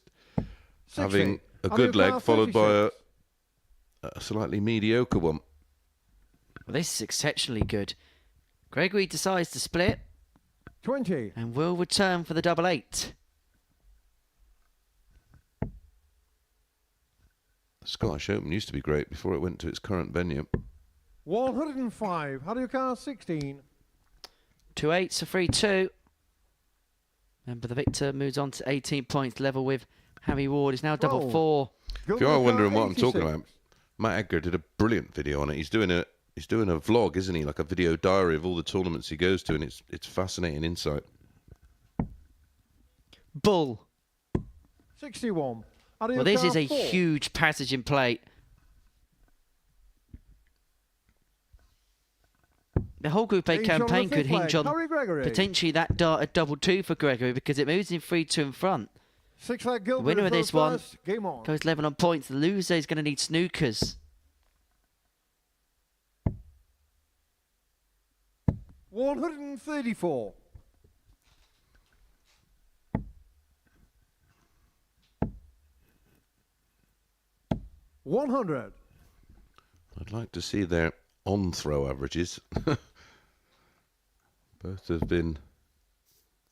60. having a Hardy good leg car, followed by 36. a slightly mediocre one. Well, this is exceptionally good. Gregory decides to split 20. and will return for the double 8. The Scottish Open used to be great before it went to its current venue. 105. Hardy car, 16. 2 8s, a 3-2. Remember, the victor moves on to 18 points, level with Harry Ward. Is now double 4. If you are wondering what I'm talking about, Matt Edgar did a brilliant video on it. He's doing a vlog, isn't he? Like a video diary of all the tournaments he goes to, and it's fascinating insight. Bull. 61. Well, this is a huge passage in play. The whole Group A Being shown on the campaign could fifth leg, hinge on Harry Gregory. potentially that dart at double 2 for Gregory because it moves in 3-2 in front. 6 leg Gilbert. winner of to this throw one first. Game on. Goes 11 on points. The loser is going to need snookers. 134. $100. I'd like to see their on-throw averages. Both have been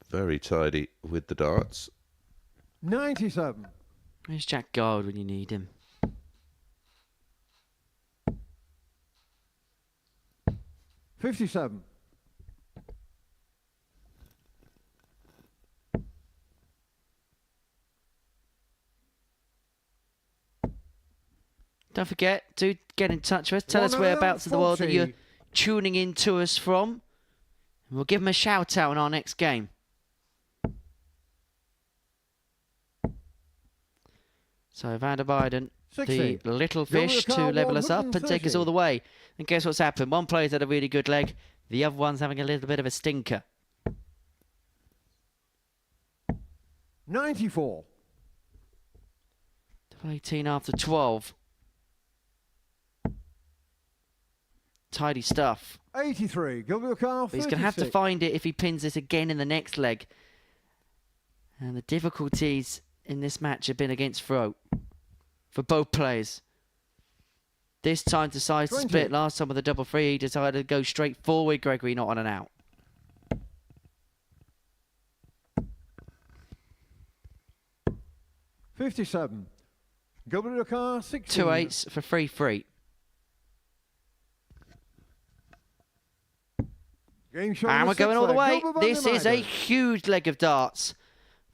very tidy with the darts. 97. There's Jack Guard when you need him. 57. don't forget, do get in touch with us. Tell us whereabouts in the world that you're tuning in to us from. And we'll give them a shout out in our next game. So VandeVyvere, the little fish to level us up and take us all the way. And guess what's happened? One player's had a really good leg. The other one's having a little bit of a stinker. 94. 18 after 12. Tidy stuff. 83. Gilbert Carr, But he's going to have to find it if he pins this again in the next leg. And the difficulties in this match have been against throw for both players. This time decides to split. Last time with the double free, he decided to go straight forward. Gregory not on and out. 57. Gilbert Carr, 16. 2 8s for 3-3. And we're going all the way. This is a huge leg of darts.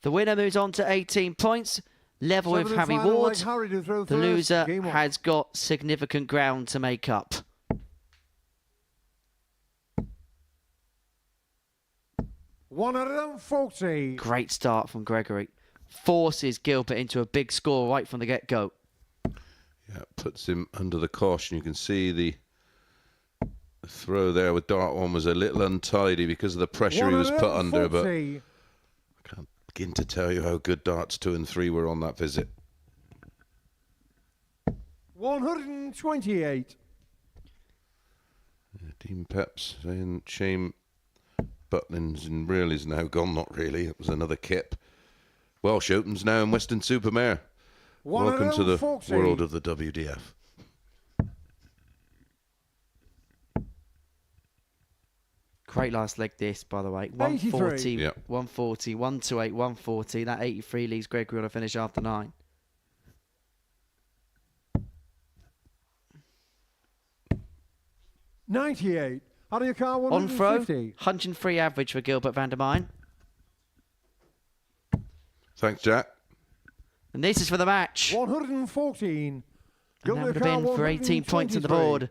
The winner moves on to 18 points. Level with Harry Ward. The loser has got significant ground to make up. $140. Great start from Gregory. Forces Gilbert into a big score right from the get-go. Yeah, puts him under the caution. You can see the throw there with dart one was a little untidy because of the pressure he was put under, but I can't begin to tell you how good darts 2 and 3 were on that visit. 128. Yeah, Dean Peps saying shame Butlin's and really is now gone. Not really. It was another kip. Welsh Opens now in Weston-super-Mare. Welcome to the world of the WDF. Great last leg this, by the way. 140, Yep. 140, 128, 140. That 83 leaves Gregory on a finish after 9. $98. Out of your car, On throw, 150. 103 average for Gilbert VandeVyvere. Thanks, Jack. And this is for the match. 114. And that would have been for 18 points on the board.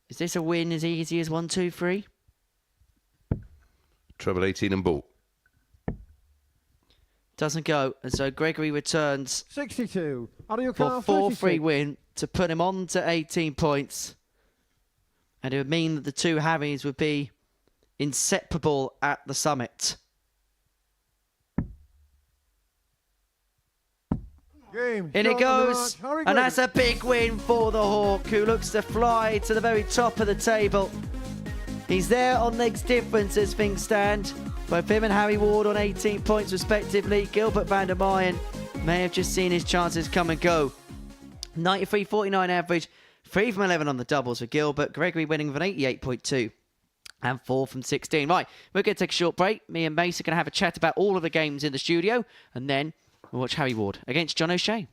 Is this a win as easy as 1, 2, 3? Treble 18 and ball. Doesn't go. And so Gregory returns 62. Out of your for car, a 4-3 36. win to put him on to 18 points. And it would mean that the two Harrys would be inseparable at the summit. Game. In it Shot on the goes. mark, Harry And that's Gregory. a big win for the Hawk, who looks to fly to the very top of the table. He's there on legs difference as things stand. Both him and Harry Ward on 18 points respectively. Gilbert VandeVyvere may have just seen his chances come and go. 93.49 average. 3 from 11 on the doubles for Gilbert. Gregory winning with an 88.2. And 4 from 16. Right, we're going to take a short break. Me and Mace are going to have a chat about all of the games in the studio. And then we'll watch Harry Ward against John O'Shea.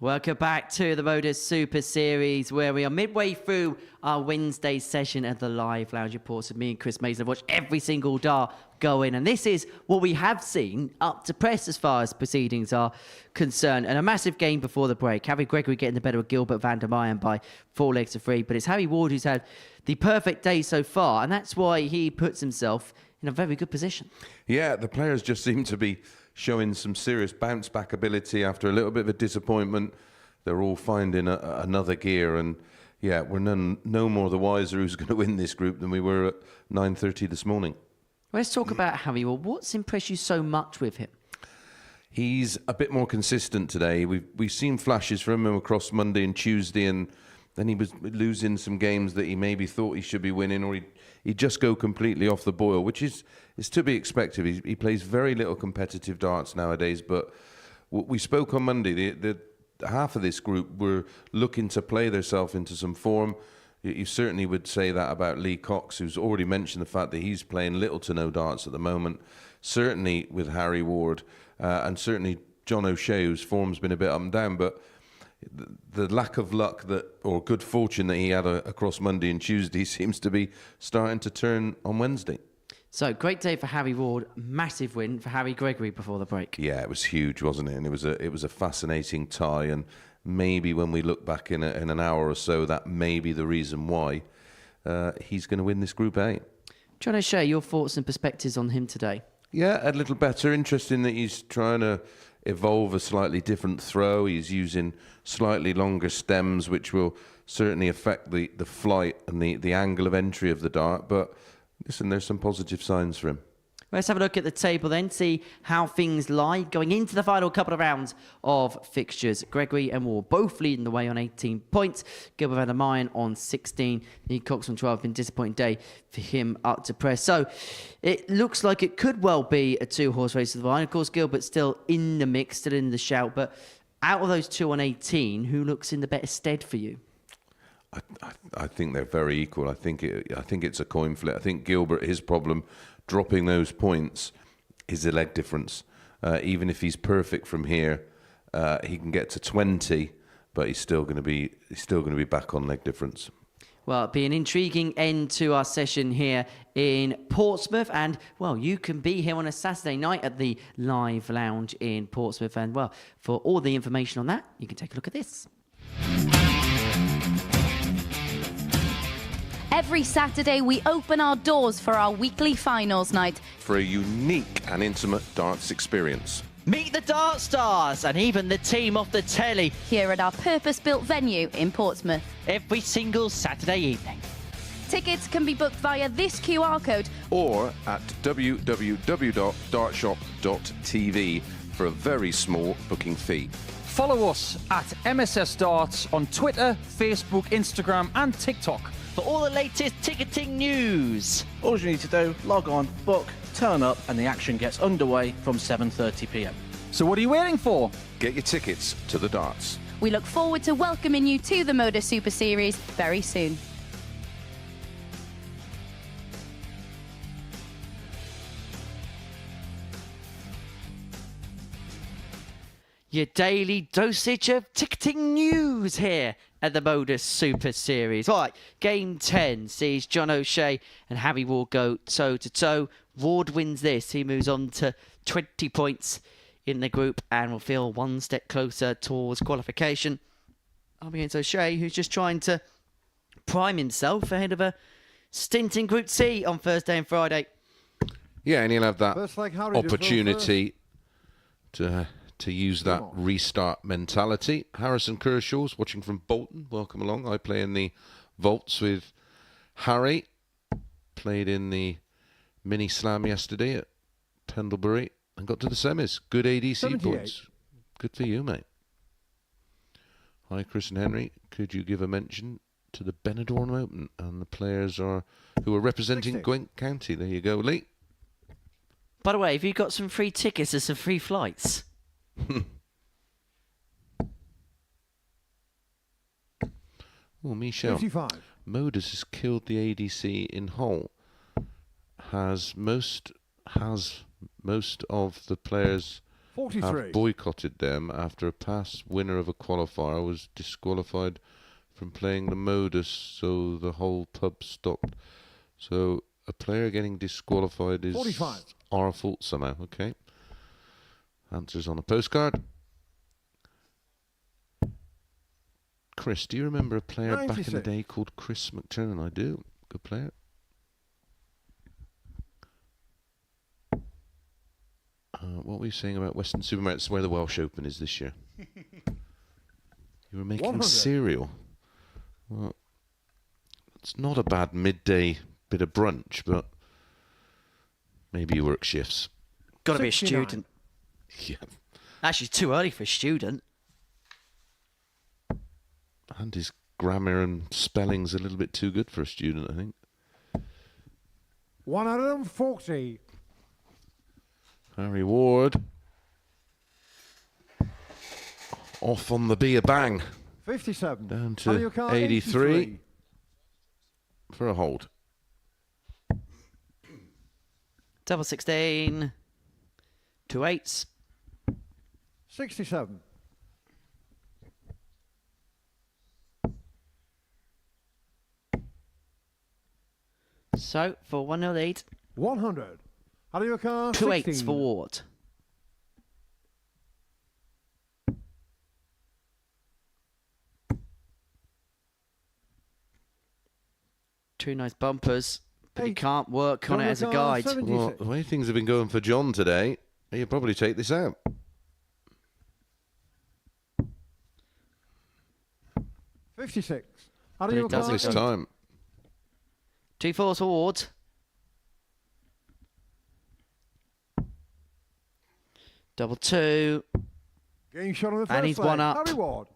Welcome back to the Modus Super Series, where we are midway through our Wednesday session at the Live Lounge Reports. Me and Chris Mason have watched every single dart go in, and this is what we have seen up to press as far as proceedings are concerned. And a massive game before the break. Harry Gregory getting the better of Gilbert VandeVyvere by 4 legs to 3, but it's Harry Ward who's had the perfect day so far, and that's why he puts himself in a very good position. Yeah, the players just seem to be showing some serious bounce-back ability after a little bit of a disappointment. They're all finding another gear, and yeah, we're no more the wiser who's going to win this group than we were at 9:30 this morning. Let's talk about Harry Ward. What's impressed you so much with him? He's a bit more consistent today. We've seen flashes from him across Monday and Tuesday, and then he was losing some games that he maybe thought he should be winning, or he'd just go completely off the boil, which is to be expected. He plays very little competitive darts nowadays, but we spoke on Monday. The half of this group were looking to play themselves into some form. You certainly would say that about Lee Cox, who's already mentioned the fact that he's playing little to no darts at the moment. Certainly with Harry Ward, and certainly John O'Shea, whose form's been a bit up and down, but the lack of luck or good fortune that he had across Monday and Tuesday seems to be starting to turn on Wednesday. So, great day for Harry Ward, massive win for Harry Gregory before the break. Yeah, it was huge, wasn't it? And it was a fascinating tie, and maybe when we look back in an hour or so, that may be the reason why he's going to win this Group A. John O'Shea, your thoughts and perspectives on him today? Yeah, a little better. Interesting that he's trying to evolve a slightly different throw. He's using slightly longer stems, which will certainly affect the flight and the angle of entry of the dart. But listen, there's some positive signs for him. Let's have a look at the table then, see how things lie going into the final couple of rounds of fixtures. Gregory and Ward both leading the way on 18 points. Gilbert VandeVyvere on 16. Lee Cox on 12. Been a disappointing day for him up to press. So it looks like it could well be a 2-horse race to the line. Of course, Gilbert's still in the mix, still in the shout. But out of those two on 18, who looks in the better stead for you? I think they're very equal. I think it's a coin flip. I think Gilbert, his problem dropping those points is the leg difference. Even if he's perfect from here, he can get to 20, but he's still going to be back on leg difference. Well, it'll be an intriguing end to our session here in Portsmouth. And, well, you can be here on a Saturday night at the Live Lounge in Portsmouth. And, well, for all the information on that, you can take a look at this. Every Saturday, we open our doors for our weekly finals night. For a unique and intimate darts experience. Meet the Dart Stars and even the team off the telly Here at our purpose-built venue in Portsmouth. every single Saturday evening. Tickets can be booked via this QR code Or at www.dartshop.tv for a very small booking fee. Follow us at MSS Darts on Twitter, Facebook, Instagram and TikTok. For all the latest ticketing news. All you need to do, log on, book, turn up, and the action gets underway from 7:30 p.m. So what are you waiting for? Get your tickets to the darts. We look forward to welcoming you to the Modus Super Series very soon. Your daily dosage of ticketing news here at the Modus Super Series. All right, Game 10 sees John O'Shea and Harry Ward go toe-to-toe. Ward wins this. He moves on to 20 points in the group and will feel one step closer towards qualification. Up against O'Shea, who's just trying to prime himself ahead of a stint in Group C on Thursday and Friday. Yeah, and he'll have that First leg, Harry, just opportunity to use that restart mentality. Harrison Kershaw's watching from Bolton. Welcome along. I play in the vaults with Harry. Played in the mini slam yesterday at Pendlebury and got to the semis. Good ADC 78. points. Good for you, mate. Hi, Chris and Henry. Could you give a mention to the Benidorm Open and the players who are representing 60. Gwent County? There you go, Lee. By the way, have you got some free tickets or some free flights? Oh, Michelle. 55. Modus has killed the ADC in Hull. Has most of the players 43. have boycotted them after a past winner of a qualifier was disqualified from playing the Modus, so the whole pub stopped. So a player getting disqualified is 45. our fault somehow. Okay. Answers on a postcard. Chris, do you remember a player back in the 96. day called Chris McTurnan? I do. Good player. What were you saying about Western Supermarkets, where the Welsh Open is this year? You were making 100. cereal. Well, it's not a bad midday bit of brunch, but maybe you work shifts. Got to be a 69. student. Yeah. Actually, it's too early for a student. And his grammar and spelling's a little bit too good for a student, I think. 140. Harry Ward. Off on the beer bang. 57. Down How do to you call 83 for a hold. Double 16. 2 8s. 67. So, for 1-0 lead, 100. How do you call 2 8s 16? for Ward. Two nice bumpers, but he Eight. can't work on it as a John guide. McCall, Well, 76. the way things have been going for John today, he'll probably take this out. 56. How But do you it doesn't call This go. time. 2 4s for Ward. Double 2. Game shot on the first And he's leg. one up. Harry Ward.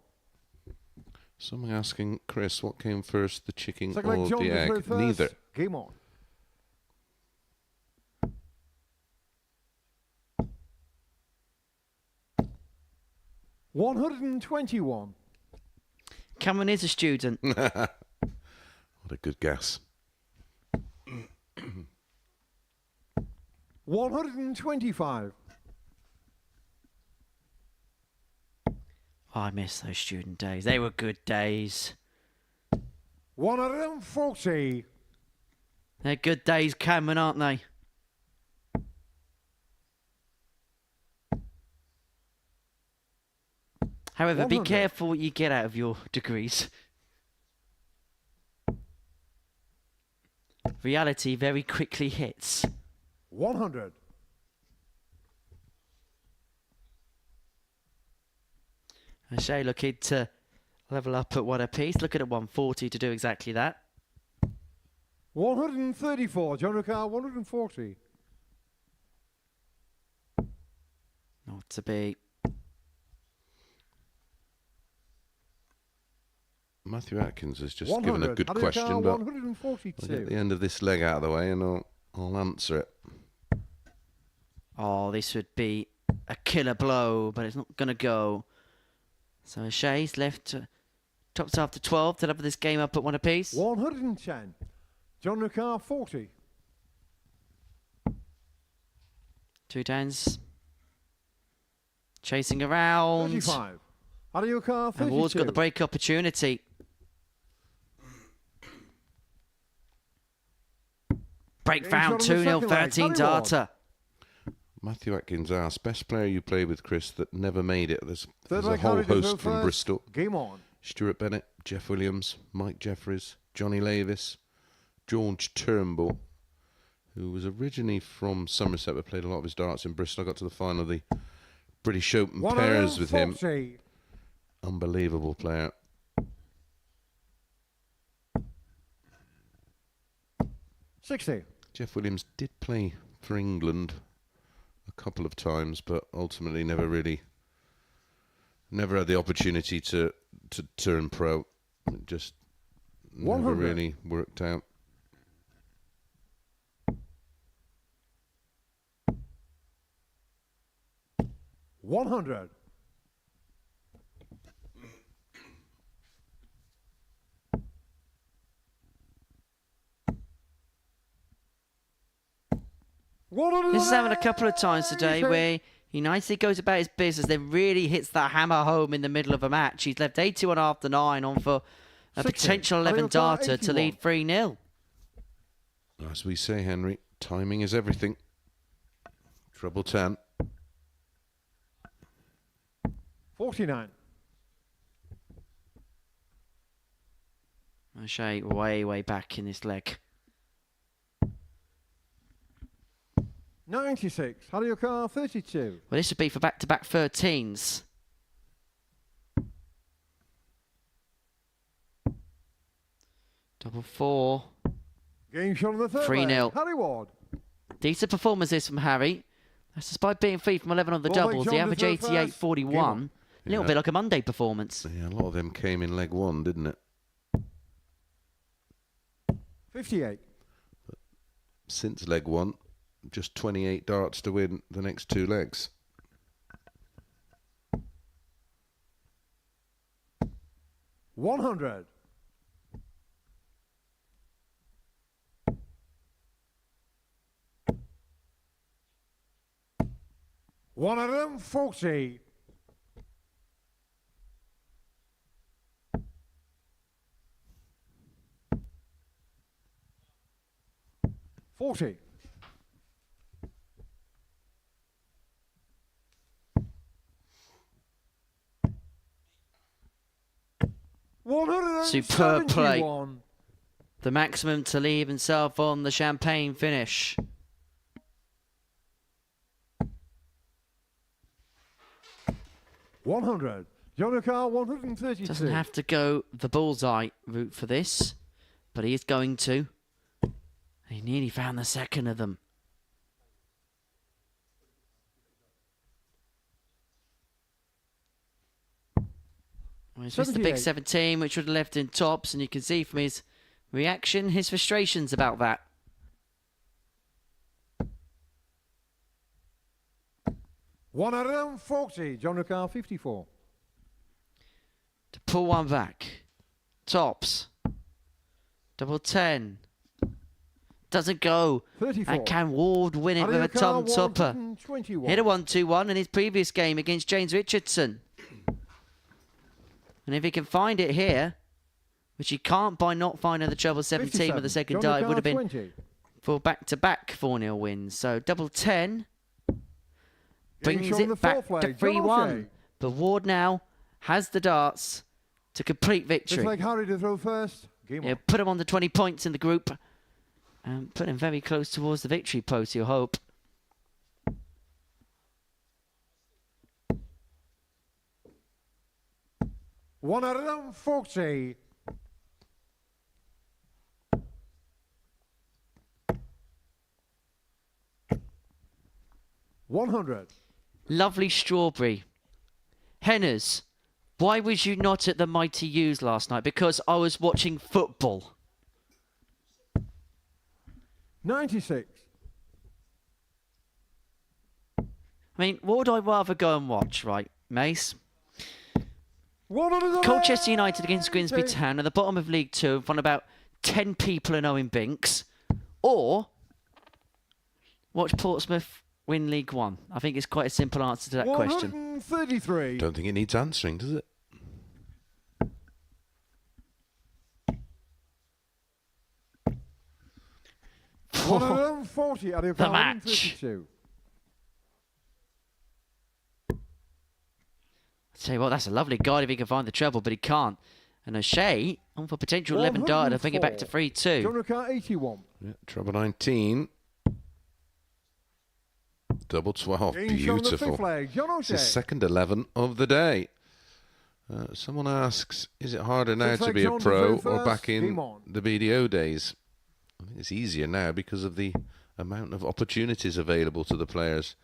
Someone asking Chris, what came first, the chicken Second or leg, John the was egg? first. Neither. Game on. $121. Cameron is a student. What a good guess. 125. Oh, I miss those student days. They were good days. 140. They're good days, Cameron, aren't they? However, be 100. careful what you get out of your degrees. Reality very quickly hits. 100. O'Shea looking to level up at 1 apiece. Looking at 140 to do exactly that. 134. John Ricard, 140. Not to be. Matthew Atkins has just 100. given a good How do you question, call but 142. I'll get the end of this leg out of the way and I'll answer it. Oh, this would be a killer blow, but it's not going to go. So O'Shea's left tops after 12 to level this game up at 1 apiece. 110. John Ricard, 40. 2 tens. Chasing around. 35. How do you call 32? And Ward's got the break opportunity. Break Game found, shot on the 2-0, second leg. 13 Harry Ward. data. Matthew Atkins asked, best player you played with, Chris, that never made it? There's Third a leg, whole Harry Duvall host from first. Bristol. Game on. Stuart Bennett, Jeff Williams, Mike Jeffries, Johnny Lavis, George Turnbull, who was originally from Somerset but played a lot of his darts in Bristol. I got to the final of the British Open pairs with him. 140. Unbelievable player. 60. Jeff Williams did play for England a couple of times, but ultimately never had the opportunity to turn pro. It just never 100. really worked out. $100. This has happened a couple of times today where He nicely goes about his business, then really hits that hammer home in the middle of a match. He's left 81 after 9 on for a 60. potential 11 darter to lead 3-0. As we say, Henry, timing is everything. Treble 10. 49. O'Shea way back in this leg. 96. How do you car? 32. Well, this would be for back-to-back 13s. Double 4. Game shot on the third 3-0. leg. Harry Ward. Decent performances from Harry. That's despite being 3 from 11 on the Well, doubles. John The average deserved first. 88.41. A little Yeah. bit like a Monday performance. Yeah, a lot of them came in leg 1, didn't it? 58. Since leg 1, just 28 darts to win the next 2 legs. $100. $140. $40. Superb play. $171. The maximum to leave himself on the champagne finish. $100. John O'Carr, 132. Doesn't have to go the bullseye route for this, but he is going to. He nearly found the second of them. Well, he's missed the big 78. 17, which would have left in tops, and you can see from his reaction his frustrations about that. $140. John O'Carr, 54. To pull one back. Tops. Double 10. Doesn't go. 34. And can Ward win it with a Tom Topper? Hit a 1-2-1 in his previous game against James Richardson. And if he can find it here, which he can't by not finding the treble 17 with the second die, it would have been 20. for back-to-back 4-0 wins. So double 10 brings shot on the it back fourth to leg, John 3-1. O'Shea. But Ward now has the darts to complete This victory. leg Harry to throw first. Game He'll on. put him on the 20 points in the group and put him very close towards the victory post, you hope. $140. $100. Lovely strawberry. Henners, why was you not at the Mighty U's last night? Because I was watching football. 96. I mean, what would I rather go and watch, right, Mace? Colchester United against Grimsby Town at the bottom of League 2 in front of about 10 people in Owen Binks. Or watch Portsmouth win League 1. I think it's quite a simple answer to that question. 133. Don't think it needs answering, does it? $140. Out of The your match. 132. Tell you what, that's a lovely guide if he can find the treble, but he can't. And O'Shea on for potential 11 dart to bring it back to 3-2. John O'Carr, 81. Yeah, treble 19. Double 12. Game shot on the Beautiful. fifth leg. John It's O'Shea. his second 11 of the day. Someone asks, is it harder now Six to be legs a on to pro throw or first. back in Game on. the BDO days? I think it's easier now because of the amount of opportunities available to the players.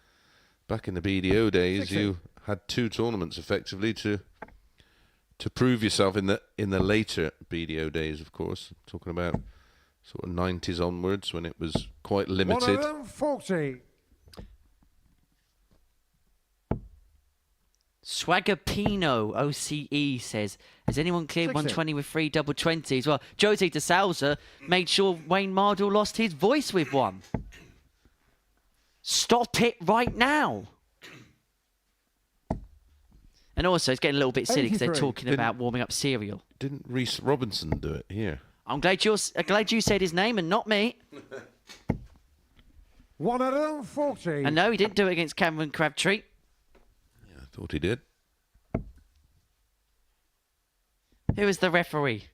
Back in the BDO days, 60. you had 2 tournaments effectively to prove yourself in the later BDO days, of course. Talking about sort of 90s onwards when it was quite limited. 140. Swaggerpino OCE says, has anyone cleared 60. 120 with 3 double 20s? Well, Josie de Souza made sure Wayne Mardle lost his voice with one. Stop it right now. And also, it's getting a little bit silly because they're 83. talking about warming up cereal. Didn't Reece Robinson do it here? I'm glad you said his name and not me. 140. And no, he didn't do it against Cameron Crabtree. Yeah, I thought he did. Who was the referee?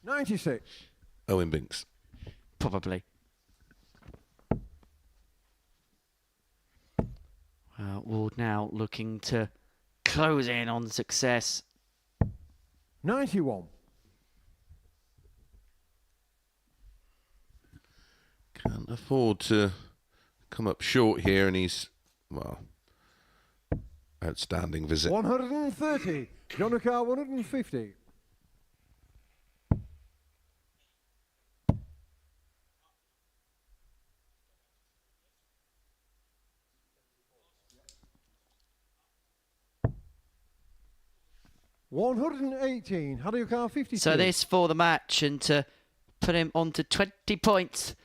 96. Owen Binks. Probably. Ward now looking to close in on success. 91. Can't afford to come up short here, and he's, well, outstanding visit. 130. Jonica 150. $118. How do you count 52? So this for the match and to put him on to 20 points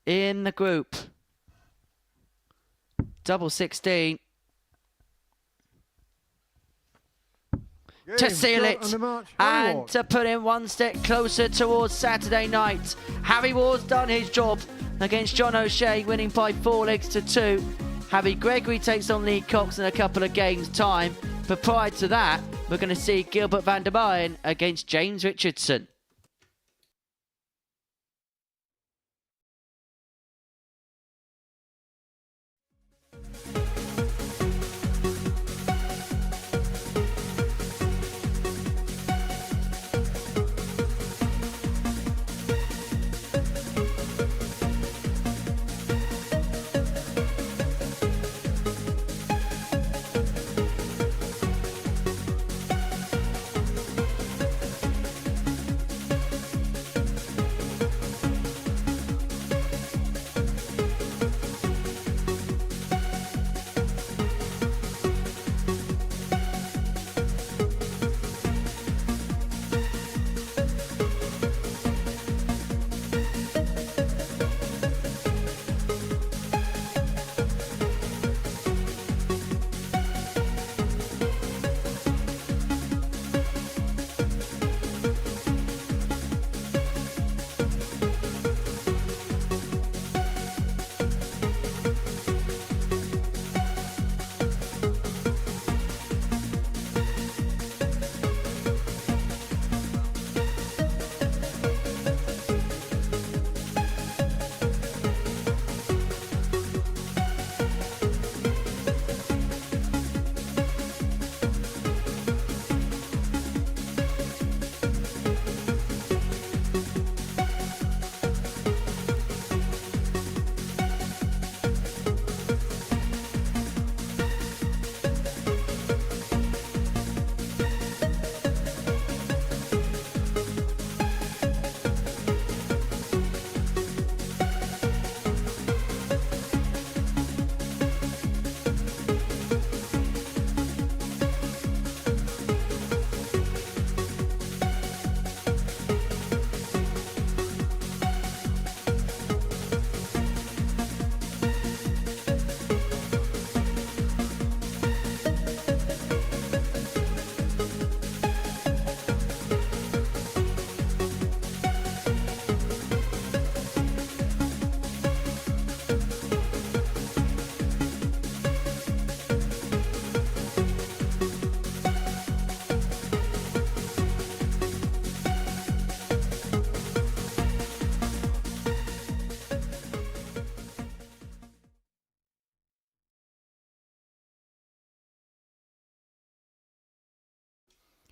in the group. Double 16. To seal it and to put him one step closer towards Saturday night. Harry Ward's done his job against John O'Shea, winning by 4 legs to 2. Harry Gregory takes on Lee Cox in a couple of games' time. But prior to that, we're going to see Gilbert VandeVyvere against James Richardson.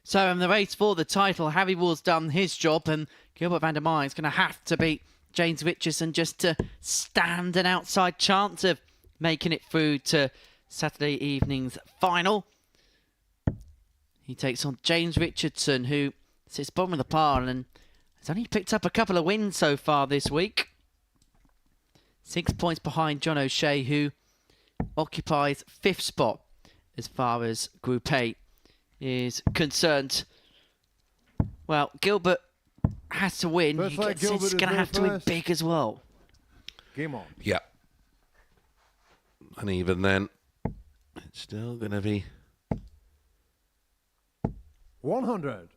So in the race for the title, Harry Ward's done his job and Gilbert VandeVyvere is going to have to beat James Richardson just to stand an outside chance of making it through to Saturday evening's final. He takes on James Richardson, who sits bottom of the pile and has only picked up a couple of wins so far this week. 6 points behind John O'Shea, who occupies 5th spot as far as Group A is concerned. Well, Gilbert has to win. He's going to have to win big as well. Game on. Yeah. And even then, it's still going to be 100.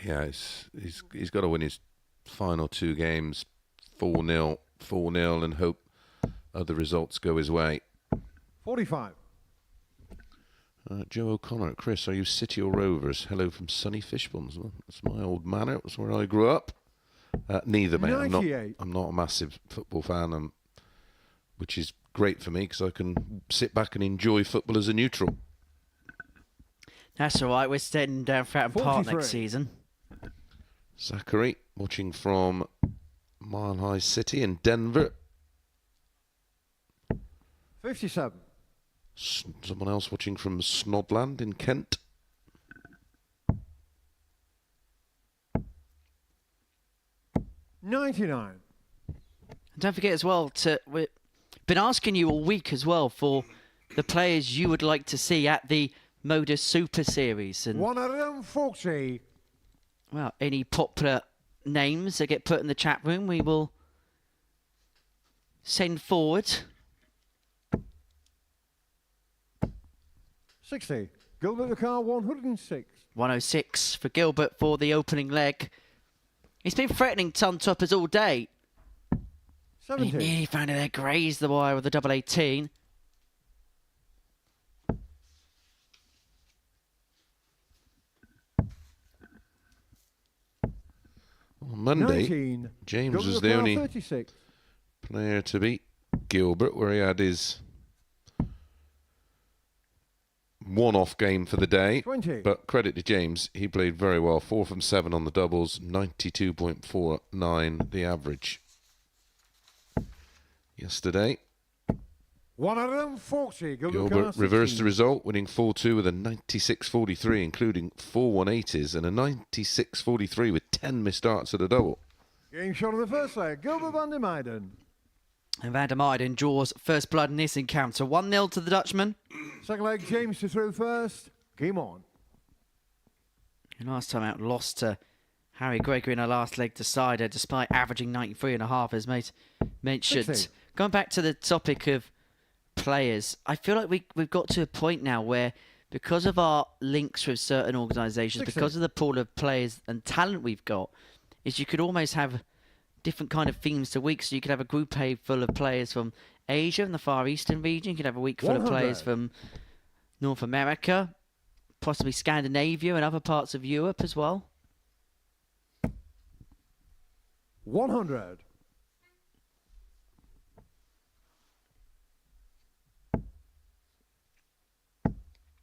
Yeah, he's got to win his final 2 games 4-0, 4-0, and hope other results go his way. 45. Joe O'Connor, Chris, are you City or Rovers? Hello from sunny Fishbones. Well, that's my old manor. That's where I grew up. Neither, mate. 98. I'm not a massive football fan, which is great for me because I can sit back and enjoy football as a neutral. That's all right. We're staying down Fratton Park 43. next season. Zachary, watching from Mile High City in Denver. 57. Someone else watching from Snodland in Kent. 99. And don't forget as well, we've been asking you all week as well for the players you would like to see at the Modus Super Series. And 140. well, any popular names that get put in the chat room, we will send forward. 60. Gilbert the car, 106. 106 for Gilbert for the opening leg. He's been threatening ton toppers all day. He 70. nearly found it there, grazed the wire with the double 18. On Monday, 19. James Gilbert was the the car, only 36. player to beat Gilbert, where he had his one-off game for the day. 20. But credit to James, he played very well. 4 from 7 on the doubles, 92.49 the average. Yesterday, 140. Gilbert, Gilbert car, reversed 16. the result, winning 4-2 with a 96.43, including 4 180s and a 96.43 with 10 missed darts at a double. Game shot of the first leg. Gilbert VandeVyvere. And VandeVyvere draws first blood in this encounter. 1-0 to the Dutchman. Second leg, James to throw first. Game on. And last time out, lost to Harry Gregory in our last leg decider, despite averaging 93.5, as mate mentioned. 60. Going back to the topic of players, I feel like we've got to a point now where, because of our links with certain organisations, 60. because of the pool of players and talent we've got, is you could almost have different kind of themes to weeks. So you could have a group A full of players from Asia and the Far Eastern region. You could have a week full 100. of players from North America, possibly Scandinavia and other parts of Europe as well. 100.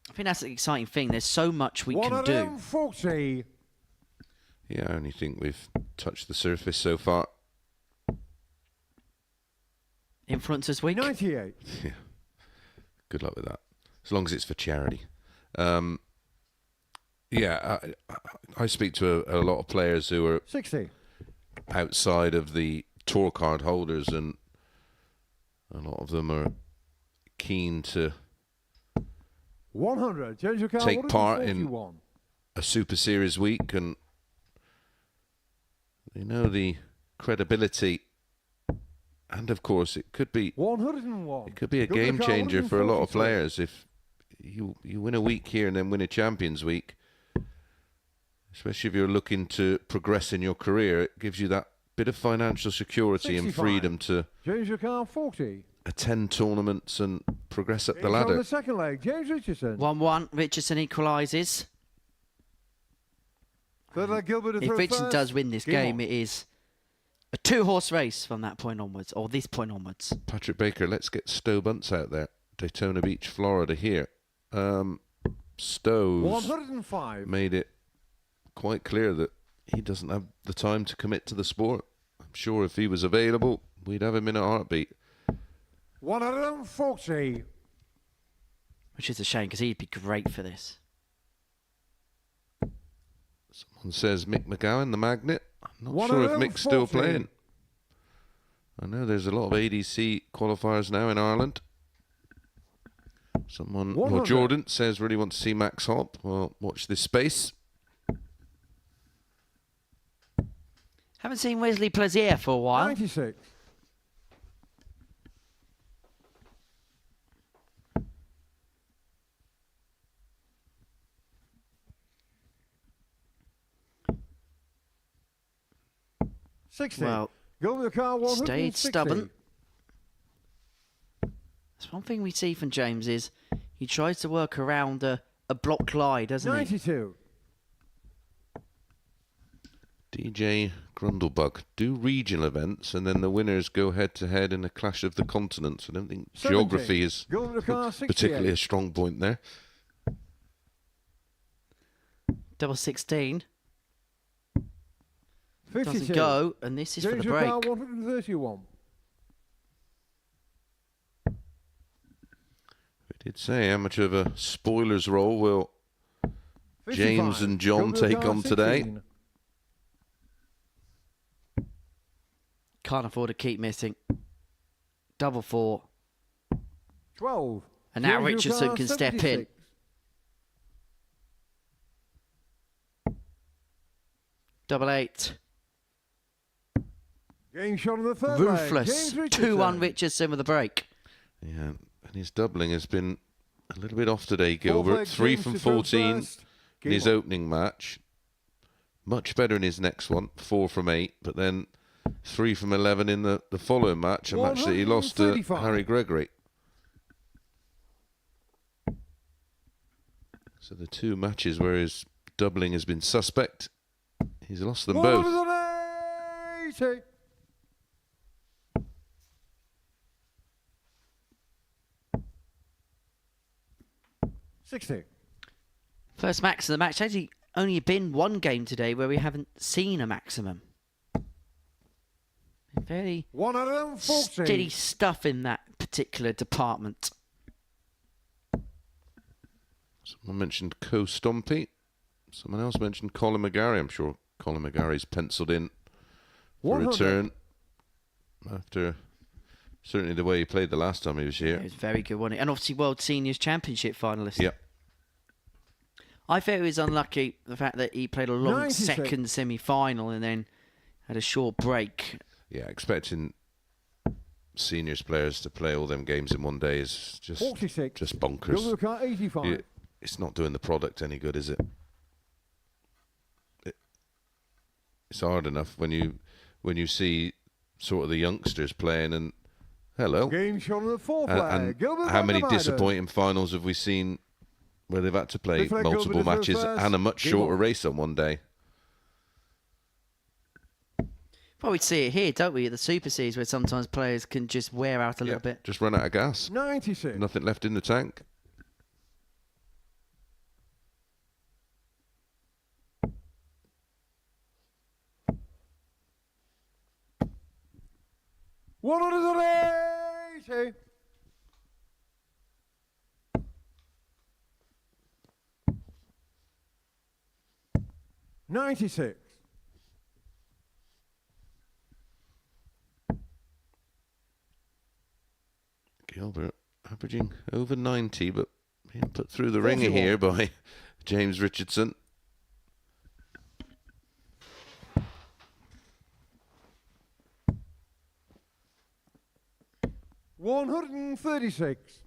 I think that's the exciting thing. There's so much we can do. 140. Yeah, I only think we've touched the surface so far. Influencers Week. 98. Yeah. Good luck with that. As long as it's for charity. Yeah, I speak to a lot of players who are 60. outside of the tour card holders, and a lot of them are keen to 100. James your car, take part in 141. a Super Series week, and they know the credibility, and of course it could be 101. a Gilbert game car, changer for a lot of 143. players if you win a week here and then win a Champions Week, especially if you're looking to progress in your career. It gives you that bit of financial security and 65. freedom to James your car, 40. attend tournaments and progress up the Game shot of ladder. the second leg, James Richardson. 1-1. Richardson equalises. Third leg, Gilbert to If throw Richardson first. does win this game, on. it is a 2-horse race from that point onwards, or this point onwards. Patrick Baker, let's get Stowe Bunce out there. Daytona Beach, Florida here. Stowe's 105. made it quite clear that he doesn't have the time to commit to the sport. I'm sure if he was available, we'd have him in a heartbeat. 140. Which is a shame, because he'd be great for this. Someone says Mick McGowan, the magnet. I'm not sure if Mick's still 140. playing. I know there's a lot of ADC qualifiers now in Ireland. Someone, well, 100. Jordan says really want to see Max Hopp. Well, watch this space. Haven't seen Wesley Plazier for a while. 96. 60. Well, Go with the car 160. stayed stubborn. That's one thing we see from James is he tries to work around a block lie, doesn't 92. DJ Grundlebug do regional events, and then the winners go head-to-head in a clash of the continents. I don't think 70. geography is Go with the car 68. particularly a strong point there. he? Double 16. 52. Doesn't go, and this is for James the with break. car 131. We did say how much of a spoilers role will 55. James and John Go with the take car on today. 16. Can't afford to keep missing. Double 4. 12. And now James with Richardson car can step in. 76. Double 8. Game shot on the third leg. Ruthless. James 2-1 Richardson with a break. Yeah, and his doubling has been a little bit off today, Fourth Gilbert. leg, 3 James from to throw 14 first. in Game his on. opening match. Much better in his next one, 4 from 8, but then 3 from 11 in the following match, a match that he lost to 135. Harry Gregory. So the 2 matches where his doubling has been suspect, he's lost them both. 180. First max of the match. Actually, only been one game today where we haven't seen a maximum. Very 140. steady stuff in that particular department. Someone mentioned Co-Stompy. Someone else mentioned Colin McGarry. I'm sure Colin McGarry's penciled in for 100. return after certainly the way he played the last time he was It here. was very good, wasn't it? And obviously World Seniors Championship finalist. Yep. I felt it was unlucky the fact that he played a long 96. second semi-final and then had a short break. Yeah, expecting seniors players to play all them games in one day is just 46. bonkers. Go with the car 85. Yeah, it's not doing the product any good, is it? It's hard enough when you see sort of the youngsters playing and hello. Game shot on the fourth leg. And Go with how many VandeVyvere. disappointing finals have we seen where they've had to play Left leg over multiple to the matches first. and a much Game shorter on. race on one day? Well, we see it here, don't we, at the Super Series, where sometimes players can just wear out a little Yeah, bit. just run out of gas. 96. Nothing left in the tank. One hundred 80. $96. Gilbert averaging over 90, but being put through the ringer 41. here by James Richardson. $136.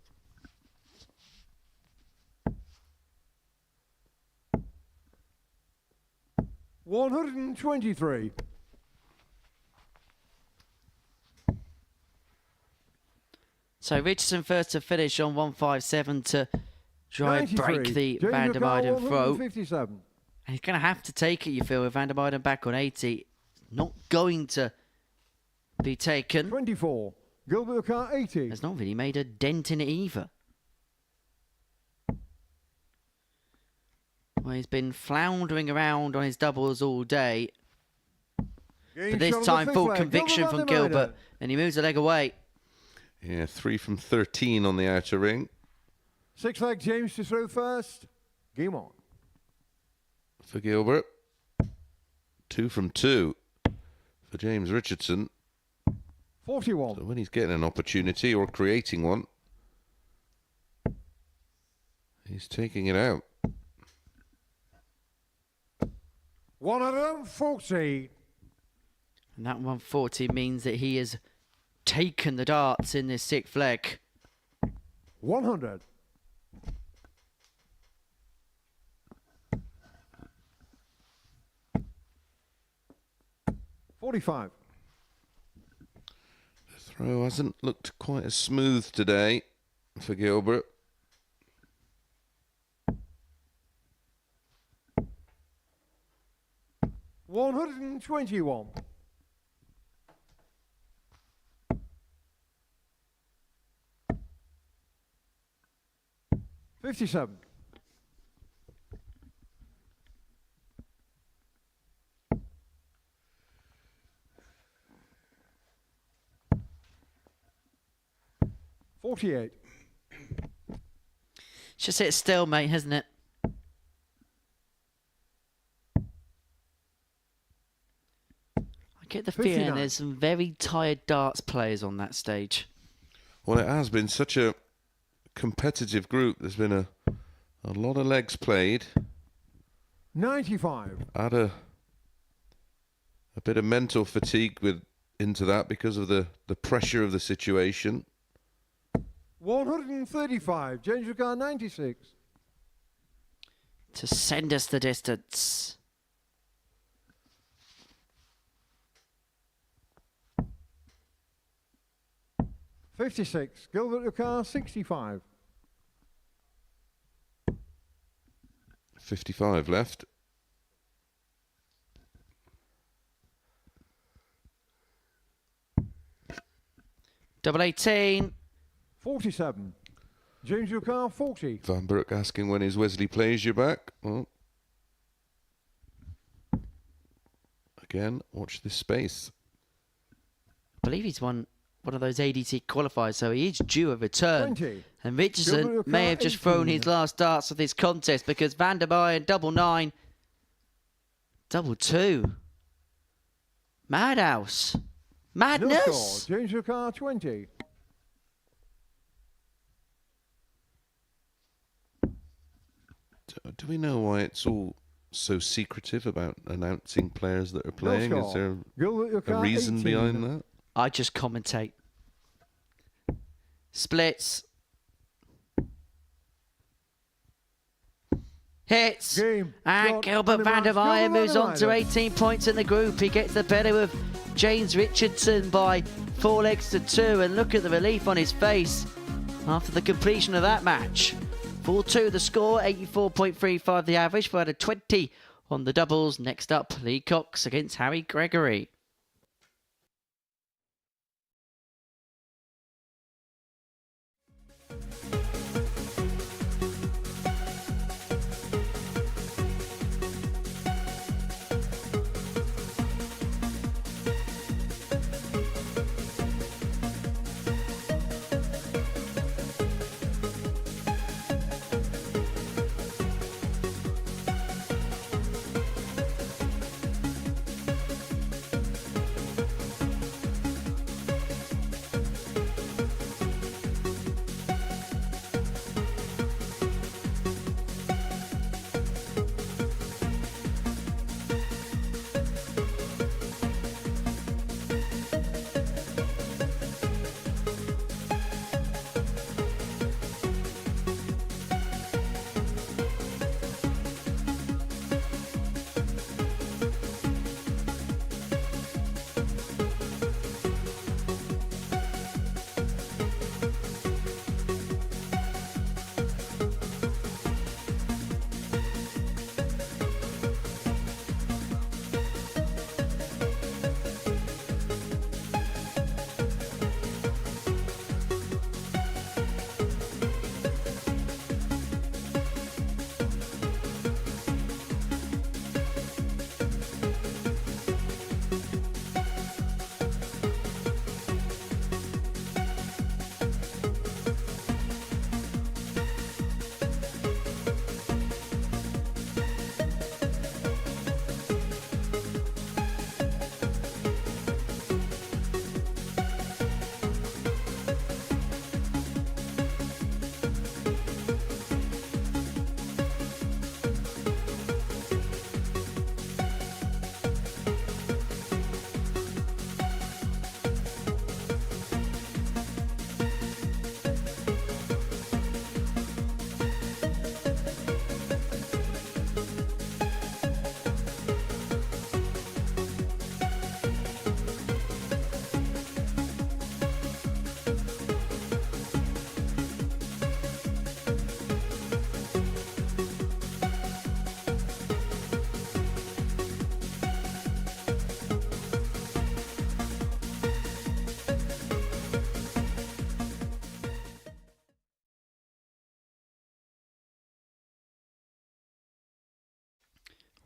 $123. So Richardson first to finish on 157 to try and break the James Van der Meiden McCall, throw. 157. And he's going to have to take it, you feel, with Van der Meiden back on 80. Not going to be taken. 24. Gilbert car 80. Has not really made a dent in it either. Well, he's been floundering around on his doubles all day. Game But this shot on the time, fifth full leg. conviction Gilbert from Van der Meiden. Gilbert. And he moves the leg away. Yeah, 3 from 13 on the outer ring. Six leg James to throw first. Game on. For Gilbert. 2 from 2 for James Richardson. 41. So when he's getting an opportunity or creating one, he's taking it out. 140. And that 140 means that he has taken the darts in this sixth leg. 100. 45. The throw hasn't looked quite as smooth today for Gilbert. $121. $57. $48. It's just hit a stalemate, hasn't it? I get the feeling 59. there's some very tired darts players on that stage. Well, it has been such a competitive group. There's been a lot of legs played. 95. Add a bit of mental fatigue into that because of the pressure of the situation. 135. Change your car, 96. To send us the distance. $56. Gilbert your car, 65. 55 left. Double 18. 47. James your car, 40. Van Broek asking when his Wesley plays you back. Well, again, watch this space. I believe he's won one of those ADT qualifiers, so he is due a return. 20. And Richardson may have just thrown his last darts of this contest because VandeVyvere, double 9, double 2. Madhouse. No Madness. score. James your car, 20. Do we know why it's all so secretive about announcing players that are playing? No Is there Gilbert your a car, reason 18. behind that? I just commentate. Splits. Hits. Game. And Shot. Gilbert Vandemark. VandeVyvere Gilbert moves on to VandeVyvere. 18 points in the group. He gets the better of James Richardson by 4 legs to 2. And look at the relief on his face after the completion of that match. 4-2 the score, 84.35 the average for out of 20 on the doubles. Next up, Lee Cox against Harry Gregory.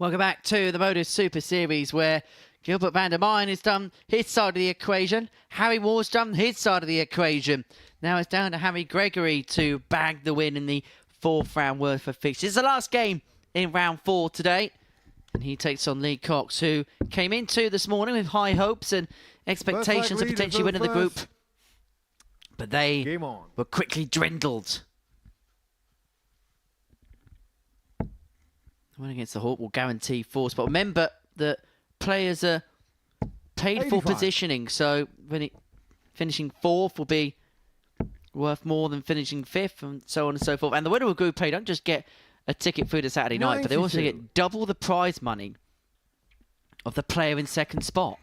Welcome back to the Modus Super Series, where Gilbert van der Meyen has done his side of the equation. Harry Ward's done his side of the equation. Now it's down to Harry Gregory to bag the win in the 4th round worth of fixtures. It's the last game in round 4 today. And he takes on Lee Cox, who came into this morning with high hopes and expectations of potentially winning the group. But they were quickly dwindled. The win against the Hawk will guarantee 4 spots. Remember that players are paid for positioning, so finishing 4th will be worth more than finishing 5th, and so on and so forth. And the winner of Group A don't just get a ticket through to Saturday night, but they also get double the prize money of the player in 2nd spot.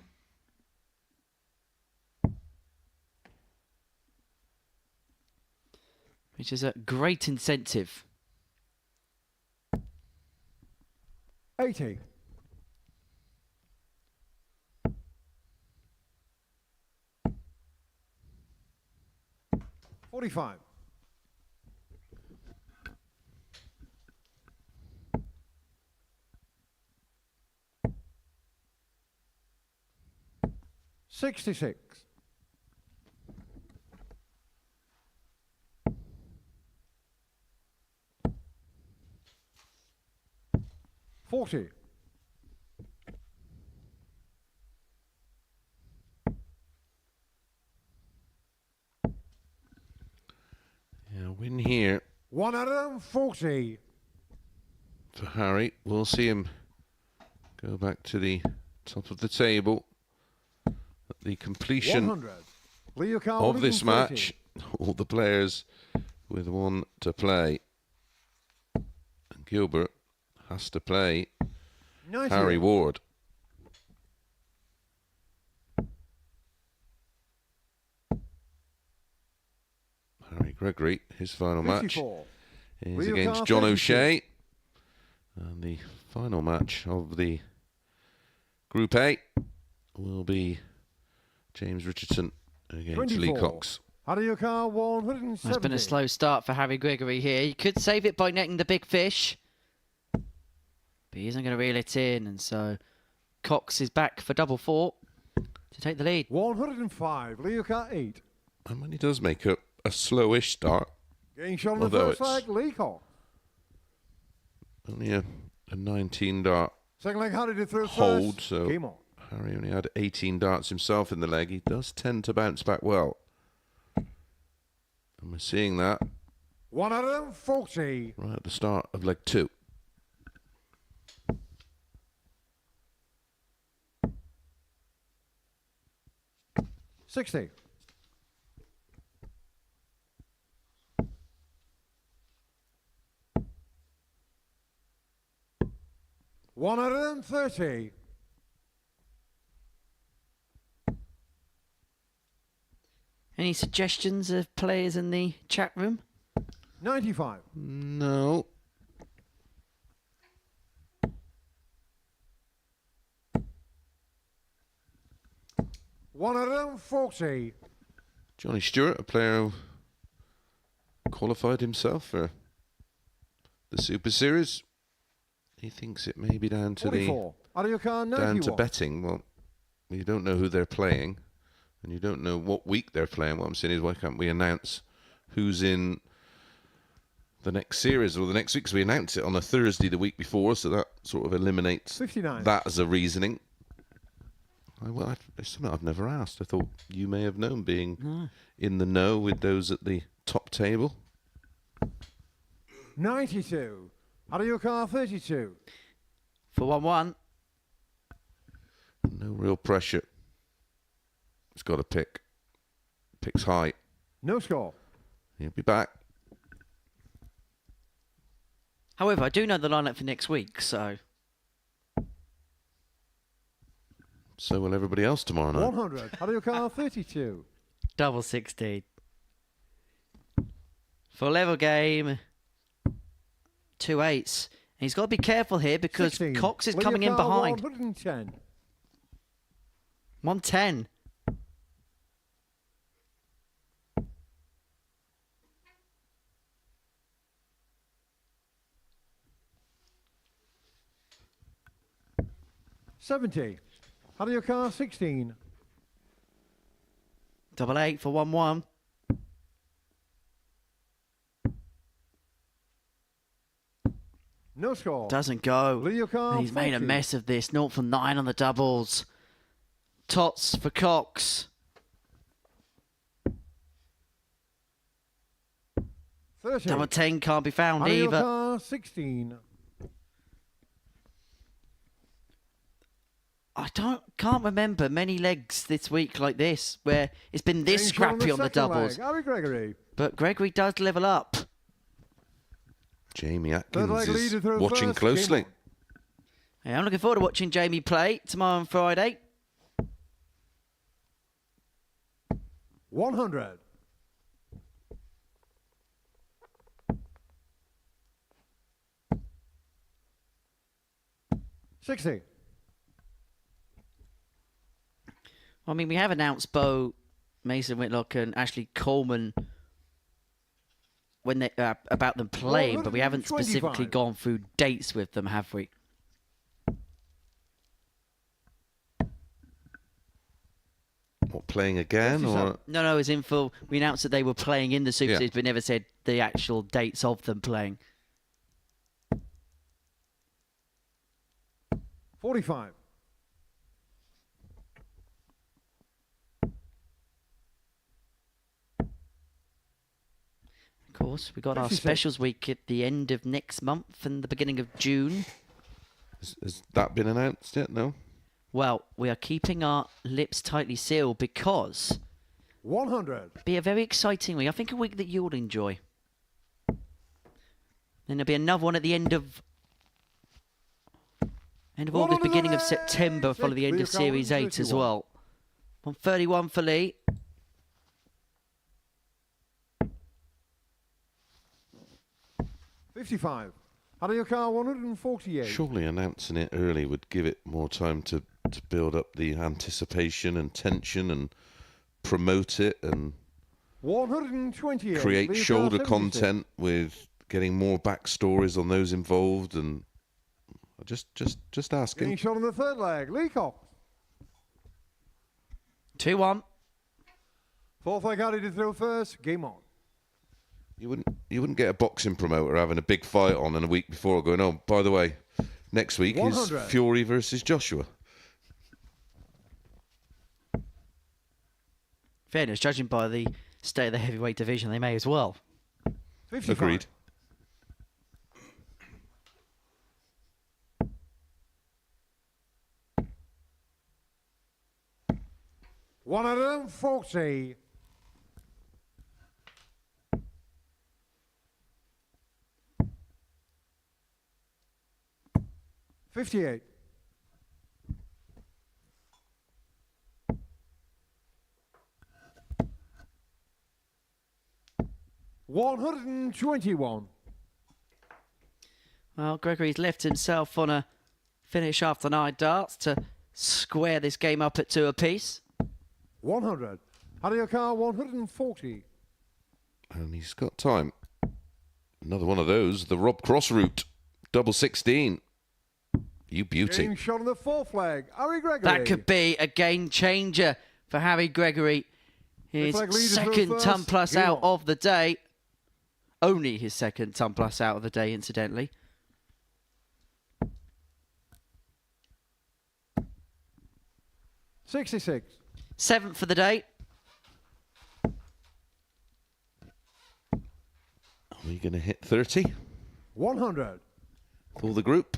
Which is a great incentive. 80. $45. 66. 40. Yeah, win here. 140. For Harry. We'll see him go back to the top of the table at the completion 100. of this match. All the players with 1 to play. And Gilbert has to play 90. Harry Ward. Harry Gregory, his final 54. match is against John O'Shea. And the final match of the Group A will be James Richardson against 24. Lee Cox. Out of your car, 170. It's been a slow start for Harry Gregory here. He could save it by netting the big fish, but he isn't going to reel it in, and so Cox is back for double 4 to take the lead. 105. Leo car 8. And when he does make a slowish start, Getting shot on the although first leg, Lee Cox. only a 19 dart Second leg, Harry did through hold, first. so Game on. Harry only had 18 darts himself in the leg. He does tend to bounce back well. And we're seeing that 140. right at the start of leg 2. $60. 130. Any suggestions of players in the chat room? 95. No. $140. Johnny Stewart, a player who qualified himself for the Super Series. He thinks it may be down to 44. Out of your car, 91. down to betting. Well, you don't know who they're playing, and you don't know what week they're playing. What I'm saying is, why can't we announce who's in the next series or the next week? So we announce it on a Thursday the week before, so that sort of eliminates 59. that as a reasoning. Well, it's something I've never asked. I thought you may have known, being in the know with those at the top table. 92. Out of your car, 32. For 1-1. No real pressure. He's got to pick. Picks high. No score. He'll be back. However, I do know the lineup for next week, so will everybody else tomorrow night. 100. Out of your car, 32. double 16. Full level game. 2 8s. And he's got to be careful here because 16. Cox is Leo coming in car, behind. 110. 110. 70. Out of your car, 16. Double 8 for 1-1. No score. Doesn't go. Lead your car, And he's made a 40. mess of this. 0 for 9 on the doubles. Tots for Cox. 30. Double 10 can't be found Out of your either. car, 16. Can't remember many legs this week like this where it's been this Getting shot scrappy on the second doubles. leg. Harry Gregory. But Gregory does level up. Jamie Third leg Atkins leader is through watching first. closely. Game Yeah, I'm looking forward to watching Jamie play tomorrow and Friday. 100. $60. I mean, we have announced Bo, Mason Whitlock and Ashley Coleman when they about them playing, but we haven't specifically 125. gone through dates with them, have we? What, playing again? Or No, as in full. We announced that they were playing in the Super Yeah. Series, but never said the actual dates of them playing. 45. Of course, we got our 56. specials week at the end of next month and the beginning of June. has that been announced yet? No? Well, we are keeping our lips tightly sealed because 100. it'll be a very exciting week. I think a week that you'll enjoy. Then there'll be another one at the end of August, beginning of September, follow the end of Series 8 as well. 131 for Lee. $55. Out of your car, 148. Surely announcing it early would give it more time to build up the anticipation and tension and promote it and 128. create Lead your shoulder car, 76. content with getting more backstories on those involved. And just Getting asking. shot on the third leg. Lee Cox. 2-1. Fourth leg out to throw first. Game on. You wouldn't get a boxing promoter having a big fight on and a week before going, oh, by the way, next week is 100. Fury versus Joshua. Fairness, judging by the state of the heavyweight division, they may as well. 55. Agreed. $140. $58. $121. Well, Gregory's left himself on a finish after 9 darts to square this game up at 2 apiece. 100. Out of your car, 140. And he's got time. Another one of those, the Rob Cross route. Double 16. You beauty. Getting shot on the fourth leg. Harry Gregory. That could be a game changer for Harry Gregory. His Looks like leaders second first. ton plus Game out on. of the day. Only his second ton plus out of the day, incidentally. $66. 7th for the day. Are we going to hit 30? 100. For the group?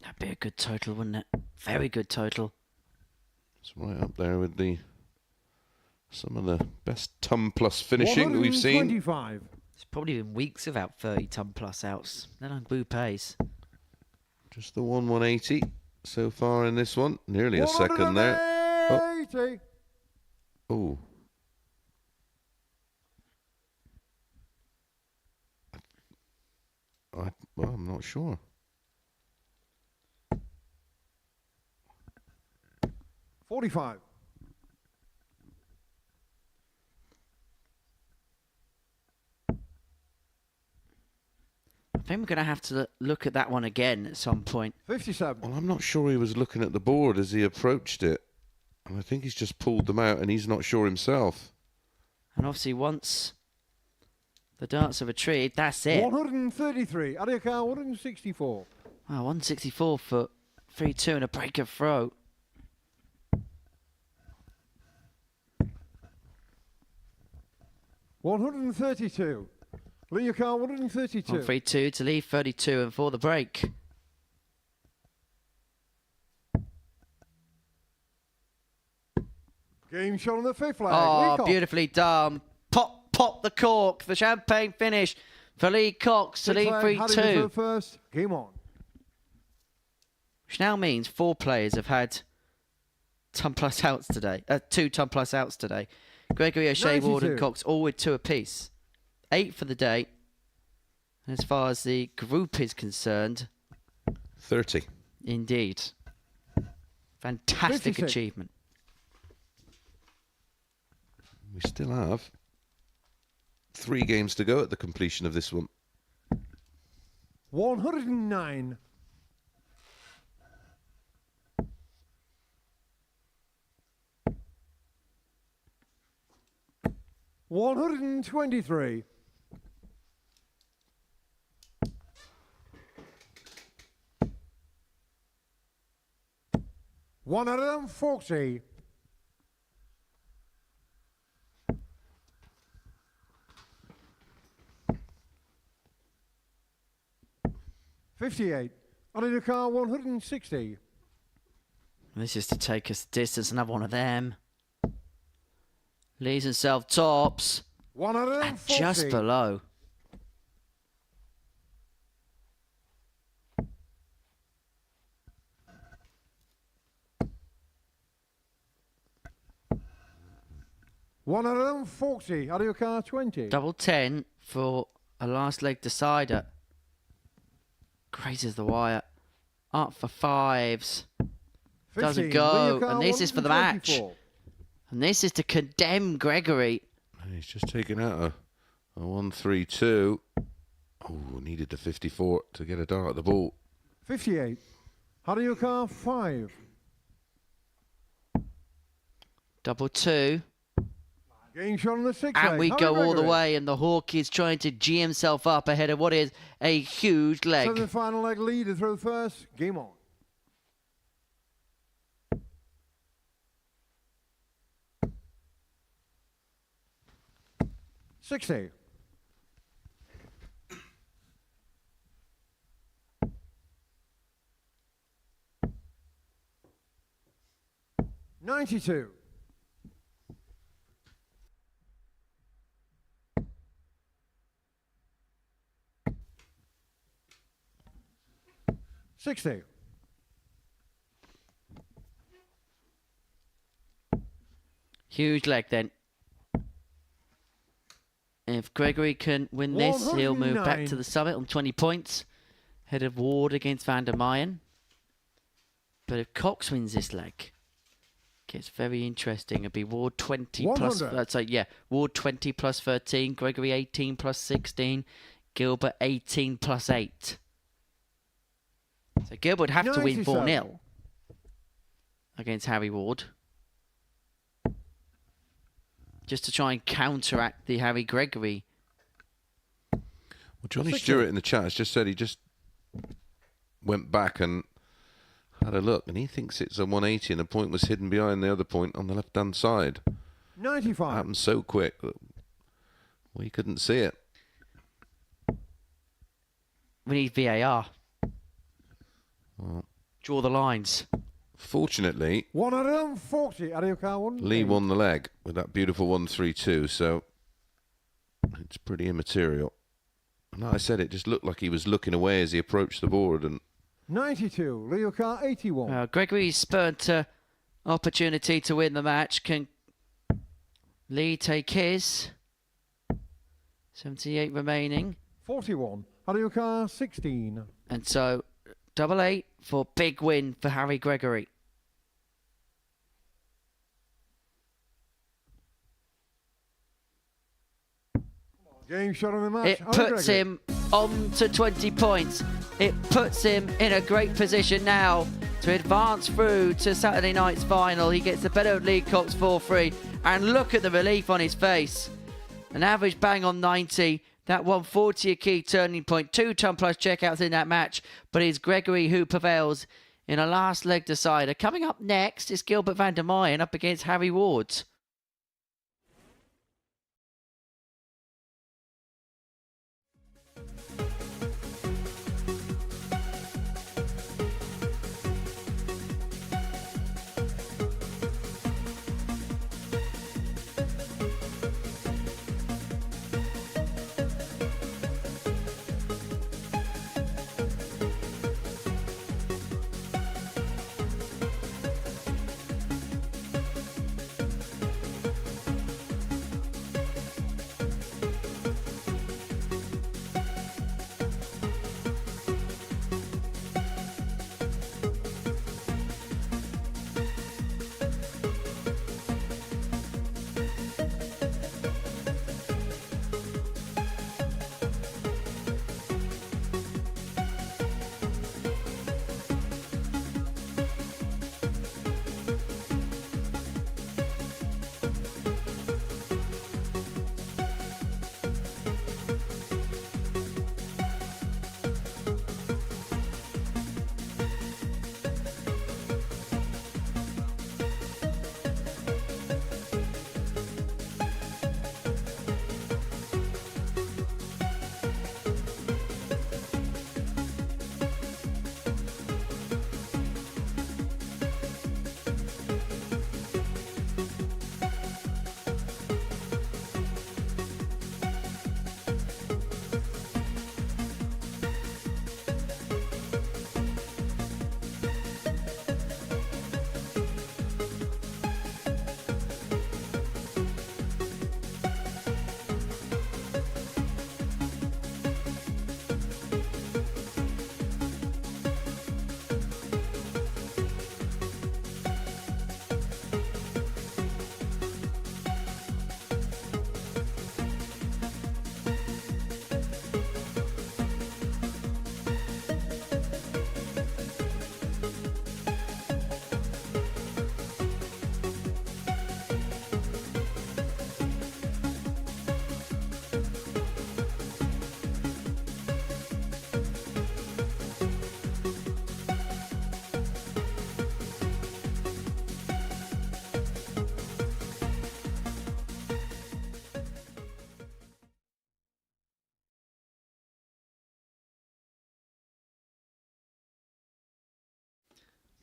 That'd be a good total, wouldn't it? Very good total. It's right up there with some of the best ton plus finishing that we've seen. 125. It's probably been weeks without 30 ton plus outs. Then on Boo pays. Just the 180 so far in this one. Nearly a second there. 180. Oh. Well, I'm not sure. $45. think we're going to have to look at that one again at some point. 57. Well, I'm not sure he was looking at the board as he approached it. And I think he's just pulled them out and he's not sure himself. And obviously once the darts are retrieved, that's it. 133. Out of your car, 164. Wow, 164 for 3-2 and a break of throw. $132. Leave your car, 132. 3-2 to leave 32 and for the break. Game shot on the fifth flag. Oh, Lee Cox. beautifully done. Pop the cork. The champagne finish for Lee Cox to Fifth lead flag, Harry 3-2. was first. Game on. Which now means 4 players have had ton plus outs today. 2 ton plus outs today. Gregory, O'Shea, Ward and 92. Cox all with 2 apiece. 8 for the day. And as far as the group is concerned, 30. indeed. Fantastic 56. achievement. We still have 3 games to go at the completion of this one. 109. $123. $140. $58. On in the car, 160. This is to take us the distance. Another one of them. Leaves himself tops. And 140. just below. $140. Out of your car, 20. Double 10 for a last leg decider. Grazes the wire. Up for 5s. 15. Doesn't go. Leave your car, And this is for the match. 124. And this is to condemn Gregory. And he's just taken out a 1-3-2. Oh, needed the 54 to get a dart at the ball. 58. Out of your car, 5. Double 2. Game shot on the 6th. And we leg. go Harry all the Gregory. way. And the Hawk is trying to G himself up ahead of what is a huge leg. Seventh final leg leader throw first. Game on. $60. $92. $60. Huge leg then. If Gregory can win this, he'll move back 109. to the summit on 20 points. Head of Ward against VandeVyvere. But if Cox wins this leg, gets very interesting. It'll be Ward 20 plus... 100. Ward 20 plus 13. Gregory 18 plus 16. Gilbert 18 plus 8. So Gilbert would have to win 97. 4-0 against Harry Ward. Just to try and counteract the Harry Gregory. Well, Johnny 60. Stewart in the chat has just said he just went back and had a look, and he thinks it's a 180, and the point was hidden behind the other point on the left-hand side. 95. Happened so quick that we couldn't see it. We need VAR. Well, Draw the lines. fortunately, 140. Out of your car, 1. Lee won the leg with that beautiful 1-3-2, so it's pretty immaterial. And like I said, it just looked like he was looking away as he approached the board, and 92. Lee your car, 81. Gregory spurned opportunity to win the match. Can Lee take his? 78 remaining. 41. Out of your car, 16. And so, 8 for big win for Harry Gregory. Game shot on the match. It Harry puts Gregory. him on to 20 points. It puts him in a great position now to advance through to Saturday night's final. He gets the better of Lee Cox 4-3. And look at the relief on his face. An average bang on 90. That 140 a key turning point. 2 ton plus checkouts in that match. But it's Gregory who prevails in a last leg decider. Coming up next is Gilbert VandeVyvere up against Harry Ward.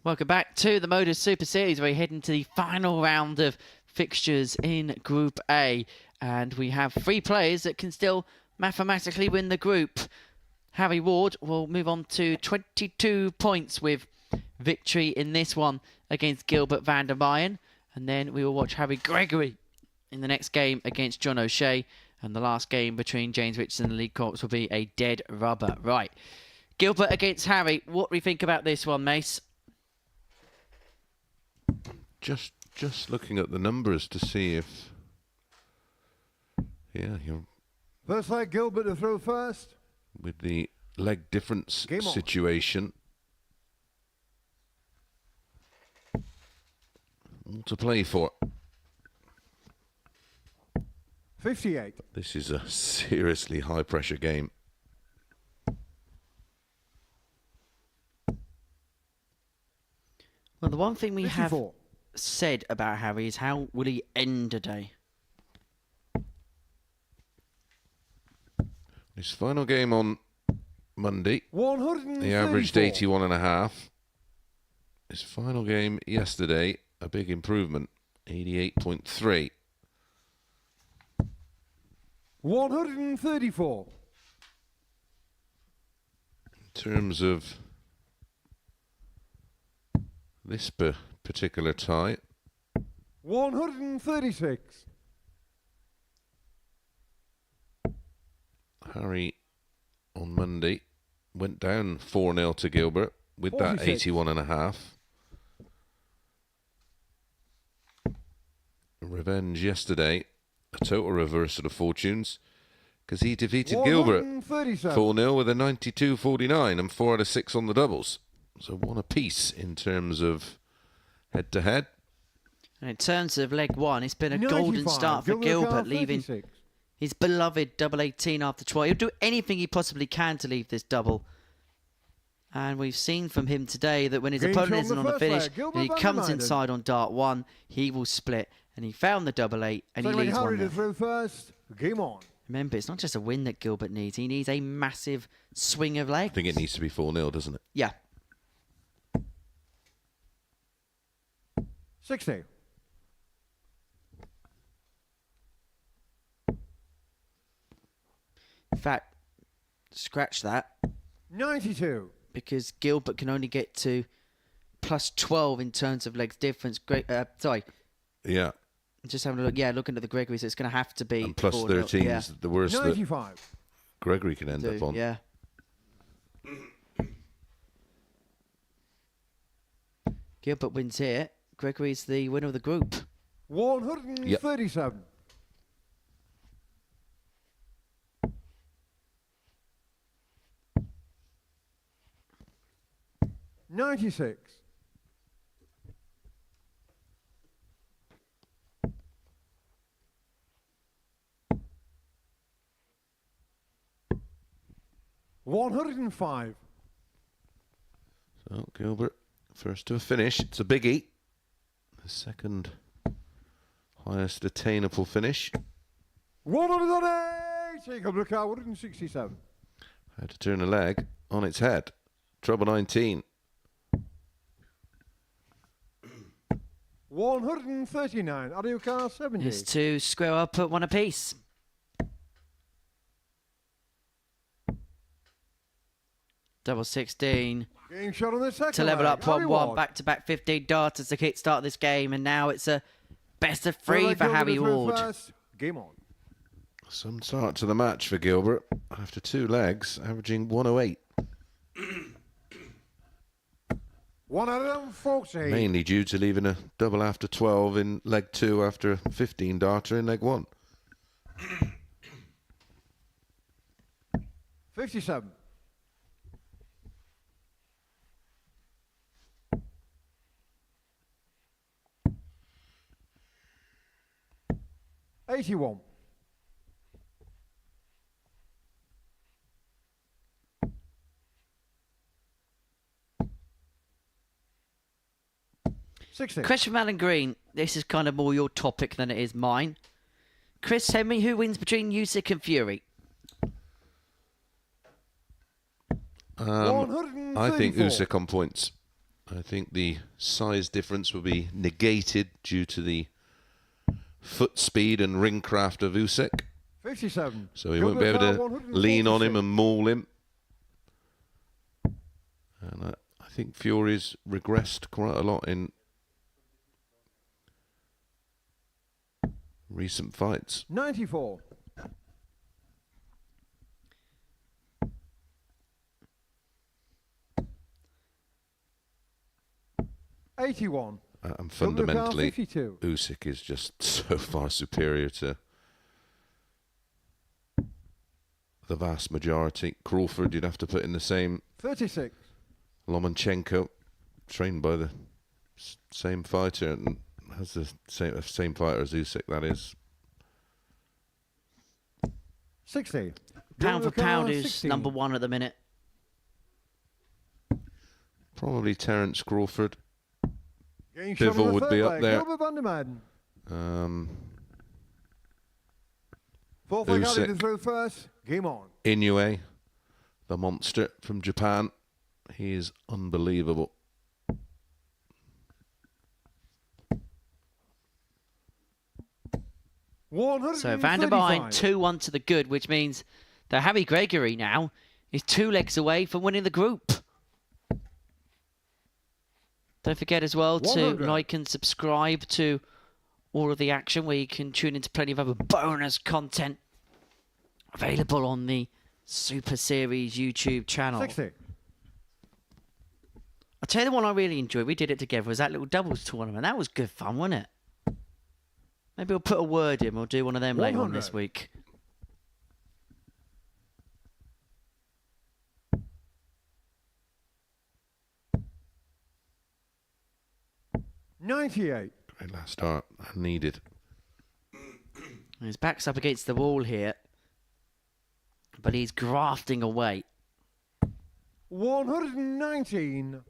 Welcome back to the Modus Super Series. We're heading to the final round of fixtures in Group A. And we have 3 players that can still mathematically win the group. Harry Ward will move on to 22 points with victory in this one against Gilbert VandeVyvere. And then we will watch Harry Gregory in the next game against John O'Shea. And the last game between James Richardson and Lee Cox will be a dead rubber. Right. Gilbert against Harry. What do we think about this one, Mace? Just looking at the numbers to see if... Yeah, you're... Looks like Gilbert to throw first. With the leg difference situation. All to play for. 58. This is a seriously high-pressure game. Well, the one thing we 54. have said about Harry is how will he end a day? His final game on Monday, 134. he averaged 81.5. His final game yesterday, a big improvement, 88.3. 134. In terms of this particular tie, 136. Harry on Monday went down 4-0 to Gilbert with 46. that 81.5. Revenge yesterday, a total reversal of fortunes. because he defeated Gilbert 137. 4-0 with a 92-49 and 4 out of 6 on the doubles. So 1 apiece in terms of head-to-head. And in terms of leg 1, it's been a 95, golden start for Gilbert, leaving 36. his beloved double 18 after 12. He'll do anything he possibly can to leave this double. And we've seen from him today that when his Game opponent shot isn't on on the a first finish, leg, Gilbert and he comes VandeVyvere. inside on dart 1, he will split. And he found the double 8, and he Second leg leads Harry 1-0. to throw first. Game on. Remember, it's not just a win that Gilbert needs. He needs a massive swing of legs. I think it needs to be 4-0, doesn't it? Yeah. 60. In fact, scratch that, 92. because Gilbert can only get to plus 12 in terms of legs difference. Sorry, Yeah. just having a look. Yeah, looking at the Gregory, so it's going to have to be And plus 4-0. 13 Yeah. is the worst that 95. Gregory can end up on. Yeah. Gilbert wins here. Gregory's the winner of the group. 137. 96. 105. So Gilbert, first to a finish. It's a biggie. The second highest attainable finish. 180. Come look out. 167. Had to turn a leg on its head. Trouble 19. 139. Out of your car, 70. Here's to square up at 1 apiece. Double 16 Game shot on the second to level leg. up Harry 1-1. Ward. Back-to-back 15 darters to kickstart this game, and now it's a best of Third 3 leg for Gilbert Harry to throw Ward. first. Game on. Some start to the match for Gilbert after 2 legs, averaging 108. 140. Mainly due to leaving a double after 12 in leg 2 after a 15 darter in leg 1. 57. 81. 60. Question from Alan Green. This is kind of more your topic than it is mine. Chris, tell me who wins between Usyk and Fury. I think 134. Usyk on points. I think the size difference will be negated due to the foot speed and ring craft of Usyk. 57. So he won't be able to lean on him and maul him. And I think Fury's regressed quite a lot in recent fights. 94. 81. And fundamentally, 52. Usyk is just so far superior to the vast majority. Crawford, you'd have to put in the same. 36. Lomachenko, trained by the same fighter and has the same fighter as Usyk, that is. 60. Pound for pound, who's 16. number 1 at the minute? Probably Terence Crawford. Game shot on Bivol the would third be up leg. there. Gilbert VandeVyvere. Fourth leg Harry to Usyk. throw first. Game on. Inoue, the monster from Japan. He is unbelievable. So VandeVyvere 2-1 to the good, which means that Harry Gregory now is 2 legs away from winning the group. Don't forget as well to 100. like and subscribe to all of the action, where you can tune into plenty of other bonus content available on the Super Series YouTube channel. 60. I'll tell you the one I really enjoyed. We did it together. Was that little doubles tournament. That was good fun, wasn't it? Maybe we'll put a word in. We'll do one of them later on 100. this week. 98. Great last start. Needed. His back's up against the wall here, but he's grafting away. 119.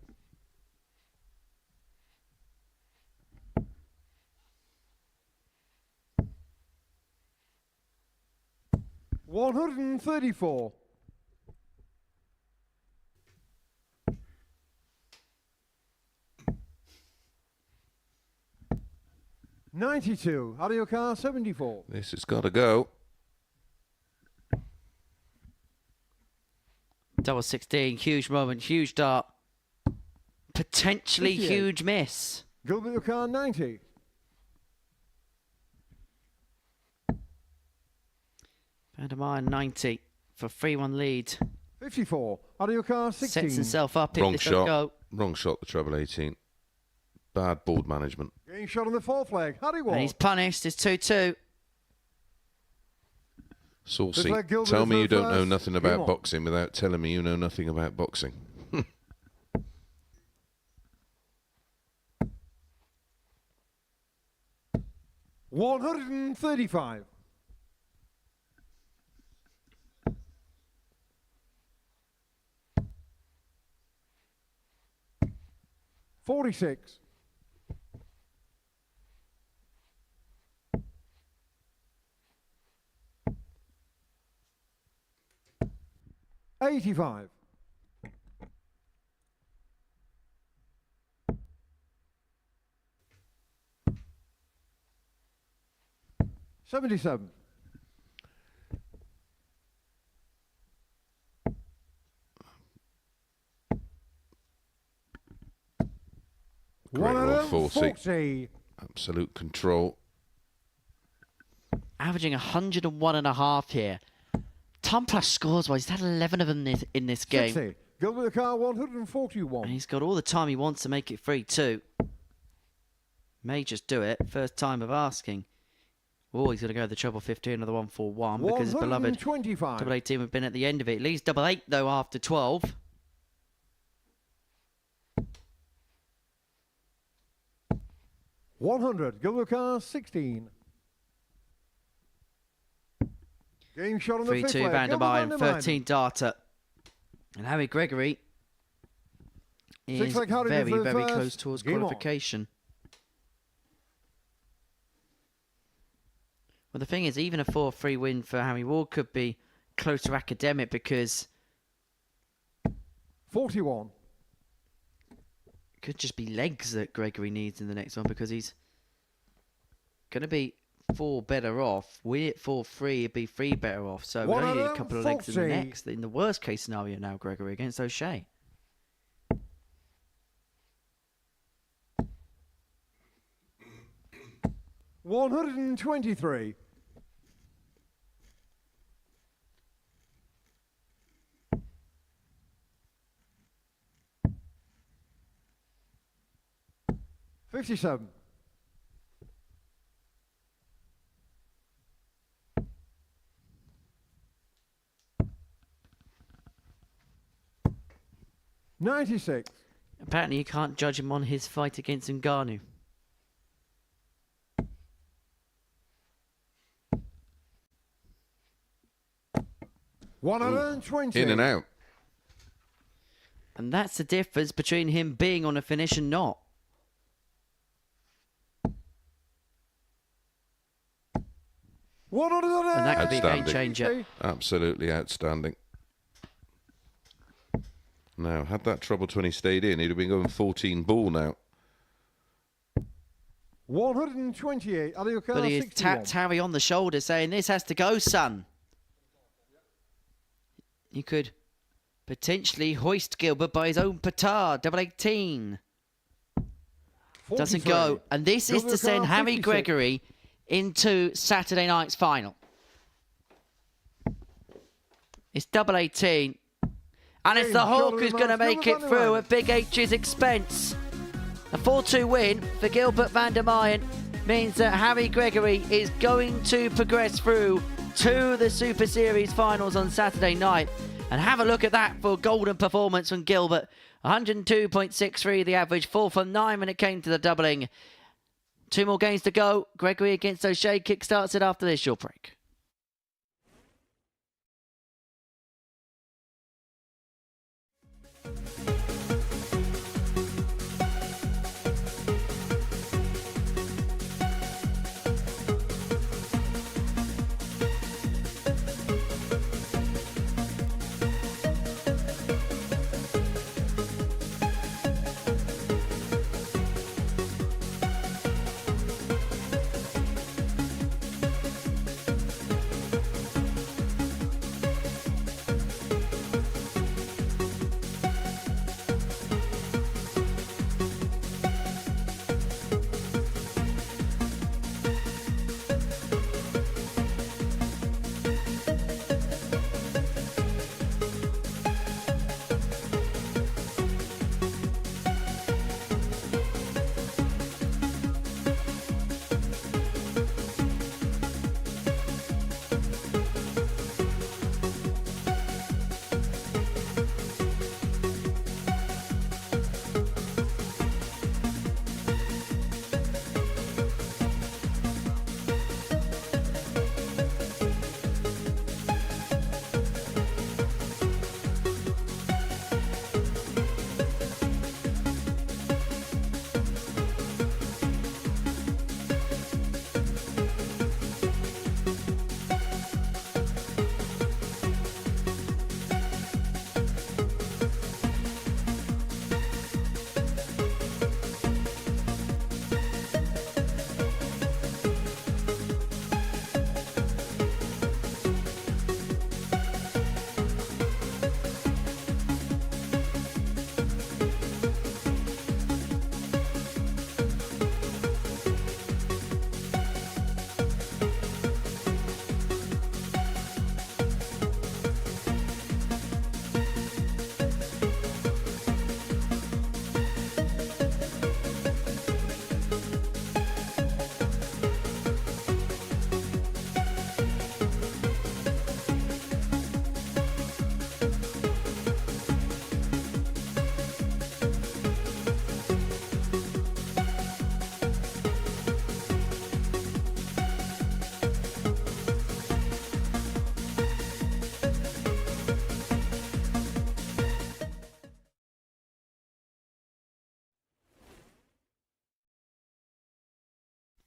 $134. $92. Out of your car, 74. This has got to go. Double 16, huge moment, huge dart. Potentially 58. huge miss. Gilbert, your car, 90. VandeVyvere 90 for 3-1 lead. 54. Out of your car, 16. Sets himself up if Wrong this don't shot. go. Wrong shot, the treble 18. Bad board management. Game shot on the 4 flag. Harry And Wall. he's punished, it's 2-2. Saucy. like Gilbert Tell me is you the don't know first. nothing Game about on. boxing without telling me you know nothing about boxing. $135. $46. $85. $77. Great roll, 140. Absolute control. Averaging 101.5 here. Ton plus scores wise, he's had 11 of them in this game. 60. Gilbert the car, 141. And he's got all the time he wants to make it free too. May just do it. First time of asking. Oh, he's going to go the treble 15 or the 141 because his beloved 125. double 18 have been at the end of it. It leaves double 8 though after 12. $100. Gilbert car, 16. Game shot on the 3-2 fifth leg. Gilbert VandeVyvere, 13 data. And Harry Gregory is leg Harry very, for the very first. close towards Game on. qualification. Well, the thing is, even a 4-3 win for Harry Ward could be close to academic because 41. it could just be legs that Gregory needs in the next one because he's going to be 4 better off. Win it 4-3, it'd be 3 better off. So we only need a couple of legs in the 140. next. In the worst case scenario now, Gregory against O'Shea. $123. $57. $96. Apparently, you can't judge him on his fight against Ngannou. $120. In and out. And that's the difference between him being on a finish and not. And that could be a game Outstanding. changer. Absolutely outstanding. Now, had that treble 20 stayed in, he'd have been going 14 ball now. 128. But he has tapped Harry on the shoulder saying, this has to go, son. You could potentially hoist Gilbert by his own petard. Double 18. Doesn't go. And this is to send Harry Gregory into Saturday night's final. It's double 18. And it's the Hawk who's going to make it through at Big H's expense. A 4-2 win for Gilbert VandeVyvere means that Harry Gregory is going to progress through to the Super Series finals on Saturday night. And have a look at that for a golden performance from Gilbert. 102.63 the average, 4 for 9 when it came to the doubling. 2 more games to go. Gregory against O'Shea kickstarts it after this short break.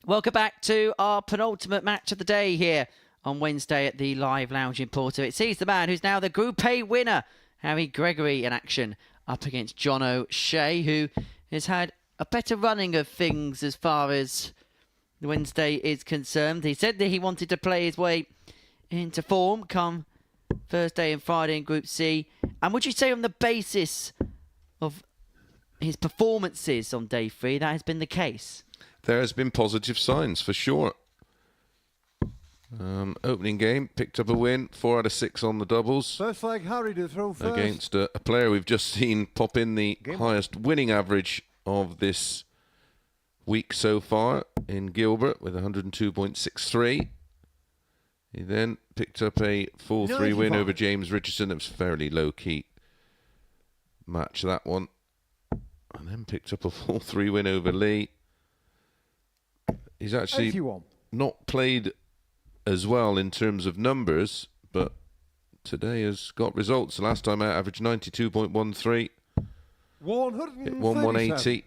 Welcome back to our penultimate match of the day here on Wednesday at the Live Lounge in Porto. It sees the man who's now the Group A winner, Harry Gregory, in action up against John O'Shea, who has had a better running of things as far as Wednesday is concerned. He said that he wanted to play his way into form come Thursday and Friday in Group C. And would you say on the basis of his performances on day 3, that has been the case? There has been positive signs for sure. Opening game, picked up a win, 4 out of 6 on the doubles. First leg, Harry to throw first. Against a player we've just seen pop in the highest winning average of this week so far in Gilbert with 102.63. He then picked up a 4-3 win over James Richardson. It was fairly low-key match, that one. And then picked up a 4-3 win over Lee. He's actually 81. not played as well in terms of numbers, but today has got results. The last time out, averaged 92.13. 180.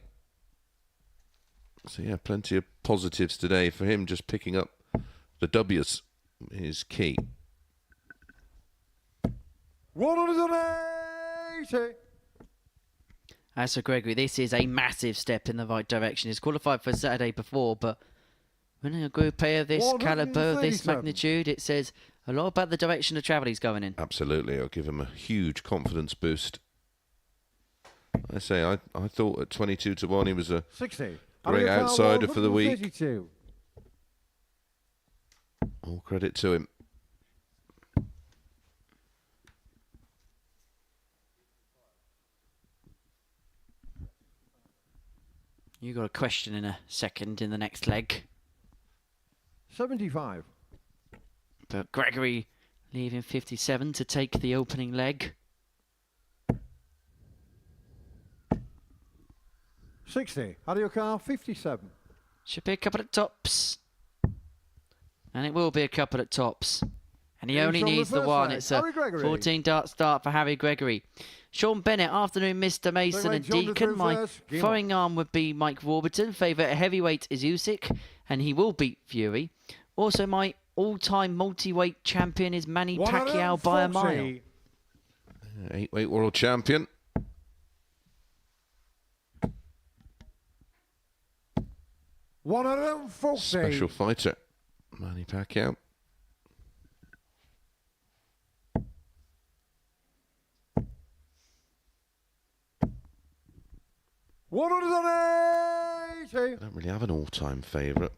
So yeah, plenty of positives today for him. Just picking up the W's is key. 180. As for Gregory, this is a massive step in the right direction. He's qualified for Saturday before, but winning a Group A of this calibre, of this magnitude, it says a lot about the direction of travel he's going in. Absolutely, it'll give him a huge confidence boost. I say, I thought at 22-1 he was a 60. great outsider for the week. 132. All credit to him. You got a question in a second in the next leg. 75. But Gregory leaving 57 to take the opening leg. 60. Out of your car, 57. Should be a couple at tops. And it will be a couple at tops. And he only From the needs the first one. leg, It's a Harry Gregory. 14 dart start for Harry Gregory. Sean Bennett, afternoon, Mr. Mason Second and leg, John Deacon. through My first. Game throwing arm would be Mike Warburton. Favourite heavyweight is Usyk, and he will beat Fury. Also, my all-time multi-weight champion is Manny Pacquiao by a mile. 140. 8-weight world champion. Special fighter, Manny Pacquiao. I don't really have an all-time favourite.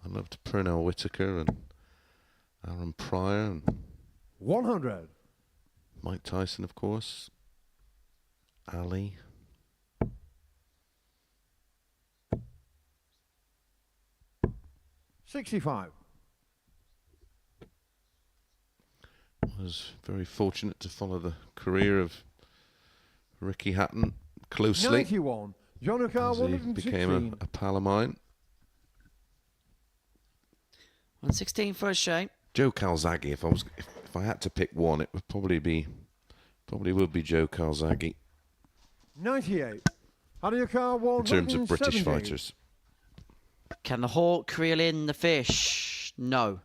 I loved Pernell Whitaker and Aaron Pryor and 100. Mike Tyson, of course. Ali. $65. I was very fortunate to follow the career of Ricky Hatton closely 91. John O'Carr, as he 116. became a pal of mine. 116 for a shape. Joe Calzaghe, if I had to pick one, it would probably would be Joe Calzaghe 98. Out of your car, 170. in terms of British fighters. Can the hawk reel in the fish? No.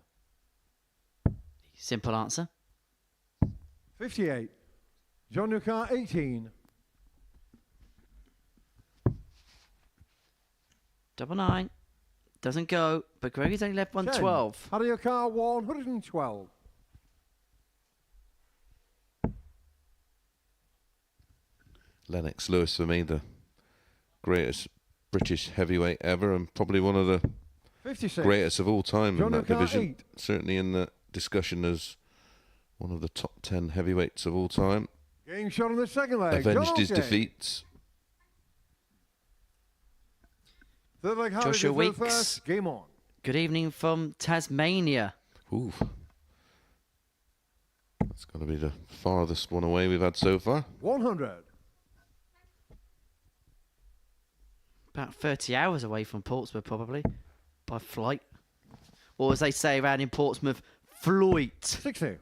Simple answer. 58. John O'Carr, 18. 99. Doesn't go, but Gregory's only left 112. Out of your car, 112. Lennox Lewis for me, the greatest British heavyweight ever, and probably one of the 56. greatest of all time John in that O'Carr, division. 8. Certainly in the discussion as one of the top 10 heavyweights of all time. Game shot on the second leg. Avenged John his O'Kay. defeats. Third leg, Harry Joshua goes for the Weeks. first. Game on. Good evening from Tasmania. Ooh. That's got to be the farthest one away we've had so far. 100. About 30 hours away from Portsmouth, probably, by flight. Or as they say around in Portsmouth, flight. 60.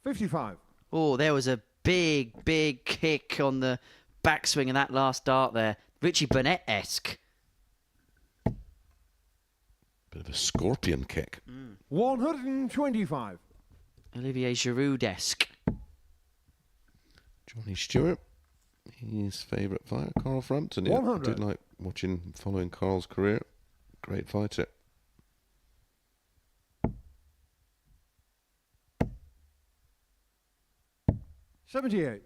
$55. Oh, there was a big, big kick on the backswing of that last dart there. Richie Burnett-esque. Bit of a scorpion kick. 125. Olivier Giroud-esque. Johnny Stewart, his favourite fighter, Carl Frampton. Yeah, I 100. did like following Carl's career. Great fighter. $78.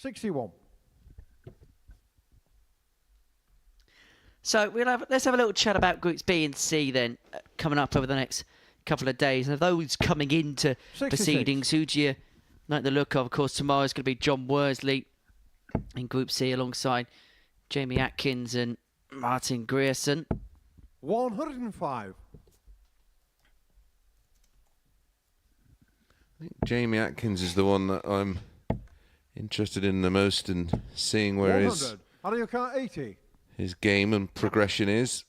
$61. So let's have a little chat about Groups B and C then, coming up over the next couple of days. And of those coming into 66. proceedings, who do you like the look of? Of course, tomorrow's going to be John Worsley in Group C alongside Jamie Atkins and Martin Grierson. 105. I think Jamie Atkins is the one that I'm interested in the most and seeing where 100. Out of your car, 80. his game and progression is.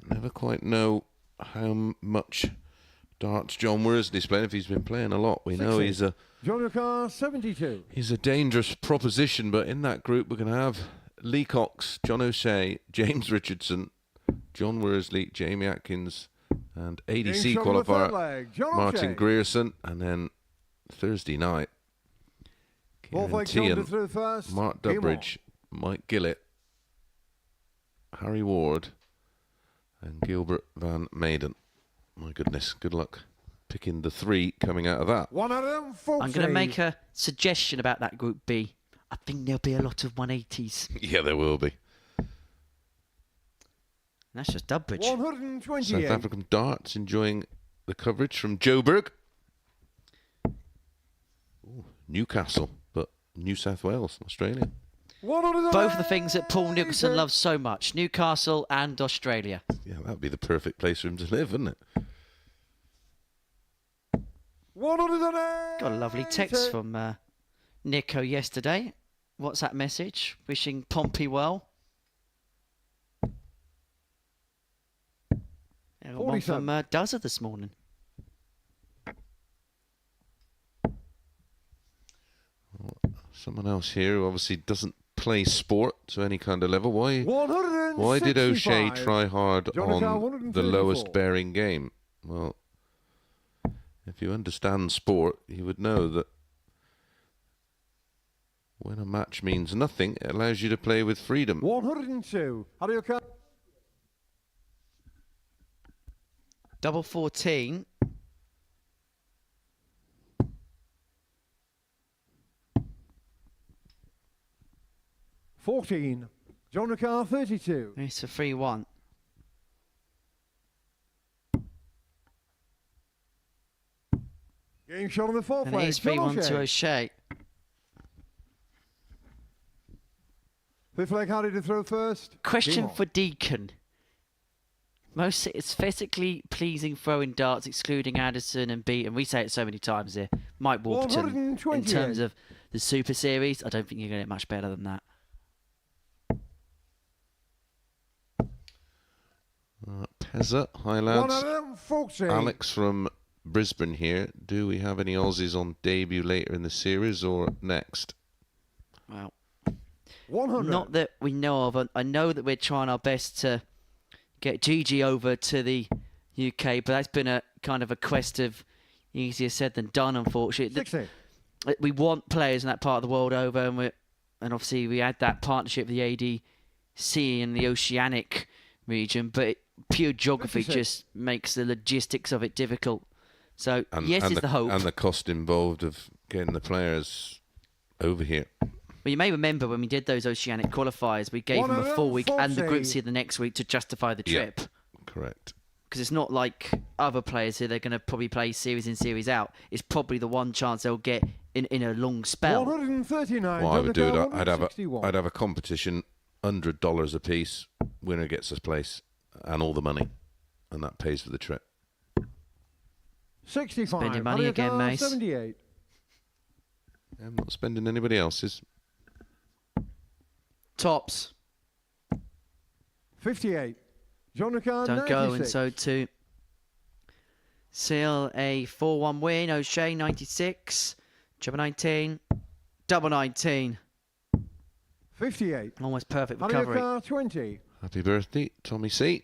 Never quite know how much darts John Worsley's playing. If he's been playing a lot, we know 60. he's a John O'Carr, 72. He's a dangerous proposition, but in that group we're going to have Lee Cox, John O'Shea, James Richardson, John Worsley, Jamie Atkins, and ADC Game shot on the third qualifier leg. John Martin O'Shea. Grierson, and then Thursday night, Both Kieran legs shoulder Tehan, through first. Mark Game on. Durbridge, Mike Gillett, Harry Ward, and Gilbert Van Maiden. My goodness, good luck picking the three coming out of that. 140. I'm going to make a suggestion about that Group B. I think there'll be a lot of 180s. Yeah, there will be. That's just Dubbridge. 128. South African darts enjoying the coverage from Joburg. Ooh, Newcastle, but New South Wales, Australia. Both of the things that Paul Nicholson loves so much, Newcastle and Australia. Yeah, that would be the perfect place for him to live, wouldn't it? 108. Got a lovely text from Nico yesterday. WhatsApp message wishing Pompey well. I got one from Duzza this morning. Someone else here who obviously doesn't play sport to any kind of level. Why did O'Shea try hard on the lowest bearing game? Well, if you understand sport, you would know that when a match means nothing, it allows you to play with freedom. 102. How do you count? Double 14. $14. John Ricard, 32. It's a 3-1. Game shot on the fourth And leg. it is 3-1 to O'Shea. Fifth leg, how did you throw first? Question for Deacon. Most aesthetically pleasing throwing darts, excluding Addison and Beaton. We say it so many times here. Mike Warburton. In 128. terms of the Super Series, I don't think you're going to get much better than that. Pezza, hi lads. 140. Alex from Brisbane here. Do we have any Aussies on debut later in the series or next? Well, 100. not that we know of. I know that we're trying our best to get Gigi over to the UK, but that's been a kind of a quest of easier said than done, unfortunately. 60. We want players in that part of the world over, and obviously we had that partnership with the ADC in the Oceanic region, but pure geography 56. just makes the logistics of it difficult. So yes is the hope. And the cost involved of getting the players over here. Well, you may remember when we did those Oceanic qualifiers, we gave them a full week and the Group C the next week to justify the trip. Yep, correct. Because it's not like other players here, they're going to probably play series in, series out. It's probably the one chance they'll get in a long spell. 139. What I would do, John I'd Ricard, have a competition, $100 a piece. Winner gets his place and all the money, and that pays for the trip. 65. Spend your money again, Ricard, Mace. 78. I'm not spending anybody else's. Tops. 58. John Ricard, Don't 96. go, and so too. Seal a 4-1 win. O'Shea 96. Treble 19. Double 19. 58. Almost perfect How do you recovery. count? 20. Happy birthday, Tommy C.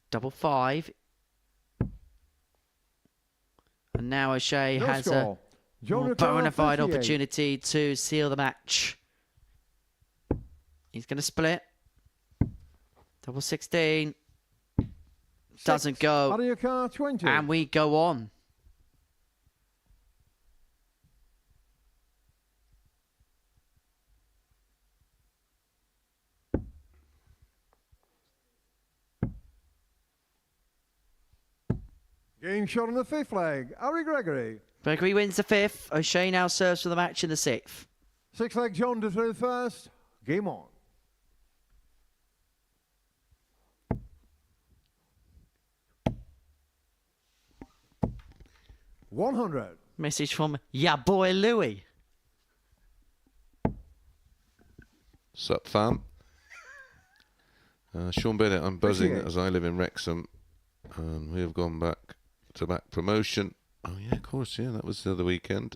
Double 5. And now O'Shea No has score. a John more Ricard, bona fide 58. opportunity to seal the match. He's going to split. Double 16. Doesn't Six. go. How do you count? 20. And we go on. Game shot on the fifth leg. Harry Gregory. Gregory wins the 5th. O'Shea now serves for the match in the 6th. Sixth leg, John to throw first. Game on. $100. Message from ya boy Louis. Sup, fam? Sean Bennett, I'm buzzing 58. as I live in Wrexham, and we have gone back to back promotion. Oh yeah, of course, yeah, that was the other weekend.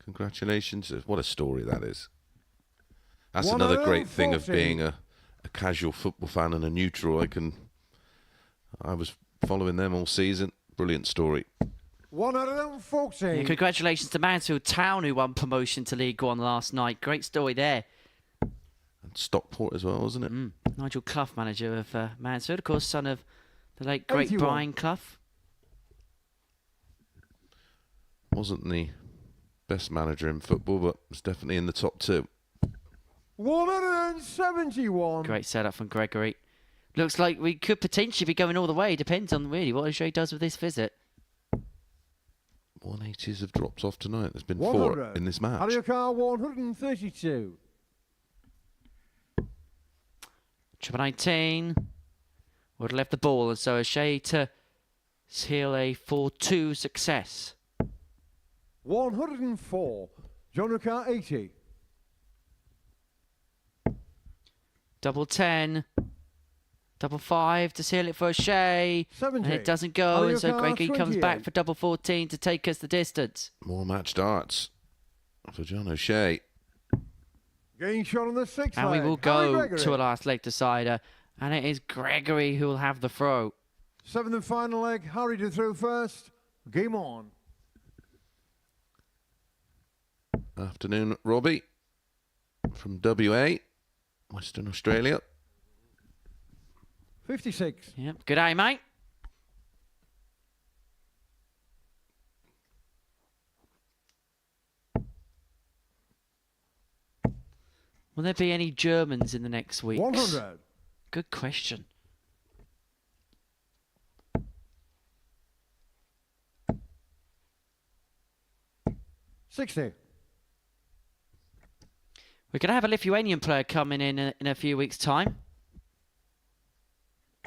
Congratulations! What a story that is. That's another great thing of 140. being a casual football fan and a neutral. I was following them all season. Brilliant story. 140. Yeah, congratulations to Mansfield Town, who won promotion to League One last night. Great story there. And Stockport as well, wasn't it? Nigel Clough, manager of Mansfield, of course, son of the late great 81. Brian Clough. Wasn't the best manager in football, but was definitely in the top 2. 171. Great setup from Gregory. Looks like we could potentially be going all the way. Depends on really what O'Shea does with this visit. 180s have dropped off tonight. There's been 100. 4 in this match. Out of your car, 132. Triple 19 would have left the ball, and so O'Shea to seal a 4-2 success. 104. John car 80. Double 10. Double 5 to seal it for O'Shea. 70. And it doesn't go, and so Car Gregory comes back 28. for double 14 to take us the distance. More match darts for John O'Shea. Getting shot on the 6th And we leg. will Harry go Gregory. to a last leg decider, and it is Gregory who will have the throw. 7th and final leg. Harry to throw first. Game on. Afternoon, Robbie from WA, Western Australia. 56. Yep. Good day, mate. Will there be any Germans in the next week? 100. Good question. $60. We're going to have a Lithuanian player coming in a few weeks' time.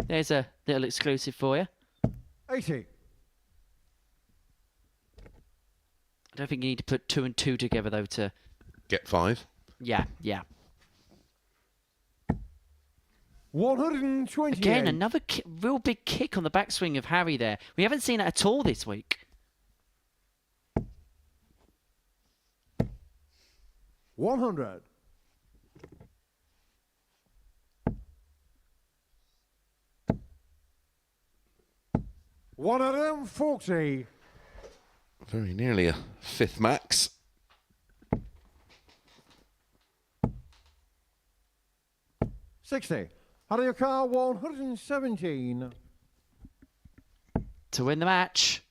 There's a little exclusive for you. 80. I don't think you need to put 2 and 2 together, though, to... Get 5. Yeah, yeah. 128. Again, another real big kick on the backswing of Harry there. We haven't seen it at all this week. 100. 140. Very nearly a 5th max. $60. Out of your car, 117. To win the match.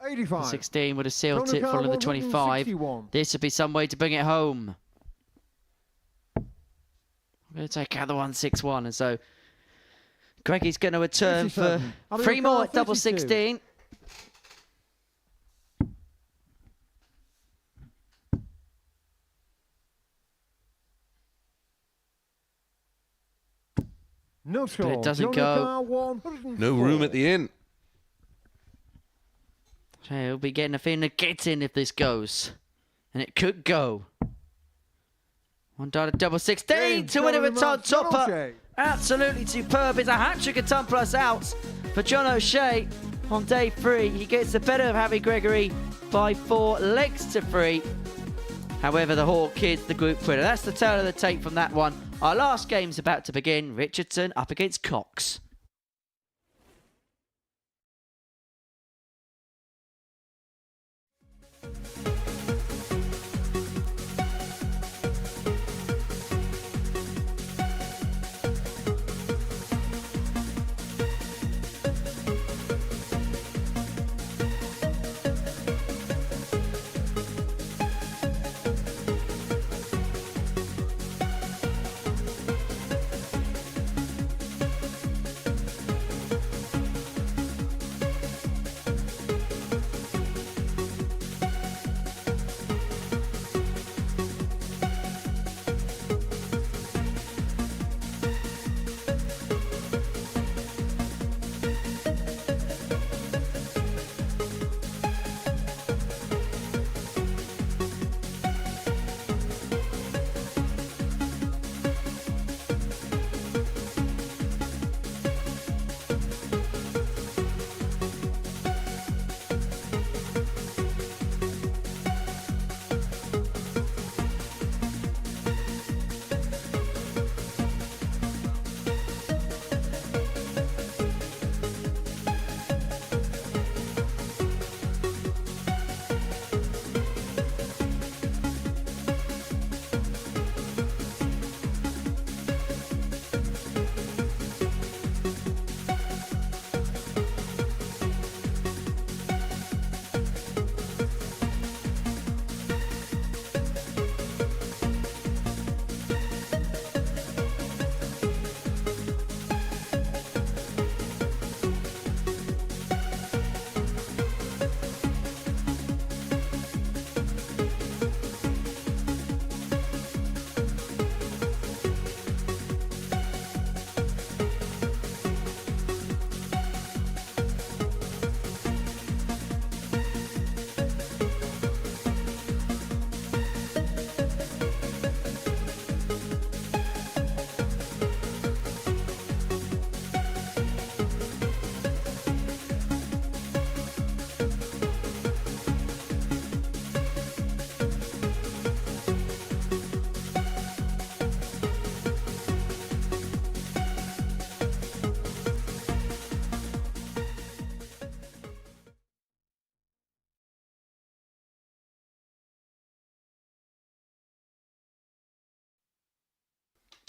85. 16 would have sealed it, Car following the 25. 161. This would be some way to bring it home. I'm going to take out the 161, and so Greggy's going to return for 57. 3 more at double 32. 16. No score. it doesn't Johnny go. Carr, 104. No room at the inn. So he'll be getting a feeling to get in if this goes. And it could go. One dot at double 16 James to win a John return Mark topper. O'Shea. Absolutely superb. It's a hat-trick of 10 plus outs for John O'Shea on day 3. He gets the better of Harry Gregory by 4 legs to 3. However, the Hawk is the group winner. That's the tale of the tape from that one. Our last game's about to begin. Richardson up against Cox.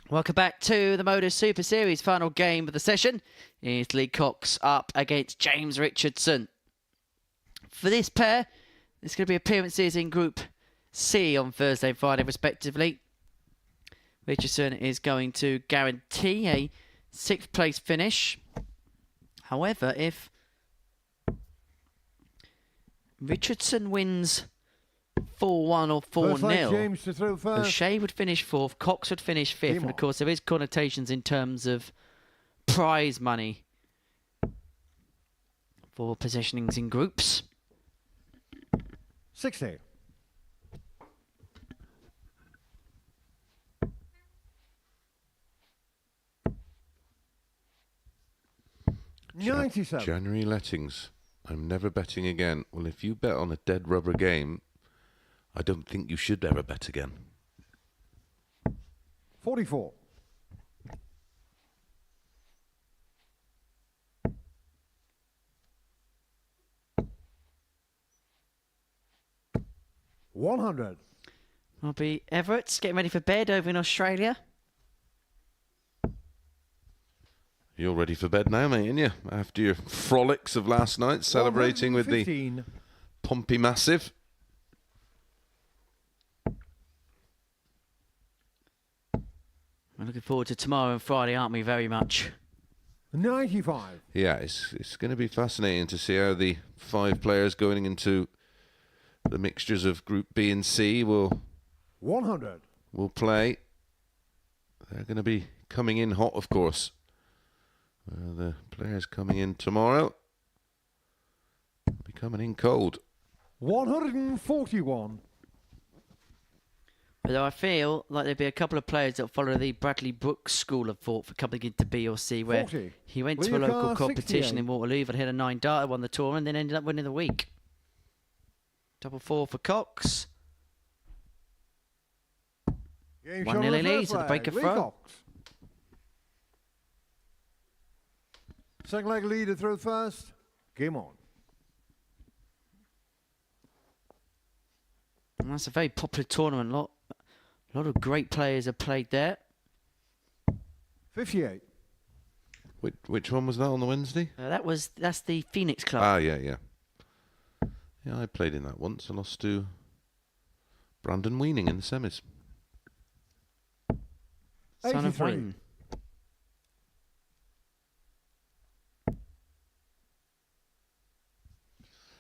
Welcome back to the Modus Super Series. Final game of the session is Lee Cox up against James Richardson. For this pair, there's going to be appearances in Group C on Thursday and Friday, respectively. Richardson is going to guarantee a 6th place finish. However, if Richardson wins 4-1 or 4-0, O'Shea would finish 4th, Cox would finish 5th, and of course there is connotations in terms of prize money for positionings in groups. 60. January lettings. I'm never betting again. Well, if you bet on a dead rubber game, I don't think you should ever bet again. 44. 100. I'll be Everett getting ready for bed over in Australia. You're ready for bed now, mate, aren't you? After your frolics of last night, celebrating with the Pompey Massive. We're looking forward to tomorrow and Friday, aren't we, very much? 95. Yeah, it's going to be fascinating to see how the 5 players going into the mixtures of Group B and C will 100. Will play. They're going to be coming in hot, of course. The players coming in tomorrow will be coming in cold. 141. Although I feel like there'll be a couple of players that follow the Bradley Brooks school of thought for coming into B or C, where 40. he went to a local competition 68. in Waterloo, but hit a 9-darter, won the tournament, and then ended up winning the week. 4-4 for Cox. 1-0 lead to the break of throw. Second leg leader through first. Game on. And that's a very popular tournament. A lot of great players have played there. 58. Which one was that on the Wednesday? That's the Phoenix Club. Ah, yeah. Yeah, I played in that once. I lost to Brandon Weening in the semis. Son of 83. Wynn.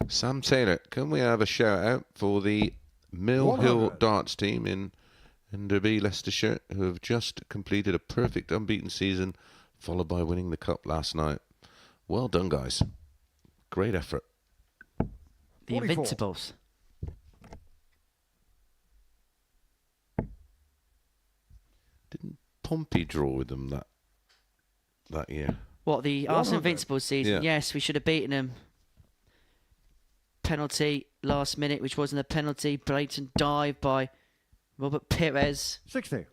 Sam Taylor, can we have a shout out for the Mill 100. Hill darts team in Derby, Leicestershire, who have just completed a perfect unbeaten season, followed by winning the cup last night. Well done, guys. Great effort. The 44. Invincibles. Didn't Pompey draw with them that year? What, the Arsenal Invincibles season? Yeah. Yes, we should have beaten them. Penalty last minute, which wasn't a penalty. Blatant dive by Robert Perez. 60.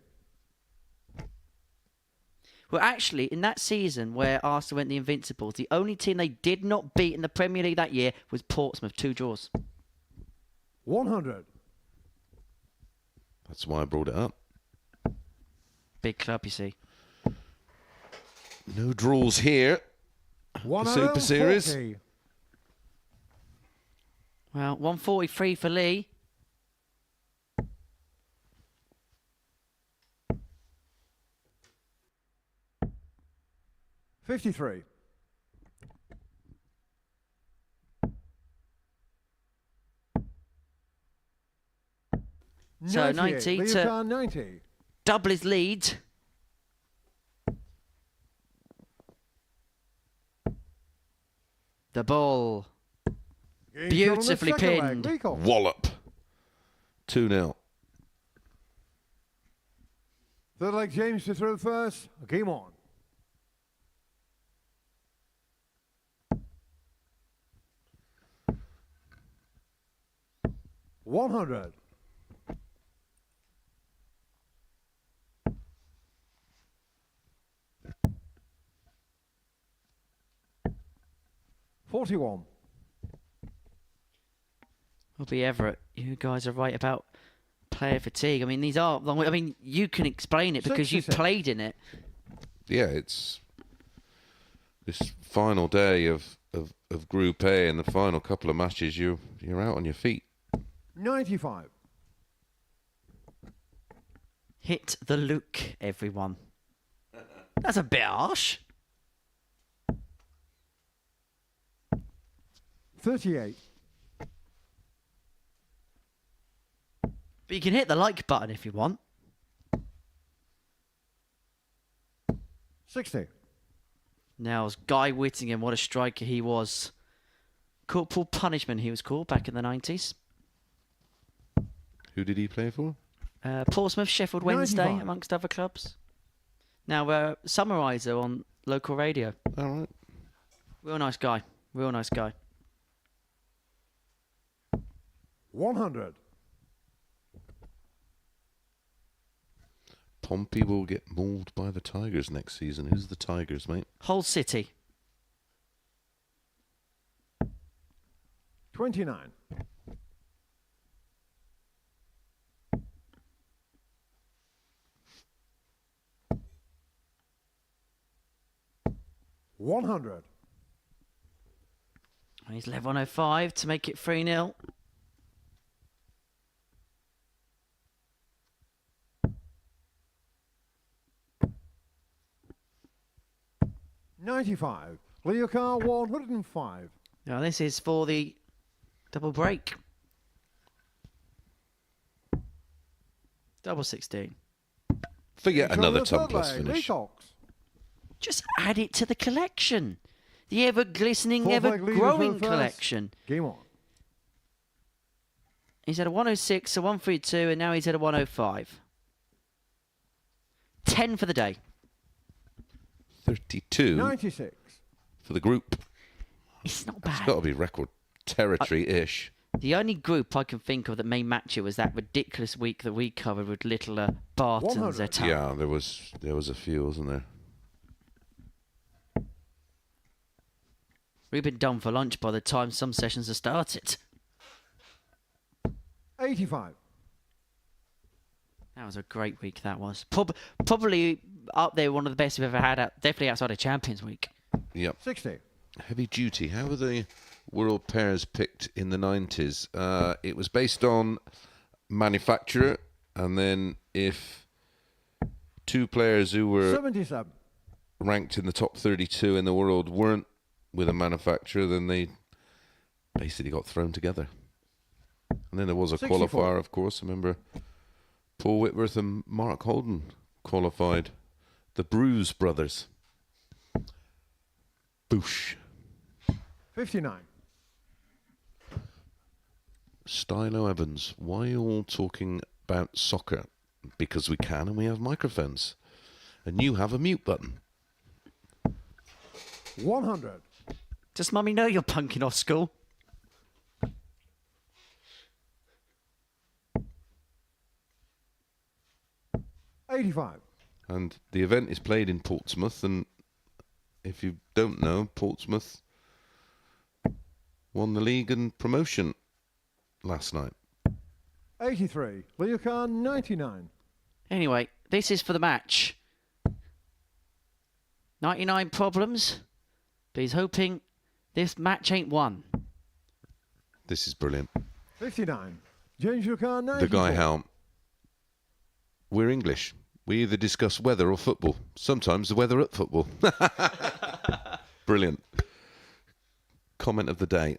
Well, actually, in that season where Arsenal went the Invincibles, the only team they did not beat in the Premier League that year was Portsmouth. 2 draws. 100. That's why I brought it up. Big club, you see. No draws here. The Super Series. 140. Well, 143 for Lee. $53. So 90 to 90. double his lead. The ball. Game Beautifully shot on the second pinned. leg. Recall. Wallop. 2-0. Third leg, James to throw first. Game on. $100. $41. Will be Everett. You guys are right about Player fatigue. I mean, these are long. I mean, you can explain it because you 66. played in it. Yeah, it's this final day of Group A and the final couple of matches. You're out on your feet. 95. Hit the Luke, everyone. That's a bit harsh. 38. But you can hit the like button if you want. 60. Now, as Guy Whittingham, what a striker he was. Corporal Punishment, he was called back in the 90s. Who did he play for? Portsmouth, Sheffield Wednesday, 95. amongst other clubs. Now, summariser on local radio. All right. Real nice guy. Real nice guy. 100. Pompey will get mauled by the Tigers next season. Who's the Tigers, mate? Hull City. 29. 100. He's led 105 to make it 3-0. $95. Leo Carr 105. Now this is for the double break. Double 16. For yet another Control ton the plus third leg, finish. Leacox. Just add it to the collection. The ever-glistening, Fourth leg leader ever-growing for the first. collection. Game on. He's at a 106, a 132, and now he's at a 105. 10 for the day. 32 96. for the group. It's not It's bad. got to be record territory-ish. The only group I can think of that may match it was that ridiculous week that we covered with Littler, Barton, 100. Zetal. Yeah, there was a few, wasn't there? We've been done for lunch by the time some sessions have started. 85. That was a great week, that was. Probably up there, one of the best we've ever had, definitely outside of Champions Week. Yep. 60. Heavy duty. How were the world pairs picked in the 90s? It was based on manufacturer, and then if two players who were 77. ranked in the top 32 in the world weren't with a manufacturer, then they basically got thrown together. And then there was a 64. qualifier, of course. I remember Paul Whitworth and Mark Holden qualified. The Bruise brothers. Boosh. 59. Stylo Evans, why are you all talking about soccer? Because we can and we have microphones. And you have a mute button. 100. Does Mummy know you're punking off school? $85. And the event is played in Portsmouth, and if you don't know, Portsmouth won the league and promotion last night. 83. Leo Carr 99. Anyway, this is for the match. 99 problems, but he's hoping this match ain't won. This is brilliant. 59. James Lucar 94. The Guy Helm. We're English. We either discuss weather or football. Sometimes the weather at football. Brilliant. Comment of the day.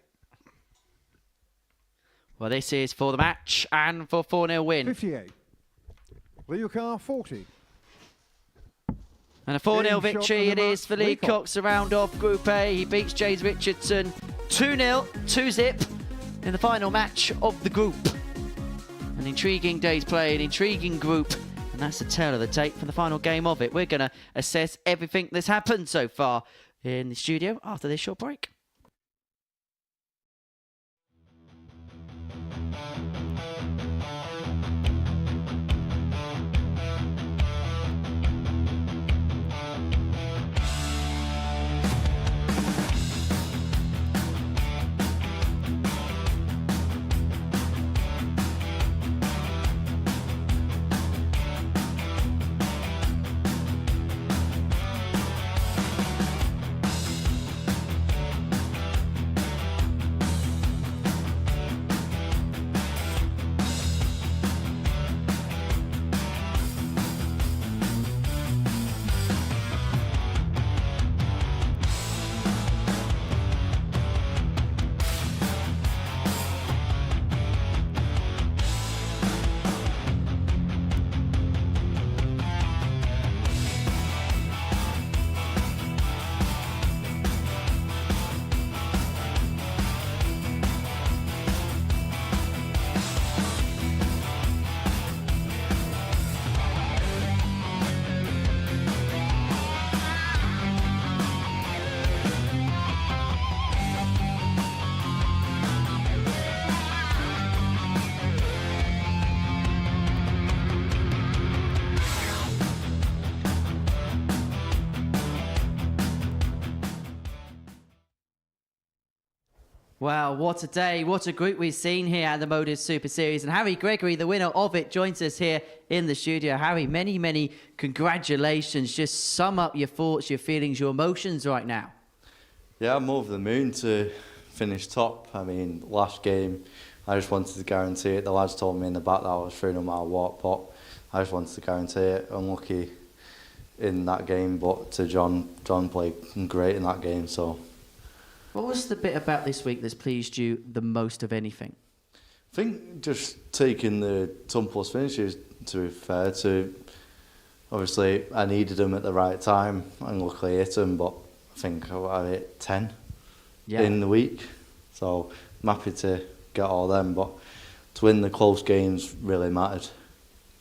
Well, this is for the match and for 4-0 win. 58. Leo Carr 40. And a 4-0 In shot victory of it the is for match, Lee Leacox. Cox to round off Group A. He beats James Richardson 2-0, 2-zip in the final match of the group. An intriguing day's play, an intriguing group. And that's the tale of the tape for the final game of it. We're going to assess everything that's happened so far in the studio after this short break. Wow, what a day, what a group we've seen here at the Modus Super Series. And Harry Gregory, the winner of it, joins us here in the studio. Harry, many, many congratulations. Just sum up your thoughts, your feelings, your emotions right now. Yeah, I'm over the moon to finish top. I mean, last game, I just wanted to guarantee it. The lads told me in the back that I was through no matter what, but I just wanted to guarantee it. Unlucky in that game, but to John played great in that game, so... What was the bit about this week that's pleased you the most of anything? I think just taking the ton plus finishes, to be fair, obviously I needed them at the right time and luckily hit them, but I think I hit 10 in the week, so I'm happy to get all them, but to win the close games really mattered.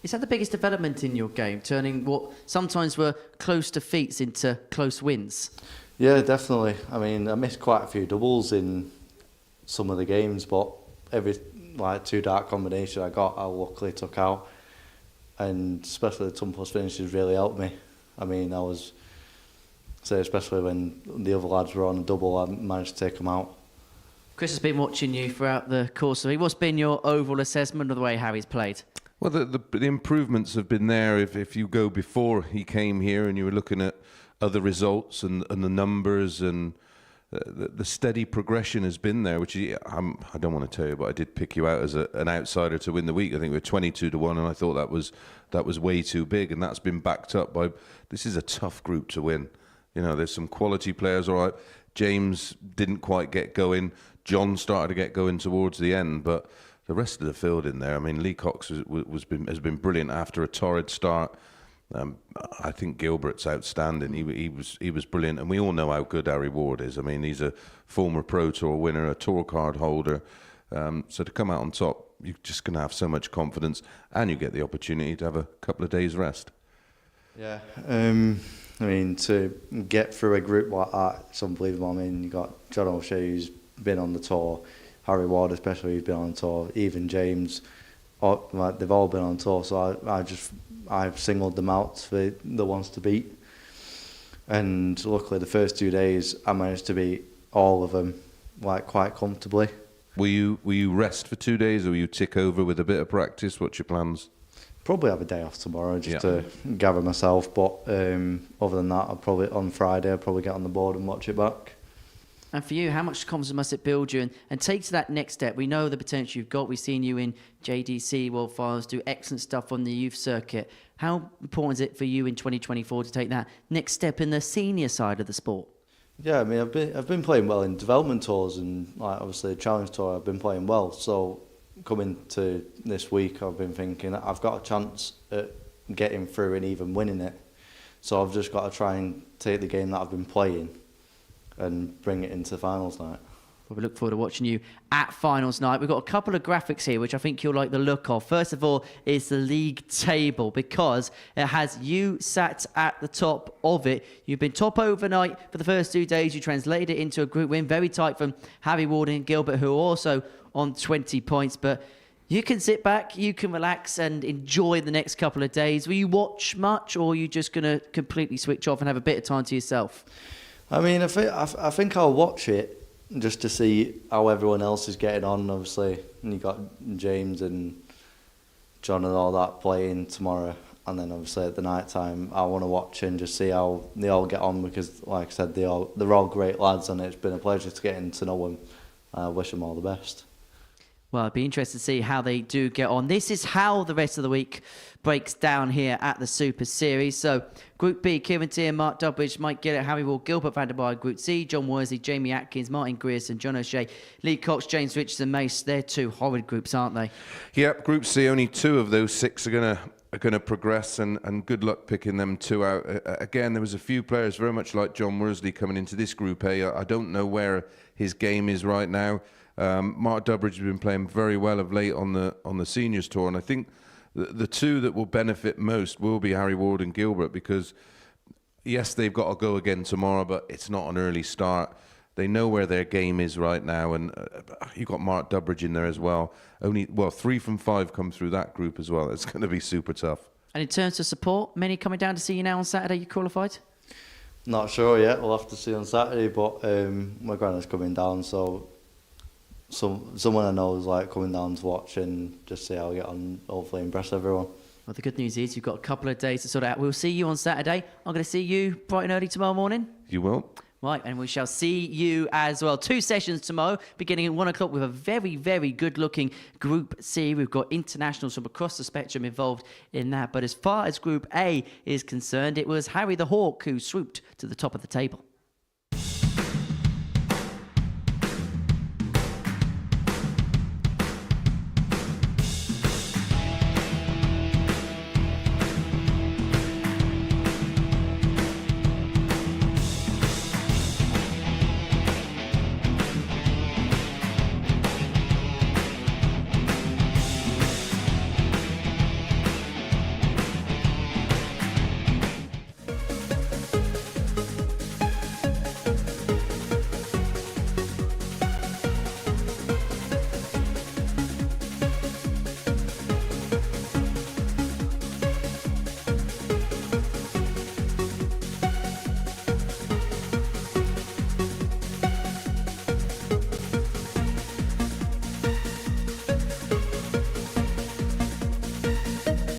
Is that the biggest development in your game, turning what sometimes were close defeats into close wins? Yeah, definitely. I mean, I missed quite a few doubles in some of the games, but every two dart combination I got, I luckily took out, and especially the ton plus finishes really helped me. I mean, especially when the other lads were on a double, I managed to take them out. Chris has been watching you throughout the course of it. What's been your overall assessment of the way Harry's played? Well, the improvements have been there. If you go before he came here and you were looking at other results and the numbers and the steady progression has been there, which I don't want to tell you, but I did pick you out as an outsider to win the week. I think we were 22-1, and I thought that was way too big, and that's been backed up by. This is a tough group to win. You know, there's some quality players. All right, James didn't quite get going. John started to get going towards the end, but the rest of the field in there. I mean, Lee Cox has been brilliant after a torrid start. I think Gilbert's outstanding. He was brilliant, and we all know how good Harry Ward is. I mean, he's a former Pro Tour winner, a tour card holder. So to come out on top, you're just going to have so much confidence, and you get the opportunity to have a couple of days rest. Yeah, I mean, to get through a group like that, it's unbelievable. I mean, you got John O'Shea, who's been on the tour, Harry Ward especially, who's been on the tour, even James. They've all been on tour, so I've singled them out for the ones to beat, and luckily the first 2 days I managed to beat all of them quite comfortably. Will you rest for 2 days, or will you tick over with a bit of practice? What's your plans? Probably have a day off tomorrow just to gather myself, but other than that, on Friday I'll probably get on the board and watch it back. And for you, how much confidence must it build you and take to that next step? We know the potential you've got. We've seen you in JDC World Finals do excellent stuff on the youth circuit. How important is it for you in 2024 to take that next step in the senior side of the sport? Yeah, I mean, I've been playing well in development tours, and obviously the Challenge Tour I've been playing well. So coming to this week, I've been thinking I've got a chance at getting through and even winning it. So I've just got to try and take the game that I've been playing and bring it into finals night. Well, we look forward to watching you at finals night. We've got a couple of graphics here, which I think you'll like the look of. First of all is the league table, because it has you sat at the top of it. You've been top overnight for the first 2 days. You translated it into a group win, very tight from Harry Ward and Gilbert, who are also on 20 points. But you can sit back, you can relax and enjoy the next couple of days. Will you watch much, or are you just going to completely switch off and have a bit of time to yourself? I mean, I think I'll watch it just to see how everyone else is getting on. Obviously, and you got James and John and all that playing tomorrow, and then obviously at the night time, I want to watch and just see how they all get on, because, like I said, they're all great lads, and it's been a pleasure to get to know them. I wish them all the best. Well, it'd be interesting to see how they do get on. This is how the rest of the week breaks down here at the Super Series. So, Group B, Kieran Tier, Mark Dubbridge, Mike Gillett, Harry Ward, Gilbert VandeVyvere. Group C, John Worsley, Jamie Atkins, Martin Grierson, John O'Shea, Lee Cox, James Richardson, Mace. They're two horrid groups, aren't they? Yep, Group C, only 2 of those 6 are gonna progress, and good luck picking them 2 out. Again, there was a few players very much like John Worsley coming into this Group A. I don't know where his game is right now. Mark Dubbridge has been playing very well of late on the seniors tour, and I think the 2 that will benefit most will be Harry Ward and Gilbert, because yes, they've got to go again tomorrow, but it's not an early start. They know where their game is right now, and you've got Mark Dubbridge in there as well. 3 from 5 come through that group as well. It's going to be super tough. And in terms of support, many coming down to see you now on Saturday. You qualified? Not sure yet. We'll have to see on Saturday, but my granddad's coming down, so someone I know is like coming down to watch and just see how I get on. Hopefully, impress everyone. Well, the good news is you've got a couple of days to sort it out. We'll see you on Saturday. I'm going to see you bright and early tomorrow morning. You will. Right, and we shall see you as well. 2 sessions tomorrow, beginning at 1 o'clock with a very, very good-looking Group C. We've got internationals from across the spectrum involved in that. But as far as Group A is concerned, it was Harry the Hawk who swooped to the top of the table.